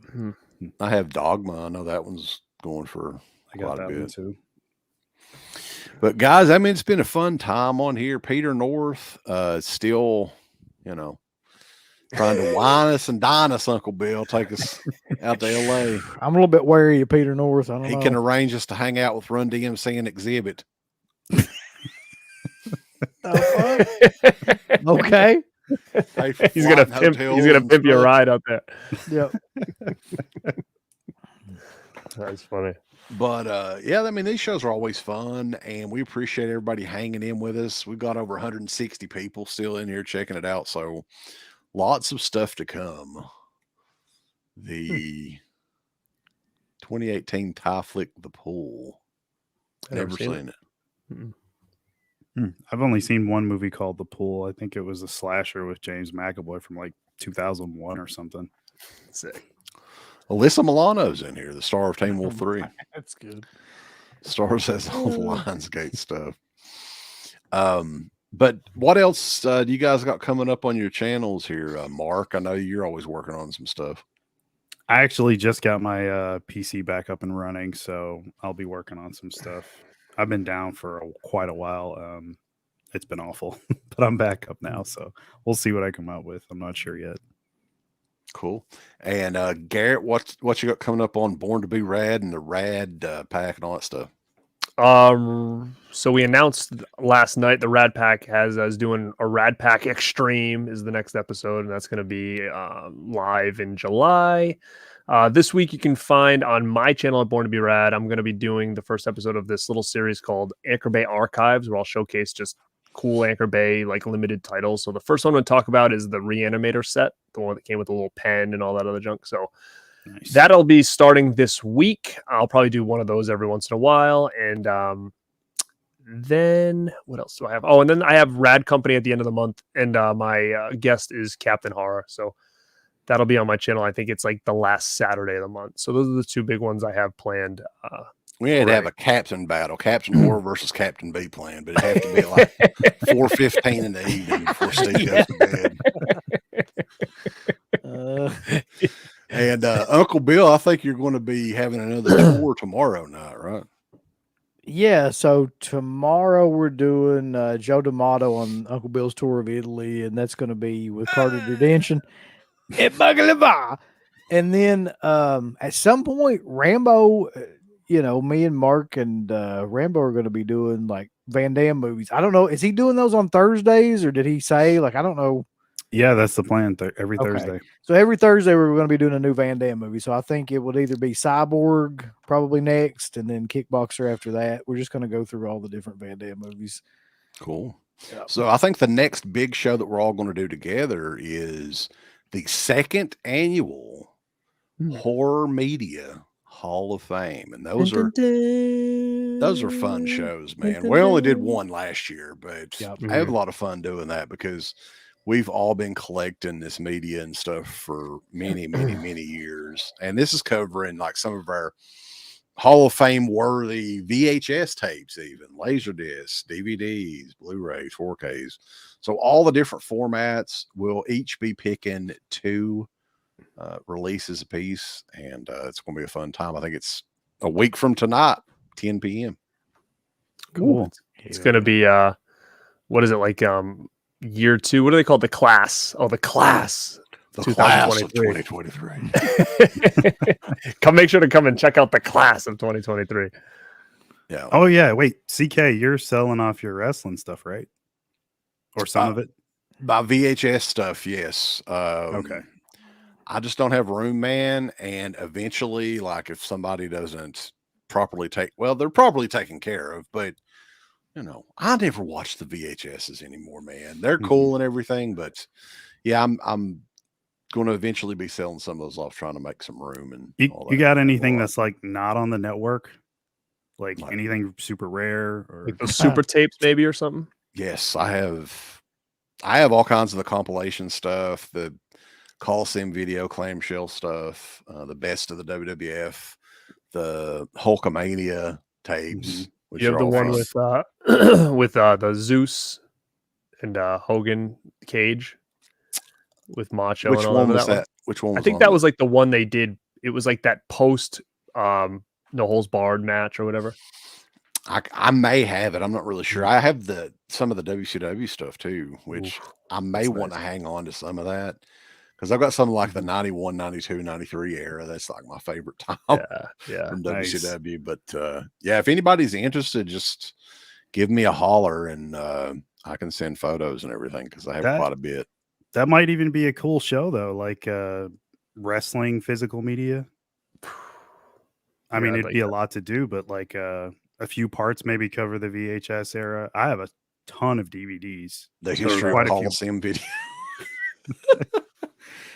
I have Dogma. I know that one's going for I got quite a that one bit. too. But guys, I mean, it's been a fun time on here. Peter North, still, trying to wine us and dine us, Uncle Bill. Take us out to LA. I'm a little bit wary of Peter North. I don't He know. can arrange us to hang out with Run DMC and Exhibit. Okay. Pay for He's gonna flight and pimp. hotels He's gonna and pimp your stuff. ride up there. Yep. That's funny. But yeah, I mean, these shows are always fun, and we appreciate everybody hanging in with us. We've got over 160 people still in here checking it out, so lots of stuff to come. The 2018 Thai flick, The Pool. Never seen it. I've only seen one movie called The Pool. I think it was a slasher with James McAvoy from like 2001 or something. Sick. Alyssa Milano's in here, the star of Teen Wolf 3. That's good. Stars has all the Lionsgate stuff. But what else do you guys got coming up on your channels here, Mark? I know you're always working on some stuff. I actually just got my PC back up and running, so I'll be working on some stuff. I've been down for quite a while. It's been awful, but I'm back up now, so we'll see what I come out with. I'm not sure yet. Cool. And Garrett, what you got coming up on Born to Be Rad and the Rad pack and all that stuff? So we announced last night the Rad Pack has us doing a Rad Pack Extreme is the next episode, and that's going to be live in July. This week you can find on my channel at Born to Be Rad. I'm going to be doing the first episode of this little series called Anchor Bay Archives, where I'll showcase just cool Anchor Bay like limited titles. So the first one I'm going to talk about is the Reanimator set, the one that came with a little pen and all that other junk. So Nice. that'll be starting this week. I'll probably do one of those every once in a while. And then what else do I have? Oh, and then I have Rad Company at the end of the month, and my guest is Captain Horror. So that'll be on my channel. I think it's like the last Saturday of the month. So those are the two big ones I have planned. We had to have a captain battle, Captain Horror versus Captain B plan, but it had to be like 4:15 in the evening before Steve goes to bed. And Uncle Bill, I think you're going to be having another tour tomorrow night, right? Yeah, so tomorrow we're doing Joe D'Amato on Uncle Bill's tour of Italy, and that's going to be with Carter Detention and Bagalava. And then at some point, Rambo, me and Mark and Rambo are going to be doing like Van Damme movies. I don't know. Is he doing those on Thursdays, or did he say, like, I don't know. Yeah, that's the plan. Every Okay. Thursday. So every Thursday we're going to be doing a new Van Damme movie. So I think it would either be Cyborg probably next, and then Kickboxer after that. We're just going to go through all the different Van Damme movies. Cool. Yeah. So I think the next big show that we're all going to do together is the second annual Horror Media Hall of Fame, and those are fun shows, man. We only did one last year, but Yep. I have a lot of fun doing that because we've all been collecting this media and stuff for many, many, many years, and this is covering like some of our Hall of Fame worthy VHS tapes, even laser discs, DVDs, Blu-rays, 4Ks. So all the different formats will each be picking 2 releases a piece, and it's going to be a fun time. I think it's a week from tonight, 10 p.m. Cool. It's going to be what is it like year 2? What do they call it? The class? Oh, the class. The class of 2023. Come, make sure to come and check out the class of 2023. Yeah. Oh yeah. Wait, CK, you're selling off your wrestling stuff, right? Or some of it? By VHS stuff, yes. Okay. I just don't have room, man. And eventually, like if somebody doesn't properly they're properly taken care of, but I never watch the VHSs anymore, man. They're cool and everything, but yeah, I'm going to eventually be selling some of those off, trying to make some room. And You got anything that's like not on the network? Like anything super rare or Like those super tapes maybe or something? Yes, I have all kinds of the compilation stuff, the Coliseum video clamshell stuff, the best of the WWF, the Hulkamania tapes. Which You have are the all one fun. with the Zeus and Hogan cage with Macho. Which and all one over was that? that? Which one? I Was think on that there? was like the one they did. It was like that post No Holds Barred match or whatever. I may have it. I'm not really sure. I have some of the WCW stuff too, which I may want to hang on to some of that because I've got some like the 91, 92, 93 era. That's like my favorite time Yeah. from Nice. WCW. But yeah, if anybody's interested, just give me a holler and I can send photos and everything because I have quite a bit. That might even be a cool show though, like wrestling physical media. I mean, I'd it'd like be a that. lot to do, but like a few parts maybe cover the VHS era. I have a ton of DVDs. The So history quite of a few. Coliseum video.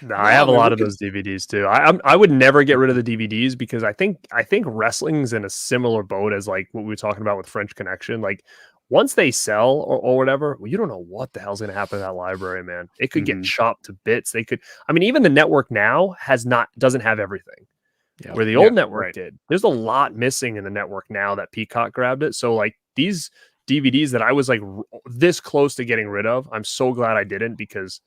No, I have a lot of those DVDs too. I would never get rid of the DVDs because I think wrestling's in a similar boat as like what we were talking about with French Connection. Like once they sell or whatever, well, you don't know what the hell's going to happen to that library, man. It could get chopped to bits. They could. I mean, even the network now doesn't have everything. Yeah. Where the old Yeah, network right. did. There's a lot missing in the network now that Peacock grabbed it. So like these DVDs that I was like this close to getting rid of, I'm so glad I didn't because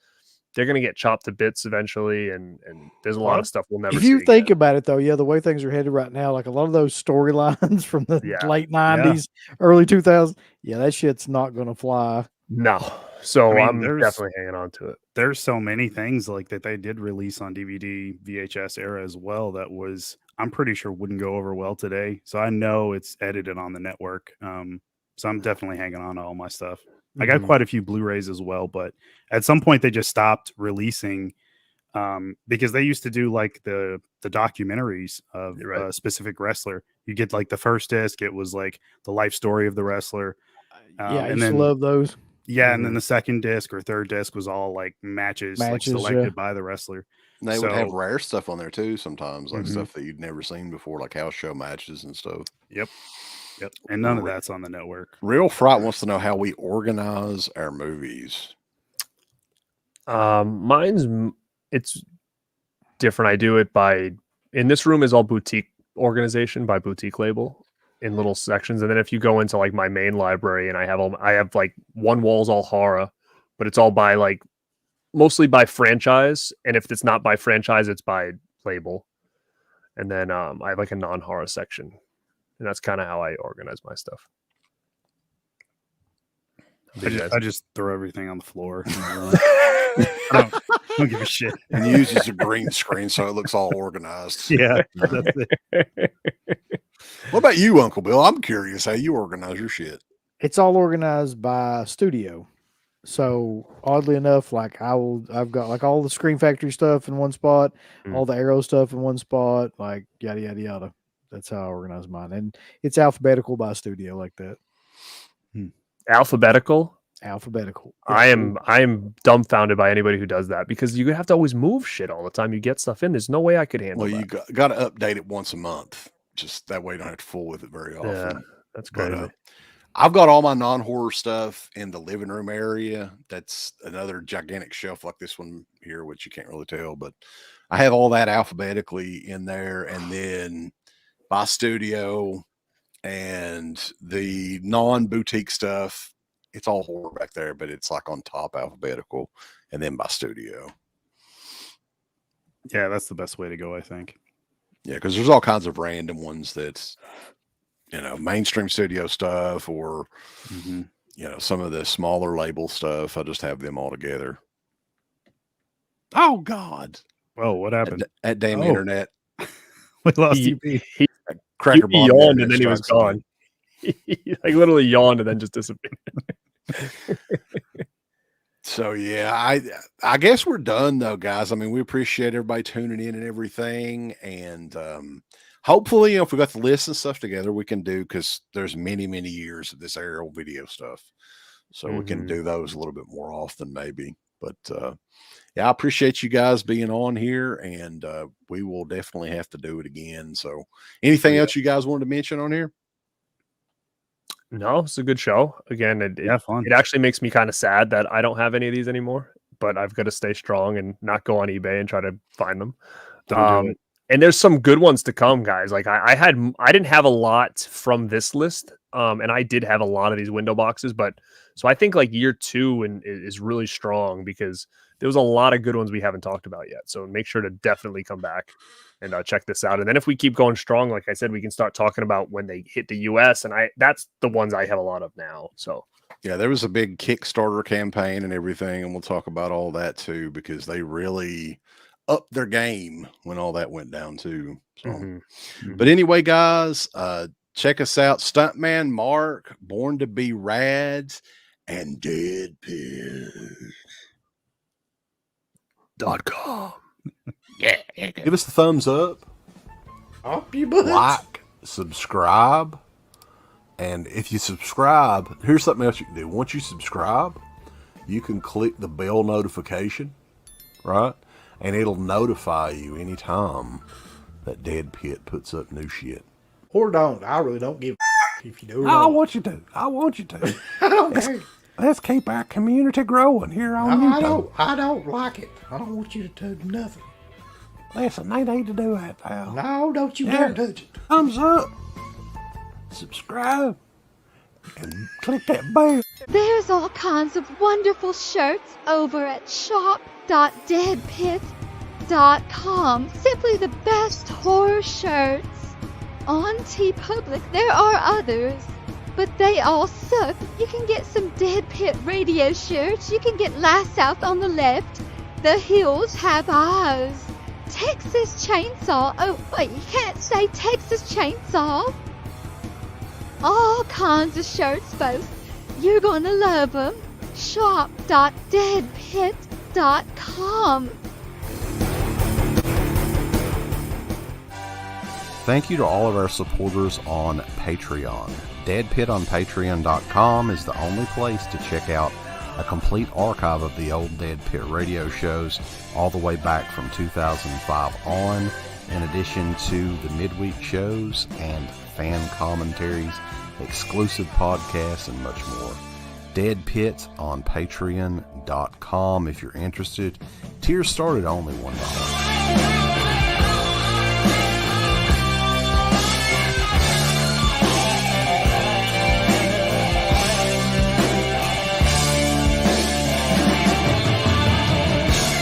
they're going to get chopped to bits eventually. And there's a lot of stuff we'll never If see you think again. about it, though, the way things are headed right now, like a lot of those storylines from the Yeah. late 90s, early 2000s, that shit's not going to fly. No. So I mean, I'm there's- definitely hanging on to it. There's so many things like that they did release on DVD, VHS era as well that I'm pretty sure wouldn't go over well today. So I know it's edited on the network. So I'm definitely hanging on to all my stuff. I got quite a few Blu-rays as well, but at some point they just stopped releasing because they used to do like the documentaries of Right. a specific wrestler. You get like the first disc, it was like the life story of the wrestler. Yeah, I and used to then love those. yeah, and then the second disc or third disc was all like matches like Matches, selected yeah. by the wrestler. They would have So- rare stuff on there too sometimes, like Mhm. stuff that you'd never seen before, like house show matches and stuff. Yep. And none of Re- that's on the network. Real Fright wants to know how we organize our movies. It's different. I do it in this room is all boutique organization by boutique label in little sections, and then if you go into like my main library, and I have like one wall's all horror, but it's all by like mostly by franchise, and if it's not by franchise, it's by label, and then I have like a non-horror section, and that's kind of how I organize my stuff. I just throw everything on the floor. I don't give a shit. And uses a green screen so it looks all organized. Yeah, that's it. What about you, Uncle Bill? I'm curious how you organize your shit. It's all organized by studio. So oddly enough, like I've got like all the Screen Factory stuff in one spot, all the Arrow stuff in one spot, like yada yada yada. That's how I organize mine, and it's alphabetical by studio like that. Alphabetical. Alphabetical. I am dumbfounded by anybody who does that, because you have to always move shit all the time. You get stuff in. There's no way I could handle Well, that. you got to update it once a month. Just that way you don't have to fool with it very often. Yeah, that's But, crazy. I've got all my non-horror stuff in the living room area. That's another gigantic shelf like this one here, which you can't really tell, but I have all that alphabetically in there, and then by studio, and the non-boutique stuff, it's all horror back there, but it's like on top alphabetical, and then by studio. Yeah, that's the best way to go, I think. Yeah, because there's all kinds of random ones that's, mainstream studio stuff, or some of the smaller label stuff. I just have them all together. Oh God! Oh, what happened? At damn Oh. internet. We lost He- UP. Cracker He Bomb yawned internet and then he was strikes gone. He like literally yawned and then just disappeared. So yeah, I guess we're done though, guys. I mean, we appreciate everybody tuning in and everything, and hopefully, if we got the list and stuff together, we can do, because there's many years of this aerial video stuff, so we can do those a little bit more often, maybe. But yeah, I appreciate you guys being on here, and we will definitely have to do it again. So, anything else you guys wanted to mention on here? No, it's a good show. Again, Fun. it actually makes me kind of sad that I don't have any of these anymore, but I've got to stay strong and not go on eBay and try to find them. Don't do it. And there's some good ones to come, guys. Like I didn't have a lot from this list, and I did have a lot of these window boxes, but so I think like year 2 is really strong, because there was a lot of good ones we haven't talked about yet. So make sure to definitely come back and check this out. And then if we keep going strong, like I said, we can start talking about when they hit the US, and that's the ones I have a lot of now. So Yeah, there was a big Kickstarter campaign and everything, and we'll talk about all that too, because they really upped their game when all that went down too. So, but anyway, guys, check us out: Stuntman Mark, Born to Be Rad, and deadpit.com. Yeah, give us the thumbs up, Up your butt. like, subscribe. And if you subscribe, here's something else you can do. Once you subscribe, you can click the bell notification, right? And it'll notify you anytime that Dead Pit puts up new shit. Or don't. I really don't give a if you do or I don't. want you to. I want you to. I don't care. Let's keep our community growing here on No, YouTube. I don't like it. I don't want you to do nothing. Listen, they need to do that, pal. No, don't you Yeah. dare touch it. Thumbs up, subscribe, and click that bell. There's all kinds of wonderful shirts over at shop.deadpit.com. Simply the best horror shirts. On TeePublic, there are others, but they all suck. You can get some Dead Pit radio shirts. You can get Last South on the Left. The Hills Have Eyes. Texas Chainsaw. Oh, wait, you can't say Texas Chainsaw. All kinds of shirts, folks. You're gonna love them. Shop.deadpit.com. Thank you to all of our supporters on Patreon. Dead Pit on Patreon.com is the only place to check out a complete archive of the old Dead Pit radio shows all the way back from 2005 on, in addition to the midweek shows and fan commentaries, exclusive podcasts, and much more. Dead Pit on Patreon.com if you're interested. Tiers start at only $1.